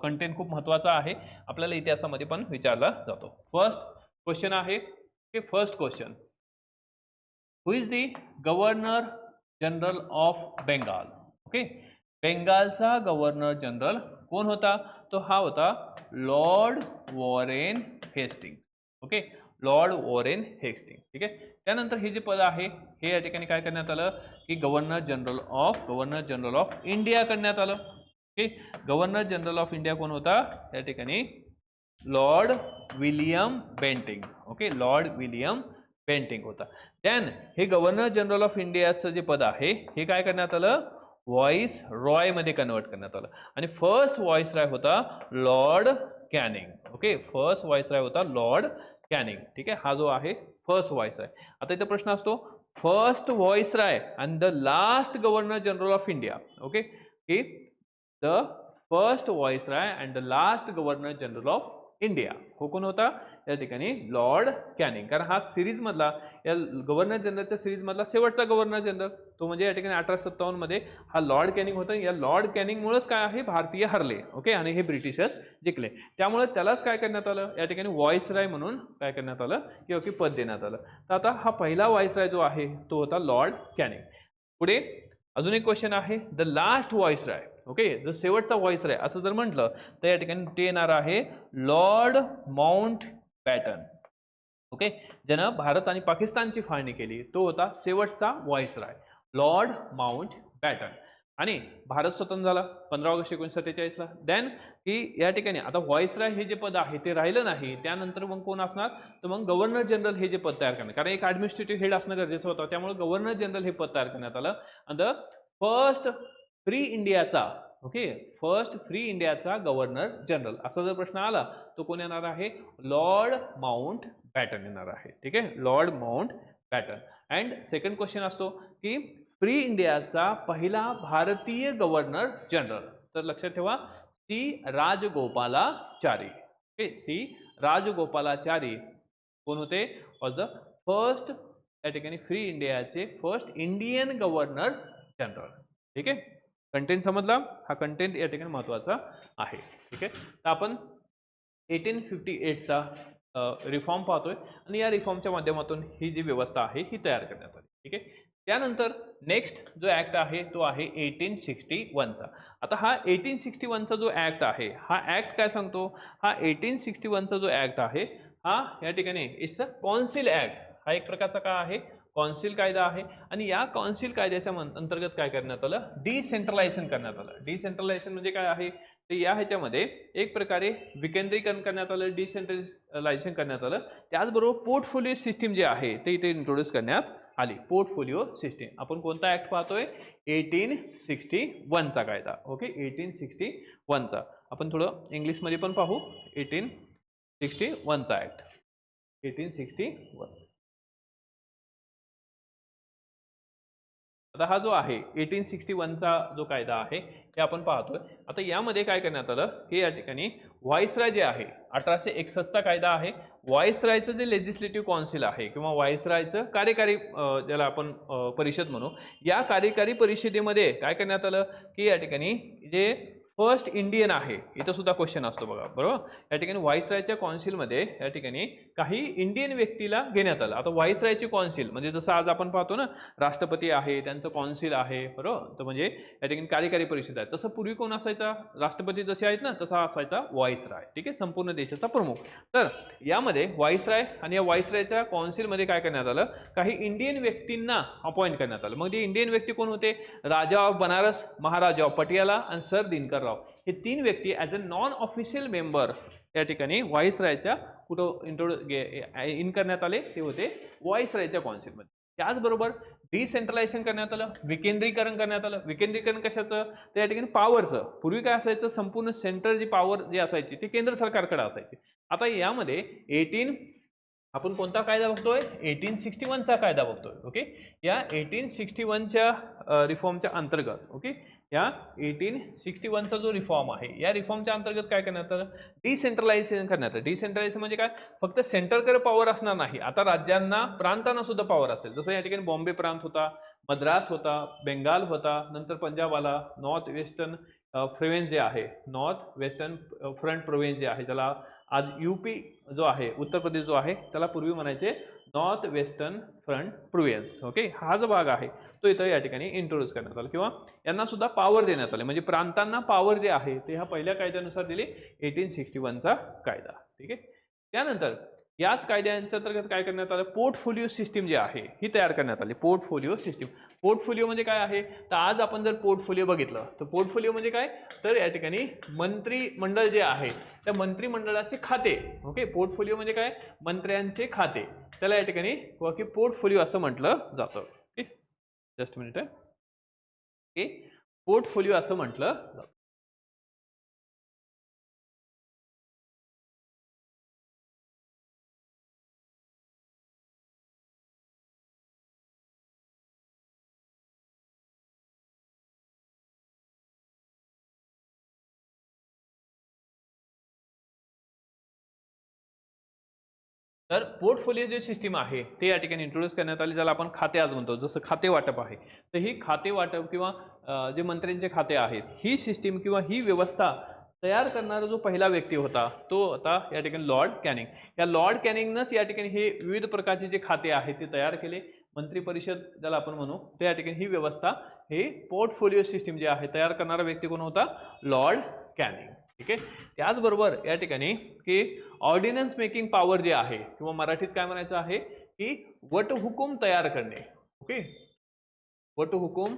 कंटेंट खूप महत्वाचा आहे, आपल्याला इतिहासामध्ये पण विचारला जातो. फर्स्ट क्वेश्चन आहे, okay, first question, who is the governor general of Bengal? Okay, बेंगालचा गव्हर्नर जनरल कोण होता? तो हा होता lord Warren Hastings. Okay, Lord Warren Hastings. ठीक आहे, त्यानंतर हे जे पद आहे हे या ठिकाणी काय करण्यात आलं की गव्हर्नर जनरल ऑफ इंडिया करण्यात आलं. Okay, governor general of India कोण होता या ठिकाणी? Lord William Bentinck. Okay, Lord William Bentinck होता. देन हे गव्हर्नर जनरल ऑफ इंडियाचं जे पद आहे हे काय करण्यात आलं? व्हॉइस रॉय मध्ये कन्वर्ट करण्यात आलं. आणि फर्स्ट व्हॉइस रॉय होता Lord Canning. Okay, first voice Roy होता लॉर्ड कॅनिंग. ठीक आहे, हा जो आहे फर्स्ट व्हॉइस रॉय. आता इथे प्रश्न असतो first viceroy and the last governor general of India. Okay, की the first viceroy and the last governor general of India हो कोण होता या ठिकाणी? Lord Canning. कारण हा सिरीज मधला, या गव्हर्नर जनरलच्या सिरीज मधला शेवटचा गव्हर्नर जनरल तो म्हणजे या ठिकाणी 1857 मध्ये हा लॉर्ड कॅनिंग होता. या लॉर्ड कॅनिंग मुळेच काय आहे भारतीय हरले. ओके, आणि हे ब्रिटिशर्स जिंकले. त्यामुळे त्यालाच काय करण्यात आलं या ठिकाणी? व्हॉइसराय म्हणून काय करण्यात आलं किंवा की पद देण्यात आलं. तर आता हा पहिला व्हॉइसराय जो आहे तो होता लॉर्ड कॅनिंग. पुढे अजून एक क्वेश्चन आहे, द लास्ट व्हॉइसराय. ओके, जर शेवटचा व्हॉइसराय असं जर म्हटलं तर या ठिकाणी ते येणार आहे लॉर्ड माउंट बॅटन. ओके, ज्यानं भारत आणि पाकिस्तानची फाळणी केली तो होता शेवटचा व्हॉइसराय लॉर्ड माउंट बॅटन. आणि भारत स्वतंत्र झाला 15 ऑगस्ट 1947 ला. देन की या ठिकाणी आता व्हॉइसराय हे जे पद आहे ते राहिलं नाही. त्यानंतर मग कोण असणार? तर मग गव्हर्नर जनरल हे जे पद तयार करणार, कारण एक ऍडमिनिस्ट्रेटिव्ह हेड असणं गरजेचं होतं, त्यामुळे गव्हर्नर जनरल हे पद तयार करण्यात आलं. आणि द फर्स्ट फ्री इंडियाचा, ओके, फर्स्ट फ्री इंडियाचा गव्हर्नर जनरल असा जर प्रश्न आला तो कोण येणार आहे? लॉर्ड माउंट बॅटन येणार आहे. ठीक आहे, Lord Mountbatten. And second question असतो की फ्री इंडियाचा पहिला भारतीय गव्हर्नर जनरल. तर लक्षात ठेवा C Rajagopalachari. Okay, C Rajagopalachari कोण होते? वॉज द फर्स्ट या ठिकाणी फ्री इंडियाचे फर्स्ट इंडियन गव्हर्नर जनरल. ठीक आहे, कंटेंट समजला? हा कंटेंट या ठिकाणी महत्वाचा आहे. ठीक आहे, तर आपण 1858 चा रिफॉर्म पाहतोय आणि या रिफॉर्मच्या माध्यमातून ही जी व्यवस्था आहे ही तयार करण्यात आली. ठीक आहे, त्यानंतर नेक्स्ट जो ऍक्ट आहे तो आहे 1861 चा. आता हा 1861 चा जो ऍक्ट आहे हा ऍक्ट काय सांगतो? हा 1861 चा जो ऍक्ट आहे हा या ठिकाणी इट्स अ कौन्सिल ऍक्ट. हा एक प्रकारचा काय आहे? कौन्सिल कायदा आहे. आणि या कौन्सिल कायद्याच्या अंतर्गत काय करण्यात आलं? डिसेंट्रलायझेशन करण्यात आलं. डिसेंट्रलायझेशन म्हणजे काय आहे? तर या ह्याच्यामध्ये एक प्रकारे विकेंद्रीकरण करण्यात आलं, डिसेंट्रलायझेशन करण्यात आलं. त्याचबरोबर पोर्टफोलिओ सिस्टीम जे आहे ते इथे इंट्रोड्यूस करण्यात आली. Portfolio system. आपण कोणता ऍक्ट पाहतोय? 1861 चा कायदा. ओके, 1861 चा. आपण थोडं इंग्लिशमध्ये पण पाहू. 1861 चा ऍक्ट, 1861. आता हा जो आहे 1861चा जो कायदा आहे हे आपण पाहतोय. आता यामध्ये काय करण्यात आलं की या ठिकाणी व्हाईसराय जे आहे 1861चा कायदा आहे. व्हाईसरायचं जे लेजिस्लेटिव्ह काउन्सिल आहे किंवा व्हाईसरायचं कार्यकारी ज्याला आपण परिषद म्हणू, या कार्यकारी परिषदेमध्ये काय करण्यात आलं की या ठिकाणी जे फर्स्ट इंडियन आहे, इथं सुद्धा क्वेश्चन असतो बघा, बरोबर. या ठिकाणी व्हाईसरायच्या काउन्सिलमध्ये या ठिकाणी काही इंडियन व्यक्तीला घेण्यात आलं. आता व्हाईसरायची काउन्सिल म्हणजे जसं आज आपण पाहतो ना, राष्ट्रपती आहे, त्यांचं काउन्सिल आहे, बरोबर. तर म्हणजे या ठिकाणी कार्यकारी परिषद आहे. तसं पूर्वी कोण असायचा, राष्ट्रपती जसे आहेत ना तसा असायचा व्हाईसराय, ठीक आहे, संपूर्ण देशाचा प्रमुख. तर यामध्ये व्हाईसराय आणि या व्हाईसरायच्या काउन्सिलमध्ये काय करण्यात आलं, काही इंडियन व्यक्तींना अपॉइंट करण्यात आलं. मग ते इंडियन व्यक्ती कोण होते, राजा ऑफ बनारस, महाराजा ऑफ पटियाला आणि सर दिनकर राव, हे 3 व्यक्ती as a non official member या ठिकाणी व्हाईसरायच्या कुठं इन करण्यात आले, ते होते व्हाईसरायच्या काउन्सिलमध्ये. त्याचबरोबर डिसेंट्रलायझेशन करण्यात आलं, विकेंद्रीकरण करण्यात आलं. विकेंद्रीकरण कशाचं, तर या ठिकाणी पॉवरचं. पूर्वी काय असायचं, संपूर्ण सेंट्रल जी पॉवर जी असायची ती केंद्र सरकारकडे असायची. आता यामध्ये आपण कोणता कायदा बघतोय, 1861चा कायदा बघतोय. ओके, या 1861च्या रिफॉर्मच्या अंतर्गत, ओके, या 1861चा जो रिफॉर्म आहे या रिफॉर्मच्या अंतर्गत काय करण्यात आलं, डिसेंट्रलायझेशन करण्यात आलं. डिसेंट्रलायझेशन म्हणजे काय, फक्त सेंट्रलकडे पॉवर असणार नाही, आता राज्यांना, प्रांतांना सुद्धा पॉवर असेल. जसं या ठिकाणी बॉम्बे प्रांत होता, मद्रास होता, बेंगाल होता, नंतर पंजाब आला, नॉर्थ वेस्टर्न प्रोव्हिन्स जे आहे, नॉर्थ वेस्टर्न फ्रंट प्रोव्हिन्स जे आहे, ज्याला आज यूपी जो आहे, उत्तर प्रदेश जो आहे, त्याला पूर्वी म्हणायचे north western front province. Okay, हा जो भाग आहे तो इथं या ठिकाणी इंट्रोड्यूस करण्यात आला किंवा यांना सुद्धा पॉवर देण्यात आले. म्हणजे प्रांतांना पॉवर जे आहे ते ह्या पहिल्या कायद्यानुसार दिले, 1861चा कायदा. ठीक आहे. त्यानंतर याच कायद्यांच्या अंतर्गत काय करण्यात आलं, पोर्टफोलिओ सिस्टीम जी आहे ही तयार करण्यात आली. पोर्टफोलिओ सिस्टीम, पोर्टफोलिओ म्हणजे काय आहे, तर आज आपण जर पोर्टफोलिओ बघितलं तर पोर्टफोलिओ म्हणजे काय, तर या ठिकाणी मंत्रिमंडळ जे आहे त्या मंत्रिमंडळाचे खाते. ओके, पोर्टफोलिओ म्हणजे काय, मंत्र्यांचे खाते, त्याला या ठिकाणी पोर्टफोलिओ असं म्हटलं जातं. ओके, जस्ट मिनिट आहे. ओके, पोर्टफोलिओ असं म्हटलं जातं. तर पोर्टफोलिओ जे सिस्टीम आहे ते या ठिकाणी इंट्रोड्यूस करण्यात आली, ज्याला आपण खाते आज म्हणतो. जसं खाते वाटप आहे, तर ही खाते वाटप किंवा जे मंत्र्यांचे खाते आहेत, ही सिस्टीम किंवा ही व्यवस्था तयार करणारा जो पहिला व्यक्ती होता तो आता या ठिकाणी लॉर्ड कॅनिंग. या लॉर्ड कॅनिंगनंच या ठिकाणी हे विविध प्रकारचे जे खाते आहेत ते तयार केले. मंत्री परिषद ज्याला आपण म्हणू, तर या ठिकाणी ही व्यवस्था, हे पोर्टफोलिओ सिस्टीम जे आहे तयार करणारा व्यक्ती कोण होता, लॉर्ड कॅनिंग. ठीक आहे. त्याचबरोबर या ठिकाणी की ऑर्डिनन्स मेकिंग पॉवर जे आहे किंवा मराठीत काय म्हणायचं आहे की वटहुकूम तयार करणे. ओके, वटहुकूम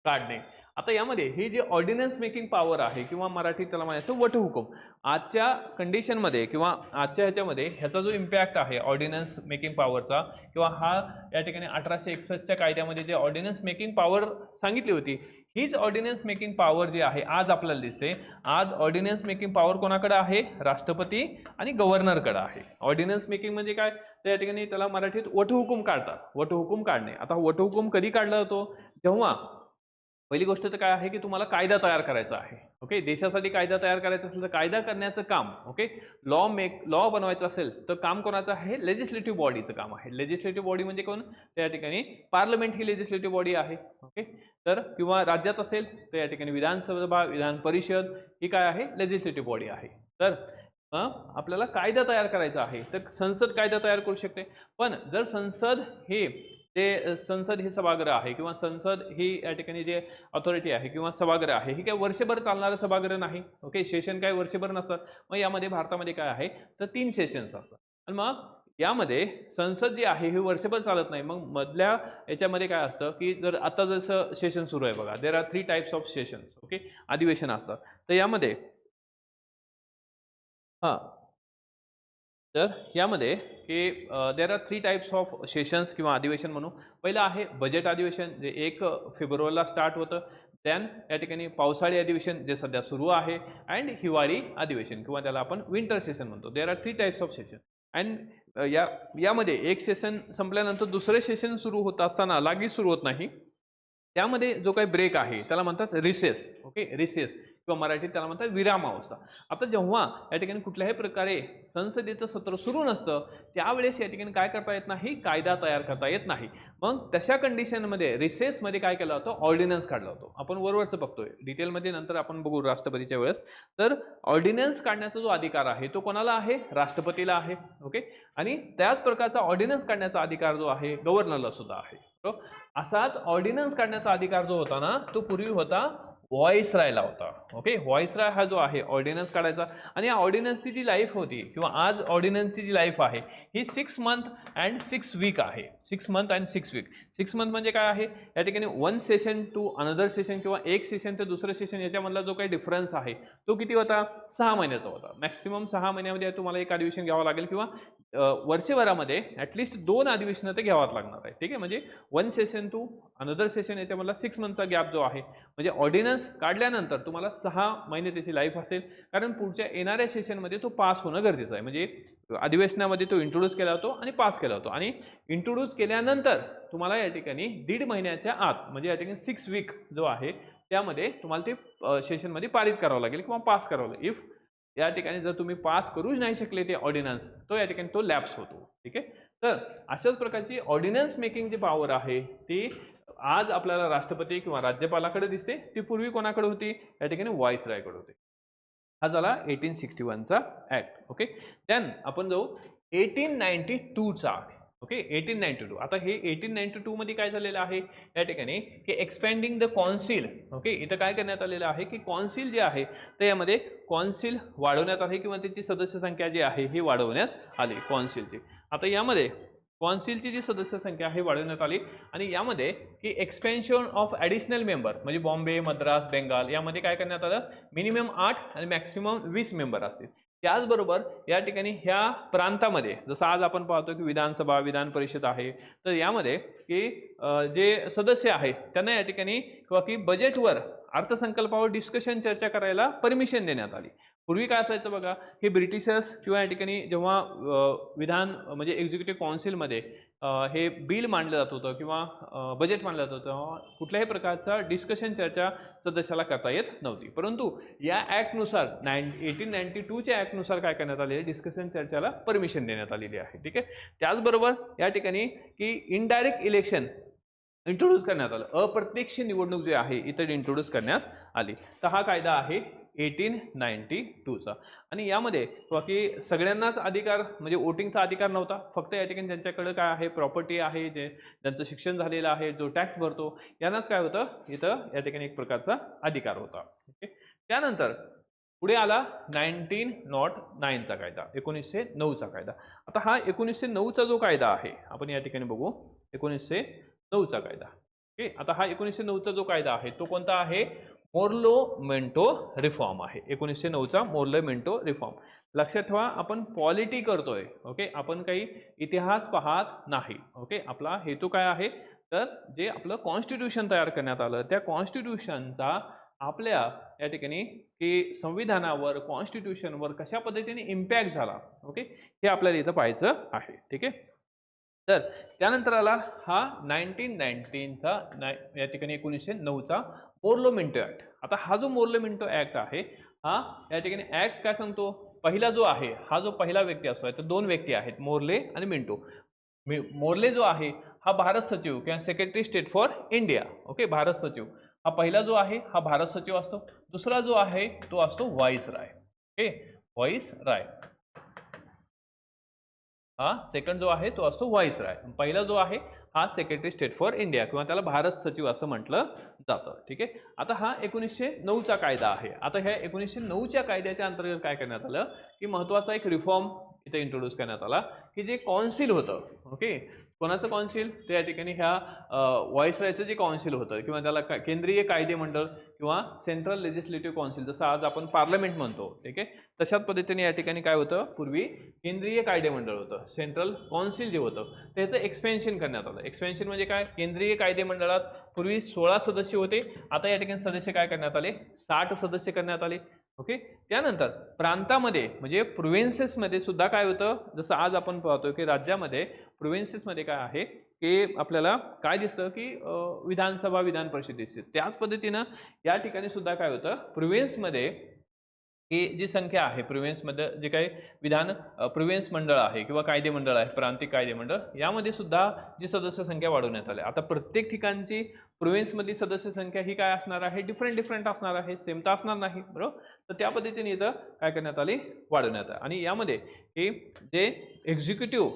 काढणे. आता यामध्ये ही जी ऑर्डिनन्स मेकिंग पॉवर आहे किंवा मराठीत त्याला म्हणायचं वटहुकूम, आजच्या कंडिशनमध्ये किंवा आजच्या ह्याच्यामध्ये ह्याचा जो इम्पॅक्ट आहे ऑर्डिनन्स मेकिंग पॉवरचा, किंवा हा या ठिकाणी 1861च्या कायद्यामध्ये जे ऑर्डिनन्स मेकिंग पॉवर सांगितली होती, हीच ऑर्डिनन्स मेकिंग पॉवर जी आहे आज आपल्याला दिसते. आज ऑर्डिनन्स मेकिंग पॉवर कोणाकडे आहे, राष्ट्रपती आणि गव्हर्नरकडे आहे. ऑर्डिनन्स मेकिंग म्हणजे काय, तर या ठिकाणी त्याला मराठीत वटहुकूम काढतात, वटहुकूम काढणे. आता वटहुकूम कधी काढला जातो, जेव्हा पहिली गोष्ट तर काय आहे की तुम्हाला कायदा तयार करायचा आहे. ओके, देशासाठी कायदा तयार करायचा असेल तर कायदा करण्याचं काम, ओके, लॉ बनवायचं असेल तर काम कोणाचं आहे, लेजिस्लेटिव्ह बॉडीचं काम आहे. लेजिस्लेटिव्ह बॉडी म्हणजे कोण, त्या ठिकाणी पार्लमेंट ही लेजिस्लेटिव्ह बॉडी आहे. ओके, तर किंवा राज्यात असेल तर या ठिकाणी विधानसभा, विधान परिषद ही काय आहे, लेजिस्लेटिव्ह बॉडी आहे. तर आपल्याला कायदा तयार करायचा आहे तर संसद कायदा तयार करू शकते. पण जर संसद हे सभागृह आहे किंवा संसद ही या ठिकाणी जे ऑथॉरिटी आहे किंवा सभागृह आहे, ही काय वर्षभर चालणारं सभागृह नाही. ओके, सेशन काय वर्षभर नसतं. मग यामध्ये भारतामध्ये काय आहे तर 3 सेशन्स असतात. आणि मग यामध्ये संसद जी आहे ही वर्षभर चालत नाही. मग मधल्या याच्यामध्ये काय असतं की जर आता जसं सेशन सुरू आहे बघा, देर are 3 types of sessions. Okay, अधिवेशन असतात. तर यामध्ये तर यामध्ये की देर आर 3 टाइप्स ऑफ सेशन्स किंवा अधिवेशन म्हणू. पहिलं आहे बजेट अधिवेशन, जे 1 फेब्रुवारीला स्टार्ट होतं. देन या ठिकाणी पावसाळी अधिवेशन जे सध्या सुरू आहे, अँड हिवाळी अधिवेशन किंवा त्याला आपण विंटर सेशन म्हणतो. देर are 3 types of session. And यामध्ये एक सेशन संपल्यानंतर दुसरे सेशन सुरू होत असताना लागेच सुरू होत नाही. त्यामध्ये जो काही ब्रेक आहे त्याला म्हणतात रिसेस. ओके, रिसेस किंवा मराठीत त्याला म्हणतात विरामावस्था. आता जेव्हा या ठिकाणी कुठल्याही प्रकारे संसदेचं सत्र सुरू नसतं त्यावेळेस या ठिकाणी काय करता येत नाही, कायदा तयार करता येत नाही. मग तशा कंडिशनमध्ये रिसेसमध्ये काय केलं होतं, ऑर्डिनन्स काढला होतो. आपण वरवरचं बघतोय, डिटेलमध्ये नंतर आपण बघू राष्ट्रपतीच्या वेळेस. तर ऑर्डिनन्स काढण्याचा जो अधिकार आहे तो कोणाला आहे, राष्ट्रपतीला आहे. ओके, आणि त्याच प्रकारचा ऑर्डिनन्स काढण्याचा अधिकार जो आहे गव्हर्नरला सुद्धा आहे. असाच ऑर्डिनन्स काढण्याचा अधिकार जो होता ना तो पूर्वी होता व्हॉइसरायला होता. ओके, व्हॉइसराय हा जो आहे ऑर्डिनन्स काढायचा. आणि या ऑर्डिनन्सची जी लाईफ होती किंवा आज ऑर्डिनन्सची जी लाईफ आहे ही 6 मंथ अँड 6 वीक आहे. 6 मंथ अँड 6 वीक. 6 मंथ म्हणजे काय आहे, या ठिकाणी 1 सेशन टू अनदर सेशन किंवा एक सेशन ते दुसरं सेशन याच्यामधला जो काही डिफरन्स आहे तो किती होता, 6 महिन्याचा होता. मॅक्सिमम 6 महिन्यामध्ये तुम्हाला एक अधिवेशन घ्यावं लागेल किंवा वर्षभरामध्ये ॲटलिस्ट 2 अधिवेशनं ते घ्यावाच लागणार आहे. ठीक आहे, म्हणजे 1 सेशन टू अनदर सेशन याच्यामधला 6 मंथचा गॅप जो आहे, म्हणजे ऑर्डिनन्स काढल्यानंतर तुम्हाला 6 महिने त्याची लाईफ असेल. कारण पुढच्या येणाऱ्या सेशनमध्ये तो पास होणं गरजेचं आहे. म्हणजे अधिवेशनामध्ये तो इंट्रोड्यूस केला होतो आणि पास केला होतो. आणि इंट्रोड्यूस केल्यानंतर तुम्हाला या ठिकाणी 1.5 महिन्याच्या आत म्हणजे या ठिकाणी 6 वीक जो आहे त्यामध्ये तुम्हाला ते सेशनमध्ये पारित करावं लागेल किंवा पास करावं लागेल. इफ या ठिकाणी जर तुम्ही पास करूच नाही शकले ते ऑर्डिनन्स तो या ठिकाणी तो लॅप्स होतो. ठीक आहे, तर अशाच प्रकारची ऑर्डिनन्स मेकिंग जी पॉवर आहे ती आज आपल्याला राष्ट्रपती किंवा राज्यपालाकडे दिसते. ती पूर्वी कोणाकडे होती, या ठिकाणी व्हॉइसरायकडे होती. हा झाला 1861चा ऍक्ट. ओके, देन आपण जाऊ 1892चा. ओके, 1892. आता हे 1892 मध्ये काय झालेलं आहे या ठिकाणी की एक्सपॅन्डिंग द कौन्सिल. ओके, इथं काय करण्यात आलेलं आहे की कौन्सिल जे आहे तर यामध्ये कौन्सिल वाढवण्यात आली किंवा त्याची सदस्य संख्या जी आहे ही वाढवण्यात आली कौन्सिलची. आता यामध्ये कौन्सिलची जी सदस्य संख्या आहे वाढवण्यात आली आणि यामध्ये की एक्सपेन्शन ऑफ ॲडिशनल मेंबर म्हणजे बॉम्बे, मद्रास, बेंगाल यामध्ये काय करण्यात आलं, मिनिमम 8 आणि मॅक्सिमम 20 मेंबर असतील. त्याचबरोबर या ठिकाणी ह्या प्रांतामध्ये जसं आज आपण पाहतो की विधानसभा, विधान परिषद आहे, तर यामध्ये की जे सदस्य आहे त्यांना या ठिकाणी किंवा की बजेटवर अर्थसंकल्पावर डिस्कशन चर्चा करायला परमिशन देण्यात आली. पूर्वी काय असायचं बघा, हे ब्रिटिशर्स किंवा या ठिकाणी जेव्हा विधान म्हणजे एक्झिक्युटिव्ह काउन्सिलमध्ये हे बिल मांडलं जात होतं किंवा बजेट मांडलं जात होतं, कुठल्याही प्रकारचा डिस्कशन चर्चा सदस्याला करता येत नव्हती. परंतु या ॲक्टनुसार 1892च्या ॲक्टनुसार काय करण्यात आले, डिस्कशन चर्चाला परमिशन देण्यात आलेली आहे. ठीक आहे, त्याचबरोबर या ठिकाणी की इनडायरेक्ट इलेक्शन इंट्रोड्यूस करण्यात आलं. अप्रत्यक्ष निवडणूक जी आहे इथं इंट्रोड्यूस करण्यात आली. तर हा कायदा आहे 1892चा. आणि यामध्ये बाकी सगळ्यांनाच अधिकार म्हणजे वोटिंगचा अधिकार नव्हता. फक्त या ठिकाणी ज्यांच्याकडे काय आहे, प्रॉपर्टी आहे, ज्यांचं शिक्षण झालेलं आहे, जो टॅक्स भरतो यांनाच काय होतं, इथं या ठिकाणी एक प्रकारचा अधिकार होता. ओके, त्यानंतर पुढे आला 1909चा कायदा, 1909चा कायदा. आता हा 1909चा जो कायदा आहे आपण या ठिकाणी बघू, 1909चा कायदा. ओके, आता हा 1909चा जो कायदा आहे तो कोणता आहे, मोर्लो-मेंटो रिफॉर्म आहे. 1909चा मोर्लो-मेंटो रिफॉर्म. लक्षात ठेवा, आपण पॉलिटी करतोय. ओके, आपण काही इतिहास पाहत नाही. ओके, आपला हेतू काय आहे, तर जे आपलं कॉन्स्टिट्यूशन तयार करण्यात आलं त्या कॉन्स्टिट्यूशनचा आपल्या या ठिकाणी की संविधानावर, कॉन्स्टिट्यूशनवर कशा पद्धतीने इम्पॅक्ट झाला. ओके, हे आपल्याला इथं पाहायचं आहे. ठीक आहे, तर त्यानंतर आला हा 1919चा या ठिकाणी 1909चा मोर्लो-मेंटो ऍक्ट. आता हा जो मोर्लो-मेंटो ऍक्ट आहे हा या ठिकाणी ऍक्ट काय सांगतो, पहिला जो आहे हा जो पहिला व्यक्ती असतो तर 2 व्यक्ती आहेत, मोर्ले आणि मिंटो. मोर्ले जो आहे हा भारत सचिव किंवा secretary state for India. Okay, Bharat सचिव हा पहिला जो आहे हा भारत सचिव असतो. दुसरा जो आहे तो असतो व्हाईसराय. ओके, व्हाईसराय हा सेकंड जो आहे तो असतो व्हाईसराय. पहिला जो आहे हा सेक्रेटरी स्टेट फॉर इंडिया किंवा त्याला भारत सचिव असं म्हटलं जातं. ठीक आहे, आता हा 1909चा कायदा आहे. आता ह्या 1909च्या कायद्याच्या अंतर्गत काय करण्यात आलं की महत्वाचा एक रिफॉर्म इथे इंट्रोड्यूस करण्यात आला की जे कौन्सिल होतं. ओके, कोणाचं कौन्सिल, तर या ठिकाणी ह्या व्हाईसरायचं जे कौन्सिल होतं किंवा त्याला केंद्रीय कायदे मंडळ किंवा सेंट्रल लेजिस्लेटिव्ह कौन्सिल, जसं आज आपण पार्लमेंट म्हणतो. ठीक आहे, तशाच पद्धतीने या ठिकाणी काय होतं, पूर्वी केंद्रीय कायदे मंडळ होतं, सेंट्रल कौन्सिल जे होतं त्याचं एक्सपेन्शन करण्यात आलं. एक्सपेन्शन म्हणजे काय, केंद्रीय कायदे मंडळात पूर्वी 16 सदस्य होते, आता या ठिकाणी सदस्य काय करण्यात आले, 60 सदस्य करण्यात आले. ओके, त्यानंतर प्रांतामध्ये म्हणजे प्रोव्हिन्सेसमध्ये सुद्धा काय होतं, जसं आज आपण पाहतो की राज्यामध्ये प्रोव्हिन्सेसमध्ये काय आहे की आपल्याला काय दिसतं की विधानसभा विधान परिषद दिसते. त्याच पद्धतीनं या ठिकाणी सुद्धा काय होतं, प्रोव्हिन्समध्ये ही जी संख्या आहे, प्रोव्हिन्समध्ये जे काही प्रोव्हिन्स मंडळ आहे किंवा कायदे मंडळ आहे, प्रांतिक कायदे मंडळ, यामध्ये सुद्धा जी सदस्य संख्या वाढवण्यात आली. आता प्रत्येक ठिकाणची प्रोव्हिन्समधली सदस्य संख्या ही काय असणार आहे, डिफरंट असणार आहे, सेम तर असणार नाही, बरोबर. तर त्या पद्धतीने इथं काय करण्यात आली, वाढवण्यात आली. आणि यामध्ये हे जे एक्झिक्युटिव्ह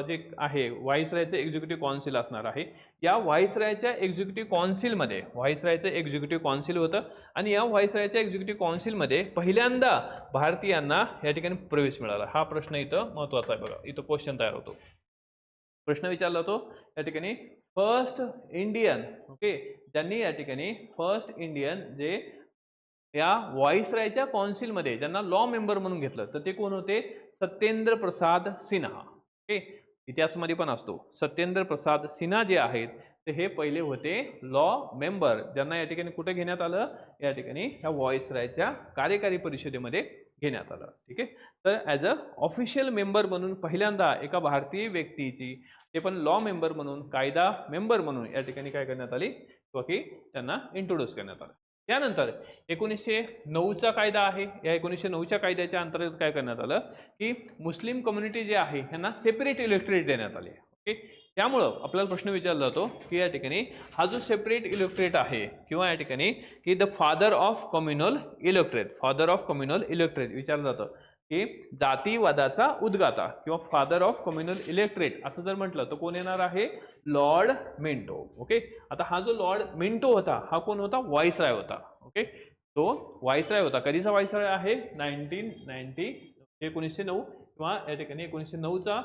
जे आहे, व्हाईसरायचे एक्झिक्युटिव्ह काउन्सिल असणार आहे. या व्हाईसरायच्या एक्झिक्युटिव्ह काउन्सिलमध्ये व्हाईसरायचं एक्झिक्युटिव्ह काउन्सिल होतं आणि या व्हाईसरायच्या एक्झिक्युटिव्ह काउन्सिलमध्ये पहिल्यांदा भारतीयांना या ठिकाणी प्रवेश मिळाला. हा प्रश्न इथं महत्त्वाचा आहे बघा, इथं क्वेश्चन तयार होतो. प्रश्न विचारला होतो या ठिकाणी फर्स्ट इंडियन, ओके, ज्यांनी या ठिकाणी फर्स्ट इंडियन जे या व्हाईसरायच्या काउन्सिलमध्ये ज्यांना लॉ मेंबर म्हणून घेतलं, तर ते कोण होते, सत्येंद्र प्रसाद सिन्हा. ओके, इतिहासामध्ये पण असतो. सत्येंद्र प्रसाद सिन्हा जे आहेत ते हे पहिले होते लॉ मेंबर, ज्यांना या ठिकाणी कुठे घेण्यात आलं, या ठिकाणी ह्या व्हाईसरायच्या कार्यकारी परिषदेमध्ये घेण्यात आलं. ठीक आहे. तर ॲज अ ऑफिशियल मेंबर म्हणून पहिल्यांदा एका भारतीय व्यक्तीची, ते पण लॉ मेंबर म्हणून, कायदा मेंबर म्हणून या ठिकाणी काय करण्यात आली, किंवा की त्यांना इंट्रोड्यूस करण्यात आलं. त्यानंतर 1909चा कायदा आहे. या 1909च्या कायद्याच्या अंतर्गत काय करण्यात आलं की मुस्लिम कम्युनिटी जे आहे यांना सेपरेट इलेक्टोरेट देण्यात आले. ओके, त्यामुळं आपल्याला प्रश्न विचारला जातो की या ठिकाणी हा जो सेपरेट इलेक्टोरेट आहे, किंवा या ठिकाणी की the father of communal electorate विचारलं जातं की जातीवादाचा उद्गाता किंवा फादर ऑफ कम्युनल इलेक्टोरेट असं जर म्हटलं तर कोण येणार आहे, लॉर्ड मिंटो. ओके, आता हा जो लॉर्ड मिंटो होता हा कोण होता, व्हाईसराय होता. ओके, तो व्हाईसराय होता. कधीचा व्हाईसराय आहे, 1909 किंवा या ठिकाणी 1909चा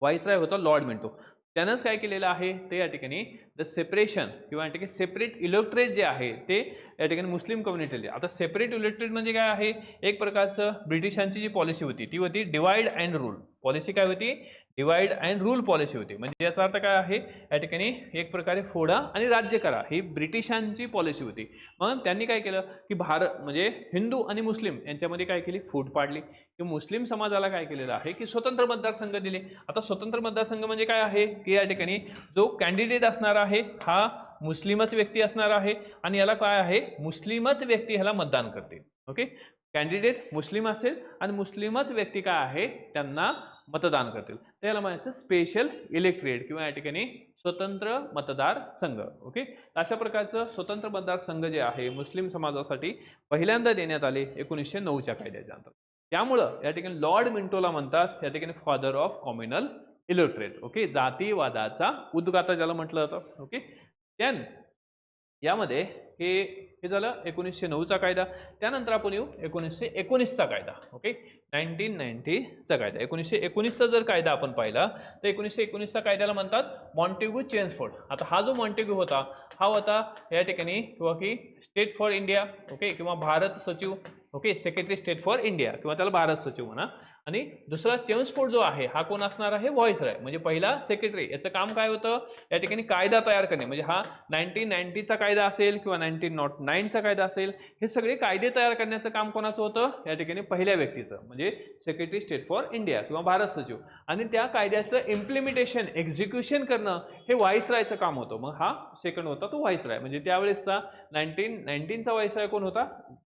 व्हाईसराय होता लॉर्ड मिंटो. त्यानंच काय केलेलं आहे ते या ठिकाणी द सेपरेशन किंवा या ठिकाणी सेपरेट इलेक्टोरेट जे आहे ते या ठिकाणी मुस्लिम कम्युनिटीला. आता सेपरेट इलेक्टोरेट म्हणजे काय आहे, एक प्रकारचं ब्रिटिशांची जी पॉलिसी होती ती होती डिवाइड अँड रूल पॉलिसी. काय होती, डिवाइड अँड रूल पॉलिसी होती. म्हणजे याचा अर्थ काय आहे, या ठिकाणी एक प्रकारे फोडा आणि राज्य करा ही ब्रिटिशांची पॉलिसी होती. मग त्यांनी काय केलं की भारत म्हणजे हिंदू आणि मुस्लिम यांच्यामध्ये काय केली, फूट पाडली. की मुस्लिम समाजाला काय केलेलं आहे की स्वतंत्र मतदारसंघ दिले. आता स्वतंत्र मतदारसंघ म्हणजे काय आहे की या ठिकाणी जो कॅन्डिडेट असणार आहे हा मुस्लिमच व्यक्ती असणार आहे आणि याला काय आहे, मुस्लिमच व्यक्ती ह्याला मतदान करते. ओके, कॅन्डिडेट मुस्लिम असेल आणि मुस्लिमच व्यक्ती काय आहे त्यांना मतदान करतील, त्याला म्हणायचं स्पेशल इलेक्टोरेट किंवा या ठिकाणी स्वतंत्र मतदार संघ. ओके, अशा प्रकारचं स्वतंत्र मतदार संघ जे आहे मुस्लिम समाजासाठी पहिल्यांदा देण्यात आले 1909च्या कायद्याच्या अंतर्गत. त्यामुळं या ठिकाणी लॉर्ड मिंटोला म्हणतात या ठिकाणी father of communal electorate. Okay, जातीवादाचा उद्गाता ज्याला म्हटलं जातं. ओके, त्यान यामध्ये हे झालं 1909चा कायदा. त्यानंतर आपण येऊ 1919चा कायदा. ओके, 1990चा कायदा. 1919चा जर कायदा आपण पाहिला तर 1919च्या कायद्याला म्हणतात मॉन्टेग्यू चेम्सफोर्ड. आता हा जो मॉन्टेग्यू होता हा होता या ठिकाणी किंवा की स्टेट फॉर इंडिया. ओके, किंवा भारत सचिव. Okay, secretary state for India किंवा त्याला भारत सचिव म्हणा. आणि दुसरा चेम्सफोर्ड जो आहे हा कोण असणार आहे, व्हाईसराय. म्हणजे पहिला सेक्रेटरी. याचं काम काय होतं, या ठिकाणी कायदा तयार करणे. म्हणजे हा 1990चा कायदा असेल किंवा 1909चा कायदा असेल, हे सगळे कायदे तयार करण्याचं काम कोणाचं होतं, या ठिकाणी पहिल्या व्यक्तीचं म्हणजे सेक्रेटरी स्टेट फॉर इंडिया किंवा भारत सचिव. आणि त्या कायद्याचं इम्प्लिमेंटेशन एक्झिक्युशन करणं हे व्हाईसरायचं काम होतं. मग हा सेकंड होता तो व्हाईसराय. म्हणजे त्यावेळेसचा 1919चा व्हाईसराय कोण होता,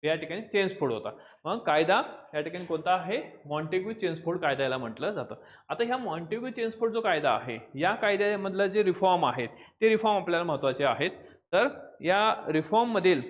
या ठिकाणी चेम्सफोर्ड होता. मग कायदा या ठिकाणी कोणता आहे, मॉन्टेग्यू चेम्सफोर्ड कायदा याला म्हटलं जातं. आता ह्या मॉन्टेग्यू चेम्सफोर्ड जो कायदा आहे या कायद्यामधलं जे रिफॉर्म आहेत ते रिफॉर्म आपल्याला महत्त्वाचे आहेत. तर या रिफॉर्म मधील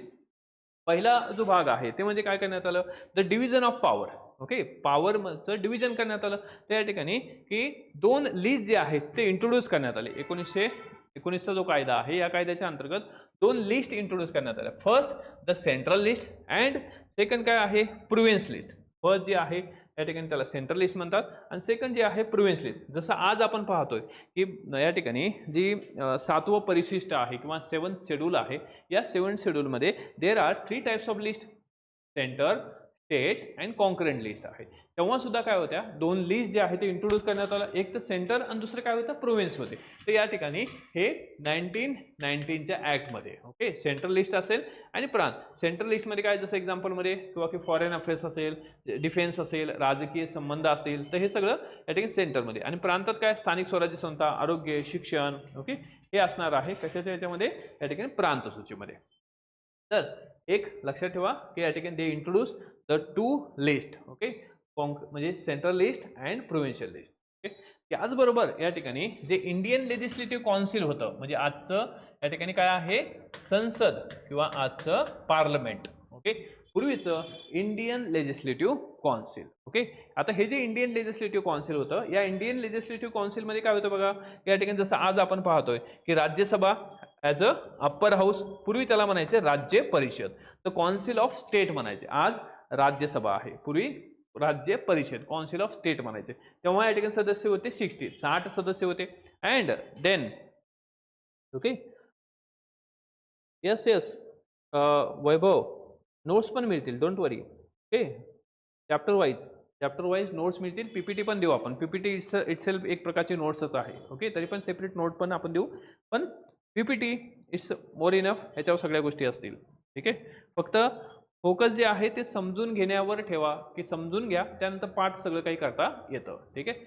पहिला जो भाग आहे ते म्हणजे काय करण्यात आलं, the division of power. Okay, पॉवरचं डिव्हिजन करण्यात आलं. त्या ठिकाणी की 2 लिस्ट जे आहेत ते इंट्रोड्यूस करण्यात आले. 1919चा जो कायदा आहे या कायद्याच्या अंतर्गत 2 लिस्ट इंट्रोड्यूस करण्यात आल्या. First the central list and second काय आहे, प्रोव्हिन्स लिस्ट. फर्स्ट जे आहे या ठिकाणी त्याला सेंट्रल लिस्ट म्हणतात आणि सेकंड जे आहे प्रोव्हिन्स लिस्ट. जसं आज आपण पाहतोय की या ठिकाणी जी 7वं परिशिष्ट आहे किंवा 7th शेड्यूल आहे, या 7th शेड्यूलमध्ये there are 3 types of list, centre, state and concurrent list आहे. तेव्हा सुद्धा काय होत्या, दोन लिस्ट जे आहे ते इंट्रोड्यूस करण्यात आलं, एक तर सेंटर आणि दुसरं काय होतं, प्रोव्हिन्स होते. तर या ठिकाणी हे 1919च्या ऍक्टमध्ये ओके सेंट्रल लिस्ट असेल आणि प्रांत. सेंट्रल लिस्टमध्ये काय, जसं एक्झाम्पलमध्ये किंवा की फॉरेन अफेअर्स असेल, डिफेन्स असेल, राजकीय संबंध असतील, तर हे सगळं या ठिकाणी सेंटरमध्ये. आणि प्रांतात काय, स्थानिक स्वराज्य संस्था, आरोग्य, शिक्षण ओके हे असणार आहे कशाच्या याच्यामध्ये, या ठिकाणी प्रांत सूचीमध्ये. तर एक लक्षात ठेवा की या ठिकाणी they introduce the two list okay, म्हणजे central list and provincial list okay. त्याचबरोबर या ठिकाणी जे इंडियन लेजिस्लेटिव्ह काउन्सिल होतं, म्हणजे आजचं या ठिकाणी काय आहे, संसद किंवा आजचं पार्लमेंट ओके, पूर्वीचं इंडियन लेजिस्लेटिव्ह काउन्सिल ओके. आता हे जे इंडियन लेजिस्लेटिव्ह काउन्सिल होतं, या इंडियन लेजिस्लेटिव्ह काउन्सिलमध्ये काय होतं बघा, या ठिकाणी जसं आज आपण पाहतोय की Rajya Sabha as a upper house, पूर्वी त्याला म्हणायचे राज्य परिषद, तर काउन्सिल ऑफ स्टेट म्हणायचे. आज राज्यसभा आहे, पूर्वी राज्य परिषद काउन्सिल ऑफ स्टेट म्हणायचे. तेव्हा या ठिकाणी सदस्य होते 60 सदस्य होते. And then okay yes Vaibhav notes पण मिळतील, don't worry okay. Chapter wise notes मिळतील. पीपीटी पण देऊ आपण, पीपीटी इटसेल्फ एक प्रकारची नोट्सच आहे ओके, तरी पण सेपरेट नोट पण आपण देऊ, पण पीपीटी इट्स मोर इनफ, ह्याच्यावर सगळ्या गोष्टी असतील ठीक आहे. फक्त फोकस जे आहे ते समजून घेण्यावर ठेवा, की समजून घ्या, त्यानंतर पाठ सगळं काही करता येतं ठीक आहे.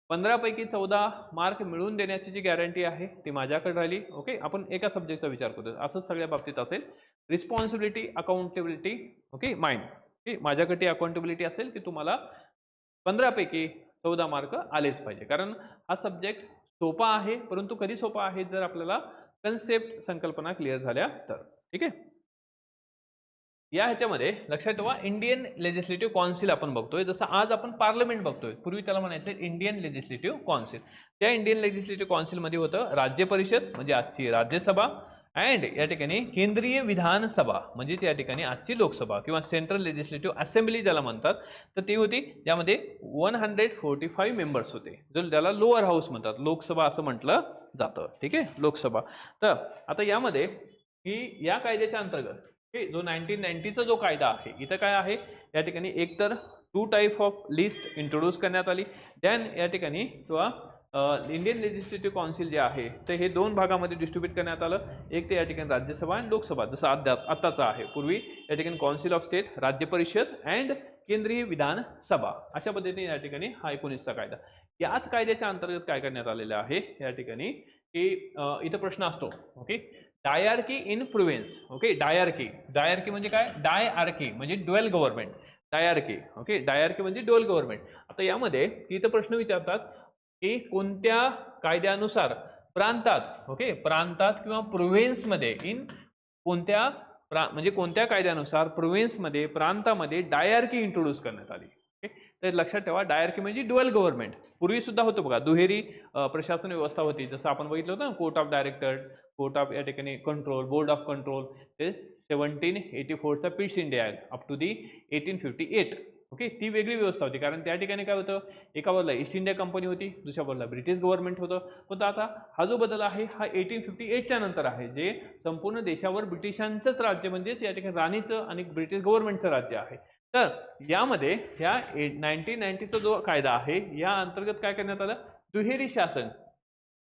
15 पैकी 14 मार्क मिळवून देण्याची जी गॅरंटी आहे ती माझ्याकडे राहिली ओके. आपण एका सब्जेक्टचा विचार करतो, असंच सगळ्या बाबतीत असेल. Responsibility, accountability okay, mind okay, माझ्याकडे अकाउंटेबिलिटी असेल की तुम्हाला 15 पैकी 14 मार्क आलेच पाहिजे, कारण हा सब्जेक्ट सोपा आहे, परंतु कधी सोपा आहे, जर आपल्याला कन्सेप्ट, संकल्पना क्लिअर झाल्या तर ठीक आहे. या ह्याच्यामध्ये लक्षात ठेवा, इंडियन लेजिस्लेटिव्ह काउन्सिल आपण बघतोय, जसं आज आपण पार्लमेंट बघतोय, पूर्वी त्याला म्हणायचं इंडियन लेजिस्लेटिव्ह काउन्सिल. त्या इंडियन लेजिस्लेटिव्ह काउन्सिलमध्ये होतं राज्य परिषद, म्हणजे आजची राज्यसभा, अँड या ठिकाणी केंद्रीय विधानसभा, म्हणजे त्या ठिकाणी आजची लोकसभा किंवा सेंट्रल लेजिस्लेटिव्ह असेंब्ली ज्याला म्हणतात, तर ती होती. त्यामध्ये 145 मेंबर्स होते, जो त्याला लोअर हाऊस म्हणतात, लोकसभा असं म्हटलं जातं ठीक आहे, लोकसभा. तर आता यामध्ये ही या कायद्याच्या अंतर्गत जो 1990चा जो कायदा आहे, इथं काय आहे, या ठिकाणी एक तर 2 टाईप ऑफ लिस्ट इंट्रोड्यूस करण्यात आली. देन या ठिकाणी किंवा इंडियन लेजिस्लेटिव्ह काउन्सिल जे आहे, तर हे 2 भागामध्ये डिस्ट्रीब्यूट करण्यात आलं. एक तर या ठिकाणी राज्यसभा आणि लोकसभा, जसं आत्ताचा आहे. पूर्वी या ठिकाणी काउन्सिल ऑफ स्टेट, राज्य परिषद अँड केंद्रीय विधानसभा, अशा पद्धतीने या ठिकाणी हा 19चा कायदा. याच कायद्याच्या अंतर्गत काय करण्यात आलेलं आहे या ठिकाणी, की इथं प्रश्न असतो okay, dyarchy in province okay. Dyarchy म्हणजे काय, डायआर्की म्हणजे dual government, dyarchy okay, dyarchy म्हणजे ड्युअल गव्हर्नमेंट. आता यामध्ये इथं प्रश्न विचारतात की कोणत्या कायद्यानुसार प्रांतात ओके, प्रांतात किंवा प्रोव्हिन्समध्ये इन कोणत्या म्हणजे कोणत्या कायद्यानुसार प्रोव्हिन्समध्ये, प्रांतामध्ये डायआर्की इंट्रोड्यूस करण्यात आली ओके. तर लक्षात ठेवा, डायआर्की म्हणजे ड्युअल गव्हर्नमेंट. पूर्वी सुद्धा होतं बघा, दुहेरी प्रशासन व्यवस्था होती, जसं आपण बघितलं होतं ना, court of director, court of या ठिकाणी कंट्रोल, बोर्ड ऑफ कंट्रोल, ते 1784चा Pitt's India act up to the 1858 okay. ती वेगळी व्यवस्था होती, कारण त्या ठिकाणी काय होतं, एका बाजूला ईस्ट इंडिया कंपनी होती, दुसऱ्या बाजूला ब्रिटिश गव्हर्नमेंट होतं. पण आता हा जो बदल आहे हा 1858च्या नंतर आहे, जे संपूर्ण देशावर ब्रिटिशांचंच राज्य, म्हणजेच या ठिकाणी राणीचं आणि ब्रिटिश गव्हर्नमेंटचं राज्य आहे. तर यामध्ये ह्या 1990चा जो कायदा आहे, या अंतर्गत काय करण्यात आलं, दुहेरी शासन,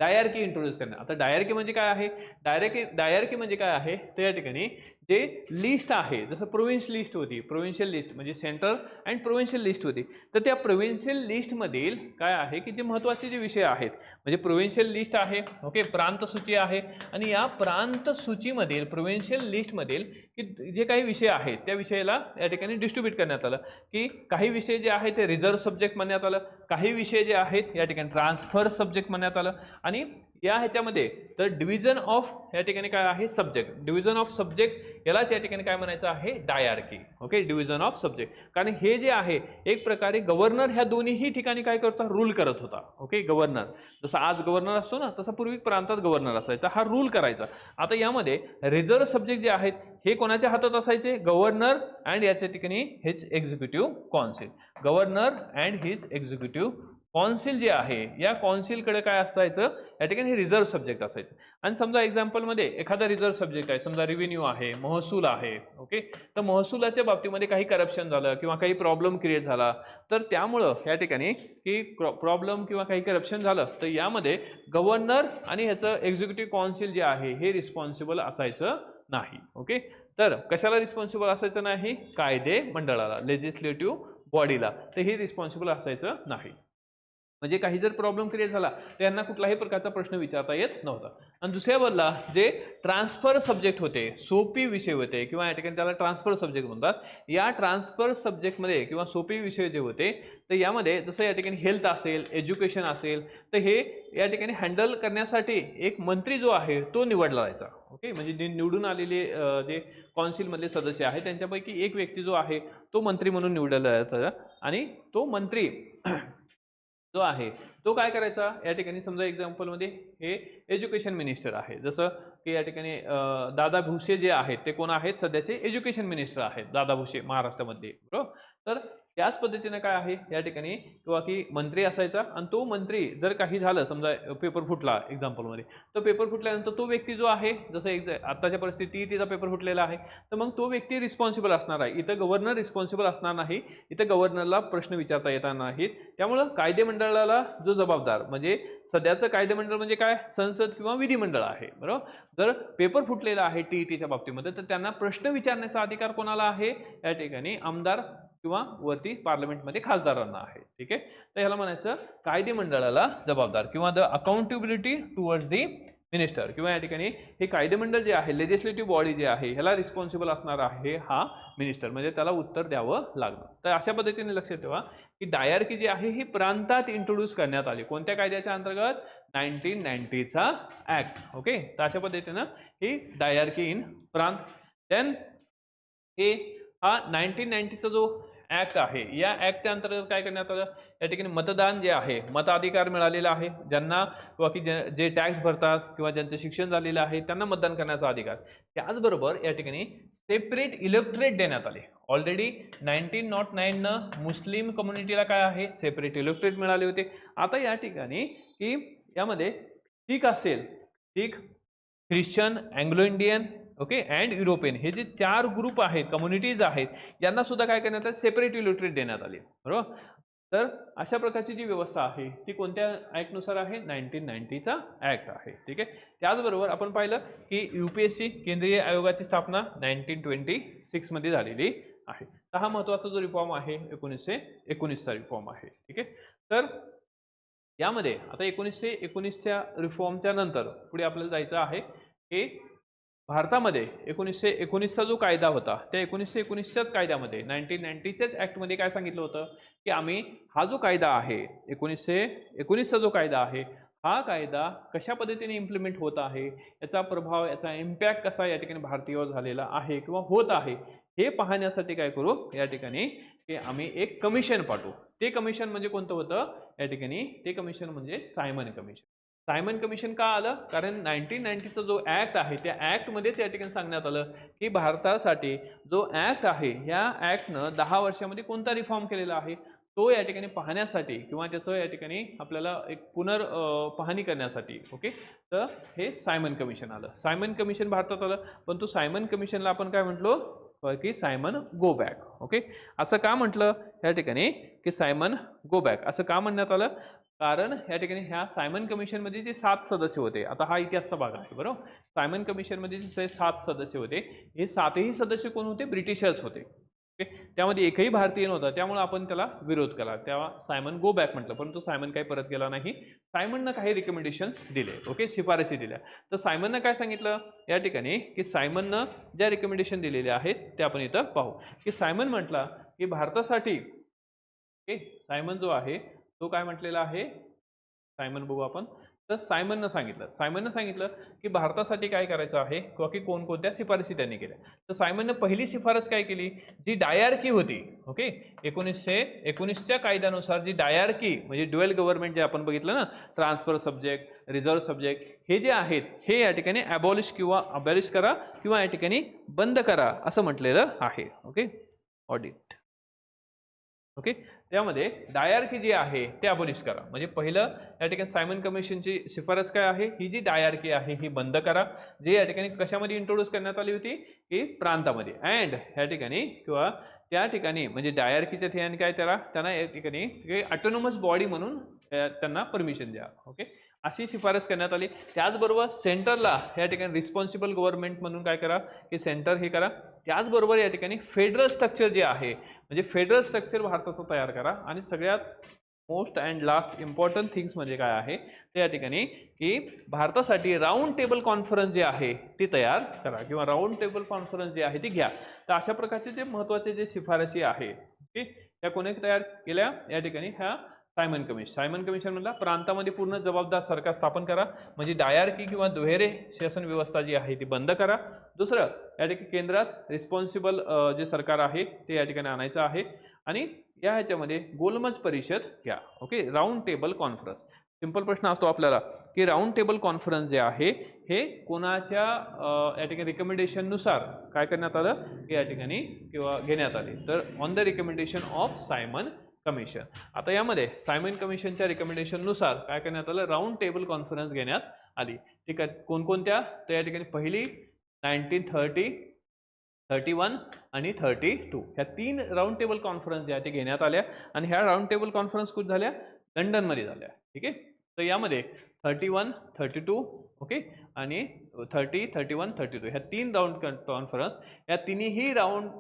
डायआर्की इंट्रोड्यूस करणं. आता डायआर्की म्हणजे काय आहे, डायआर्की म्हणजे काय आहे, तर या ठिकाणी जे लिस्ट आहे, जसं प्रोव्हिन्स लिस्ट होती, प्रोव्हिन्शियल लिस्ट म्हणजे सेंट्रल अँड प्रोव्हिन्शियल लिस्ट होती, तर त्या प्रोव्हिन्शियल लिस्टमधील काय आहे की जे महत्त्वाचे जे विषय आहेत, म्हणजे प्रोव्हिन्शियल लिस्ट आहे ओके, प्रांत सूची आहे, आणि या प्रांत सूचीमधील प्रोव्हिन्शियल लिस्टमधील की जे काही विषय आहेत त्या विषयाला या ठिकाणी डिस्ट्रीब्यूट करण्यात आलं, की काही विषय जे आहेत ते रिझर्व्ह सब्जेक्ट म्हणण्यात आलं, काही विषय जे आहेत या ठिकाणी ट्रान्सफर सब्जेक्ट म्हणण्यात आलं, आणि या ह्याच्यामध्ये तर डिव्हिजन ऑफ या ठिकाणी काय आहे, सब्जेक्ट, डिव्हिजन ऑफ सब्जेक्ट यालाच या ठिकाणी काय म्हणायचं आहे, dyarchy okay, division of subject. कारण हे जे आहे एक प्रकारे गव्हर्नर ह्या दोन्ही ठिकाणी काय करता, रूल करत होता ओके. गव्हर्नर जसं आज गव्हर्नर असतो ना, तसं पूर्वी प्रांतात गव्हर्नर असायचा, हा रूल करायचा. आता यामध्ये रिझर्व्ह सब्जेक्ट जे आहेत हे कोणाच्या हातात असायचे, गव्हर्नर अँड याच्या ठिकाणी हेच executive council, governor and his executive council जे आहे या कॉन्सिलकडे काय असायचं, या ठिकाणी रिझर्व्ह सब्जेक्ट असायचं. आणि समजा एक्झाम्पलमध्ये एखादा रिझर्व्ह सब्जेक्ट आहे, समजा रेव्हेन्यू आहे, महसूल आहे, ओके, तर महसुलाच्या बाबतीमध्ये काही करप्शन झालं किंवा काही प्रॉब्लेम क्रिएट झाला, तर त्यामुळं या ठिकाणी की प्रॉब्लेम किंवा काही करप्शन झालं तर यामध्ये गव्हर्नर आणि ह्याचं एक्झिक्युटिव्ह कॉन्सिल जे आहे हे रिस्पॉन्सिबल असायचं नाही. ओके, तर कशाला रिस्पॉन्सिबल असायचं नाही, कायदे मंडळाला, लेजिस्लेटिव्ह बॉडीला, तर हे रिस्पॉन्सिबल असायचं नाही. म्हणजे काही जर प्रॉब्लेम क्रिएट झाला तर यांना कुठलाही प्रकारचा प्रश्न विचारता येत नव्हता. आणि दुसऱ्या बाजूला जे ट्रान्सफर सब्जेक्ट होते, सोपी विषय होते किंवा या ठिकाणी त्याला ट्रान्सफर सब्जेक्ट म्हणतात, या ट्रान्सफर सब्जेक्टमध्ये किंवा सोपी विषय जे होते तर यामध्ये जसं या ठिकाणी हेल्थ असेल, एज्युकेशन असेल, तर हे या ठिकाणी हँडल करण्यासाठी एक मंत्री जो आहे तो निवडला जायचा. ओके, म्हणजे जे निवडून आलेले जे कौन्सिलमधले सदस्य आहेत त्यांच्यापैकी एक व्यक्ती जो आहे तो मंत्री म्हणून निवडला जायचा. आणि तो मंत्री जो आहे तो काय करायचा, या ठिकाणी समजा एक्झाम्पलमध्ये हे एज्युकेशन मिनिस्टर आहे, जसं की या ठिकाणी दादा भुसे जे आहेत ते कोण आहेत, सध्याचे एज्युकेशन मिनिस्टर आहेत दादा भुसे महाराष्ट्रामध्ये, बरोबर. तर त्याच पद्धतीने काय आहे या ठिकाणी किंवा की मंत्री असायचा आणि तो मंत्री जर काही झालं, समजा पेपर फुटला एक्झाम्पलमध्ये, तर पेपर फुटल्यानंतर तो व्यक्ती जो आहे, जसं आताच्या परिस्थितीत तिचा पेपर फुटलेला आहे, तर मग तो व्यक्ती रिस्पॉन्सिबल असणार आहे. इथं गव्हर्नर रिस्पॉन्सिबल असणार नाही, इथं गव्हर्नरला प्रश्न विचारता येणार नाहीत. त्यामुळं कायदेमंडळाला जो जबाबदार, म्हणजे सध्याचं कायदेमंडळ म्हणजे काय, संसद किंवा विधिमंडळ आहे, बरोबर. जर पेपर फुटलेला आहे टीईटीच्या बाबतीमध्ये तर त्यांना प्रश्न विचारण्याचा अधिकार कोणाला आहे, या ठिकाणी आमदार किंवा वरती पार्लमेंटमध्ये खासदारांना आहे. ठीक आहे, तर ह्याला म्हणायचं कायदेमंडळाला जबाबदार किंवा the accountability towards the minister, किंवा या ठिकाणी हे कायदेमंडळ जे आहे, लेजिस्लेटिव्ह बॉडी जे आहे, ह्याला रिस्पॉन्सिबल असणार आहे हा मिनिस्टर, म्हणजे त्याला उत्तर द्यावं लागतं. तर अशा पद्धतीने लक्षात ठेवा की डायरकी जी आहे ही प्रांतात इंट्रोड्यूस करण्यात आली. कोणत्या कायद्याच्या अंतर्गत, 1990चा ऍक्ट. ओके, तर अशा पद्धतीनं ही डायरकी इन प्रांत. देन हे हा 1990चा जो ऍक्ट आहे, या ऍक्टच्या अंतर्गत काय करण्यात आलं, या ठिकाणी मतदान जे आहे, मताधिकार मिळालेला आहे ज्यांना, किंवा की जे टॅक्स भरतात किंवा ज्यांचं शिक्षण झालेलं आहे त्यांना मतदान करण्याचा अधिकार. त्याचबरोबर या ठिकाणी सेपरेट इलेक्टोरेट देण्यात आले. ऑलरेडी 1909 मुस्लिम कम्युनिटीला काय आहे, सेपरेट इलेक्टोरेट मिळाले होते. आता या ठिकाणी की यामध्ये शीख असेल, शीख, Christian, Anglo Indian, okay, and European, हे जे 4 ग्रुप आहेत, कम्युनिटीज आहेत, यांना सुद्धा काय करण्यात आले, सेपरेट इलेक्टोरेट देण्यात आले, बरोबर. तर अशा प्रकारची जी व्यवस्था आहे ती कोणत्या ऍक्टनुसार आहे, 1990चा ऍक्ट आहे. ठीक आहे, त्याचबरोबर आपण पाहिलं की यूपीएससी केंद्रीय आयोगाची स्थापना 1926 मध्ये झालेली आहे. तर हा महत्त्वाचा जो रिफॉर्म आहे 1919चा रिफॉर्म आहे. ठीक आहे, तर यामध्ये आता 1919च्या रिफॉर्मच्या नंतर पुढे आपल्याला जायचं आहे की भारतामध्ये 1919चा जो कायदा होता त्या 1919च्याच कायद्यामध्ये, 1990च्याच ऍक्टमध्ये काय सांगितलं होतं की आम्ही हा जो कायदा आहे 1919चा जो कायदा आहे, हा कायदा कशा पद्धतीने इम्प्लिमेंट होत आहे, याचा प्रभाव, याचा इम्पॅक्ट कसा या ठिकाणी भारतीयावर झालेला आहे किंवा होत आहे, हे पाहण्यासाठी काय करू, या ठिकाणी की आम्ही एक कमिशन पाठवू. ते कमिशन म्हणजे कोणतं होतं, या ठिकाणी ते कमिशन म्हणजे सायमन कमिशन. सायमन कमिशन का आलं, कारण 1990चा जो ऍक्ट आहे त्या ऍक्टमध्येच या ठिकाणी सांगण्यात आलं की भारतासाठी जो ऍक्ट आहे या ऍक्टनं 10 वर्षामध्ये कोणता रिफॉर्म केलेला आहे तो या ठिकाणी पाहण्यासाठी किंवा त्याचं या ठिकाणी आपल्याला एक पाहणी करण्यासाठी, ओके, तर हे सायमन कमिशन आलं. सायमन कमिशन भारतात आलं, पण तो सायमन कमिशनला आपण काय म्हटलो की सायमन गो बॅक. ओके, असं का म्हटलं या ठिकाणी की सायमन गो बॅक असं का म्हणण्यात आलं, कारण या ठिकाणी ह्या सायमन कमिशन मध्ये जे 7 सदस्य होते, आता हा इतिहासचा भाग आहे, बरोबर. सायमन कमिशन मध्ये जे 7 सदस्य होते, हे 7ही सदस्य कोण होते, ब्रिटिशर्स होते. त्यामध्ये एकही भारतीय नव्हता, त्यामुळे आपण त्याला विरोध केला, तेव्हा सायमन गो बॅक म्हटलं. परंतु सायमन काही परत गेला नाही. सायमननं काही रिकमेंडेशन्स दिले, ओके, शिफारशी दिल्या. तर सायमननं काय सांगितलं या ठिकाणी की सायमननं ज्या रिकमेंडेशन दिलेल्या आहेत ते आपण इथं पाहू. की सायमन म्हटला की भारतासाठी, ओके, सायमन जो आहे तो काय म्हटलेला आहे, सायमन बघू आपण. तर सायमननं सांगितलं की भारतासाठी काय करायचं आहे किंवा की कोणकोणत्या शिफारसी त्यांनी केल्या. तर सायमननं पहिली शिफारस काय केली, जी डायआरकी होती, ओके, 1919च्या कायद्यानुसार जी डायआरकी म्हणजे ड्युअल गव्हर्नमेंट जे आपण बघितलं ना, ट्रान्सफर सब्जेक्ट, रिझर्व्ह सब्जेक्ट, हे जे आहेत हे या ठिकाणी अबॉलिश करा किंवा या ठिकाणी बंद करा असं म्हटलेलं आहे. Okay, audit. ओके, त्यामध्ये डायआरकी जी आहे ते अबॉलिश करा. म्हणजे पहिलं या ठिकाणी सायमन कमिशनची शिफारस काय आहे, ही जी डायआरकी आहे ही बंद करा, जी या ठिकाणी कशामध्ये इंट्रोड्यूस करण्यात आली होती, की प्रांतामध्ये. अँड या ठिकाणी किंवा त्या ठिकाणी म्हणजे डायआरकीच्या ठिकाणी काय त्यांना या ठिकाणी ऑटोनॉमस बॉडी म्हणून त्यांना परमिशन द्या. ओके, अशी शिफारस करण्यात आली. त्याचबरोबर सेंटरला या ठिकाणी रिस्पॉन्सिबल गव्हर्नमेंट म्हणून काय करा, की सेंटर हे करा. त्याचबरोबर या ठिकाणी फेडरल स्ट्रक्चर जे आहे म्हणजे फेडरल स्ट्रक्चर भारताचं तयार करा. आणि सगळ्यात most and last important things म्हणजे काय आहे ते या ठिकाणी की भारतासाठी राऊंड टेबल कॉन्फरन्स जे आहे ती तयार करा किंवा राऊंड टेबल कॉन्फरन्स जे आहे ती घ्या. तर अशा प्रकारचे जे महत्त्वाचे जे शिफारसी आहे ओके, त्या कोणी तयार केल्या या ठिकाणी ह्या सायमन कमिशन. सायमन कमिशन म्हणला प्रांतामध्ये पूर्ण जबाबदार सरकार स्थापन करा, म्हणजे डायआरकी किंवा दुहेरी शासन व्यवस्था जी आहे ती बंद करा. दुसरं या ठिकाणी केंद्रात रिस्पॉन्सिबल जे सरकार आहे ते या ठिकाणी आणायचं आहे. आणि या ह्याच्यामध्ये गोलमेज परिषद घ्या. Okay, round table conference. Simple प्रश्न असतो आपल्याला की राऊंड टेबल कॉन्फरन्स जे आहे हे कोणाच्या या ठिकाणी रिकमेंडेशननुसार काय करण्यात आलं या ठिकाणी किंवा घेण्यात आले, तर on the recommendation of Simon commission. आता यामध्ये सायमन कमिशनच्या रिकमेंडेशननुसार काय करण्यात आलं, राऊंड टेबल कॉन्फरन्स घेण्यात आली. ठीक आहे, कोणकोणत्या, तर या ठिकाणी पहिली 1930, 31 आणि 32 ह्या 3 राऊंड टेबल कॉन्फरन्स ज्या ते घेण्यात आल्या. आणि ह्या राऊंड टेबल कॉन्फरन्स कुठे झाल्या, लंडनमध्ये झाल्या. ठीक आहे, तर यामध्ये 31, 32 ओके आणि 30, 31, 32 ह्या 3 राऊंड कॉन्फरन्स, या तिन्ही राऊंड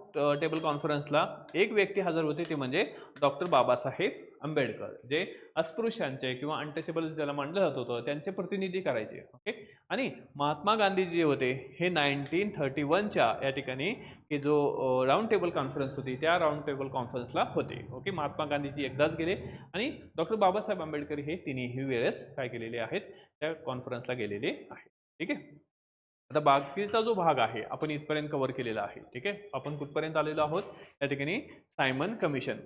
टेबल कॉन्फरन्सला एक व्यक्ती हजर होते, ते म्हणजे डॉक्टर बाबासाहेब आंबेडकर, जे अस्पृश्यांचे किंवा अनटचेबल ज्याला मानलं जात होतं त्यांचे प्रतिनिधी करायचे. ओके, आणि महात्मा गांधी जे होते हे 1931च्या या ठिकाणी की जो राऊंड टेबल कॉन्फरन्स होती त्या राऊंड टेबल कॉन्फरन्सला होते. ओके, महात्मा गांधीजी एकदाच गेले आणि डॉक्टर बाबासाहेब आंबेडकर हे तिन्ही वेळेस काय केलेले आहेत, त्या कॉन्फरन्सला गेलेले आहेत. ठीक आहे, आता बाकीचा जो भाग आहे आपण इथपर्यंत कव्हर केलेला आहे. ठीक आहे, आपण कुठपर्यंत आलेलो आहोत या ठिकाणी सायमन कमिशन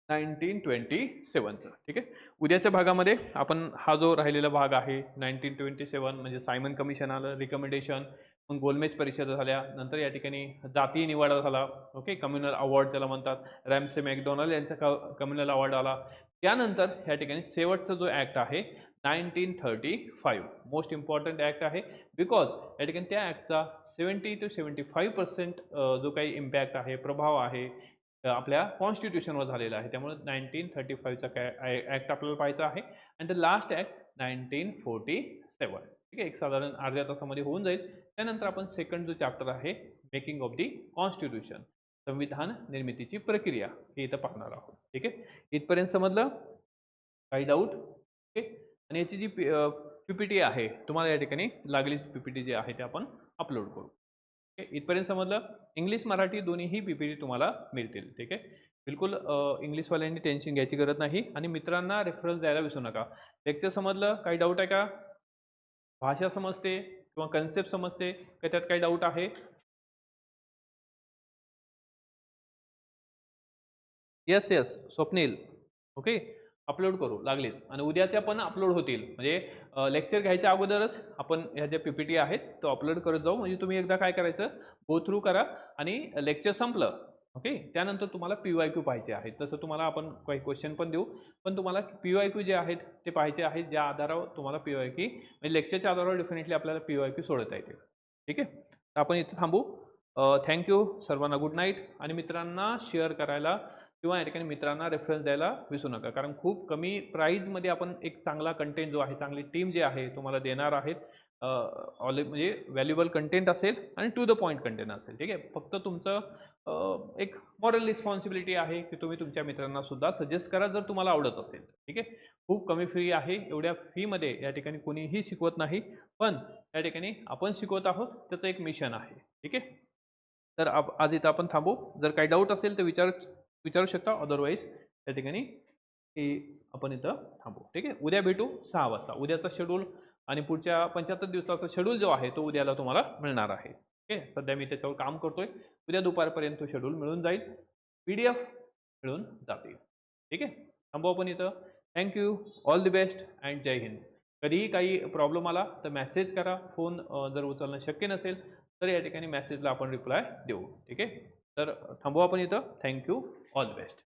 1927चं. ठीक आहे, उद्याच्या भागामध्ये आपण हा जो राहिलेला भाग आहे 1927 म्हणजे सायमन कमिशन आलं, रिकमेंडेशन, मग गोलमेज परिषद झाल्या, नंतर या ठिकाणी जातीय निवाडा झाला. ओके, कम्युनल अवॉर्ड ज्याला म्हणतात, रॅम्से मॅकडोनल्ड यांचा कम्युनल अवॉर्ड आला. त्यानंतर या ठिकाणी शेवटचा जो ऍक्ट आहे 1935 मोस्ट इम्पॉर्टंट ऍक्ट आहे, बिकॉज या ठिकाणी त्या ऍक्टचा 70 to 75% जो काही इम्पॅक्ट आहे, प्रभाव आहे आपल्या कॉन्स्टिट्यूशनवर झालेला आहे. त्यामुळे 1935चा काय ऍक्ट आपल्याला पाहायचा आहे. आणि द लास्ट ऍक्ट 1947. ठीक आहे, एक साधारण अर्ध्या तासामध्ये होऊन जाईल. त्यानंतर आपण सेकंड जो चॅप्टर आहे मेकिंग ऑफ दी कॉन्स्टिट्यूशन, संविधान निर्मितीची प्रक्रिया, हे इथं पाहणार आहोत. ठीक आहे, इथपर्यंत समजलं, काही डाऊट? ओके, आणि याची जी पीपीटी आहे तुम्हाला या ठिकाणी लागलीच पीपीटी जी आहे ते आपण अपलोड करू. इथपर्यंत समजलं, इंग्लिश मराठी दोन्हीही पीपीटी तुम्हाला मिळतील. ठीक आहे, बिलकुल इंग्लिशवाल्यांनी टेन्शन घ्यायची गरज नाही. आणि मित्रांना रेफरन्स द्यायला विसरू नका. लेक्चर समजलं, काही डाऊट आहे का? भाषा समजते किंवा कन्सेप्ट समजते का, त्यात काही डाऊट आहे? Yes yes Swapnil, okay, upload करू लागलीच. आणि उद्याच्या पण अपलोड होतील, म्हणजे लेक्चर घ्यायच्या अगोदरच आपण ह्या ज्या पीपीटी आहेत तो अपलोड करत जाऊ. म्हणजे तुम्ही एकदा काय करायचं, गो थ्रू करा आणि लेक्चर संपलं ओके, त्यानंतर तुम्हाला PYQ पाहिजे आहेत. तसं तुम्हाला आपण काही क्वेश्चन पण देऊ, पण तुम्हाला PYQ जे आहेत ते पाहिजे आहेत, ज्या आधारावर तुम्हाला PYQ म्हणजे लेक्चरच्या आधारावर डेफिनेटली आपल्याला PYQ सोडवता येते. ठीक आहे, तर आपण इथे थांबू. थँक्यू सर्वांना, गुड नाईट. आणि मित्रांना शेअर करायला किंवा या ठिकाणी मित्रांना रेफरन्स द्यायला विसरू नका, कारण खूप कमी प्राईजमध्ये आपण एक चांगला कंटेंट जो आहे, चांगली टीम जी आहे तुम्हाला देणार आहेत. म्हणजे व्हॅल्युएबल कंटेंट असेल आणि टू द पॉईंट कंटेंट असेल. ठीक आहे, फक्त तुमचं एक मॉरल रिस्पॉन्सिबिलिटी आहे की तुम्ही तुमच्या मित्रांना सुद्धा सजेस्ट करा जर तुम्हाला आवडत असेल. ठीक आहे, खूप कमी फी आहे, एवढ्या फीमध्ये या ठिकाणी कोणीही शिकवत नाही, पण या ठिकाणी आपण शिकवत आहोत, त्याचं एक मिशन आहे. ठीक आहे, तर आज इथं आपण थांबू. जर काही डाऊट असेल तर विचारू शकता, अदरवाईज त्या ठिकाणी की आपण इथं थांबू. ठीक आहे, उद्या भेटू 6 वाजता. उद्याचा शेड्यूल आणि पुढच्या 75 दिवसाचा शेड्यूल जो आहे तो उद्याला तुम्हाला मिळणार आहे. ओके, सध्या मी त्याच्यावर काम करतोय. उद्या दुपारपर्यंत तो शेड्यूल मिळून जाईल, PDF मिळून जातील. ठीक आहे, थांबू आपण इथं. Thank you, all the best and Jai Hind. कधीही काही प्रॉब्लेम आला तर मेसेज करा. फोन जर उचलणं शक्य नसेल तर या ठिकाणी मेसेजला आपण रिप्लाय देऊ. ठीक आहे, तर थांबू आपण इथं. Thank you, all the best.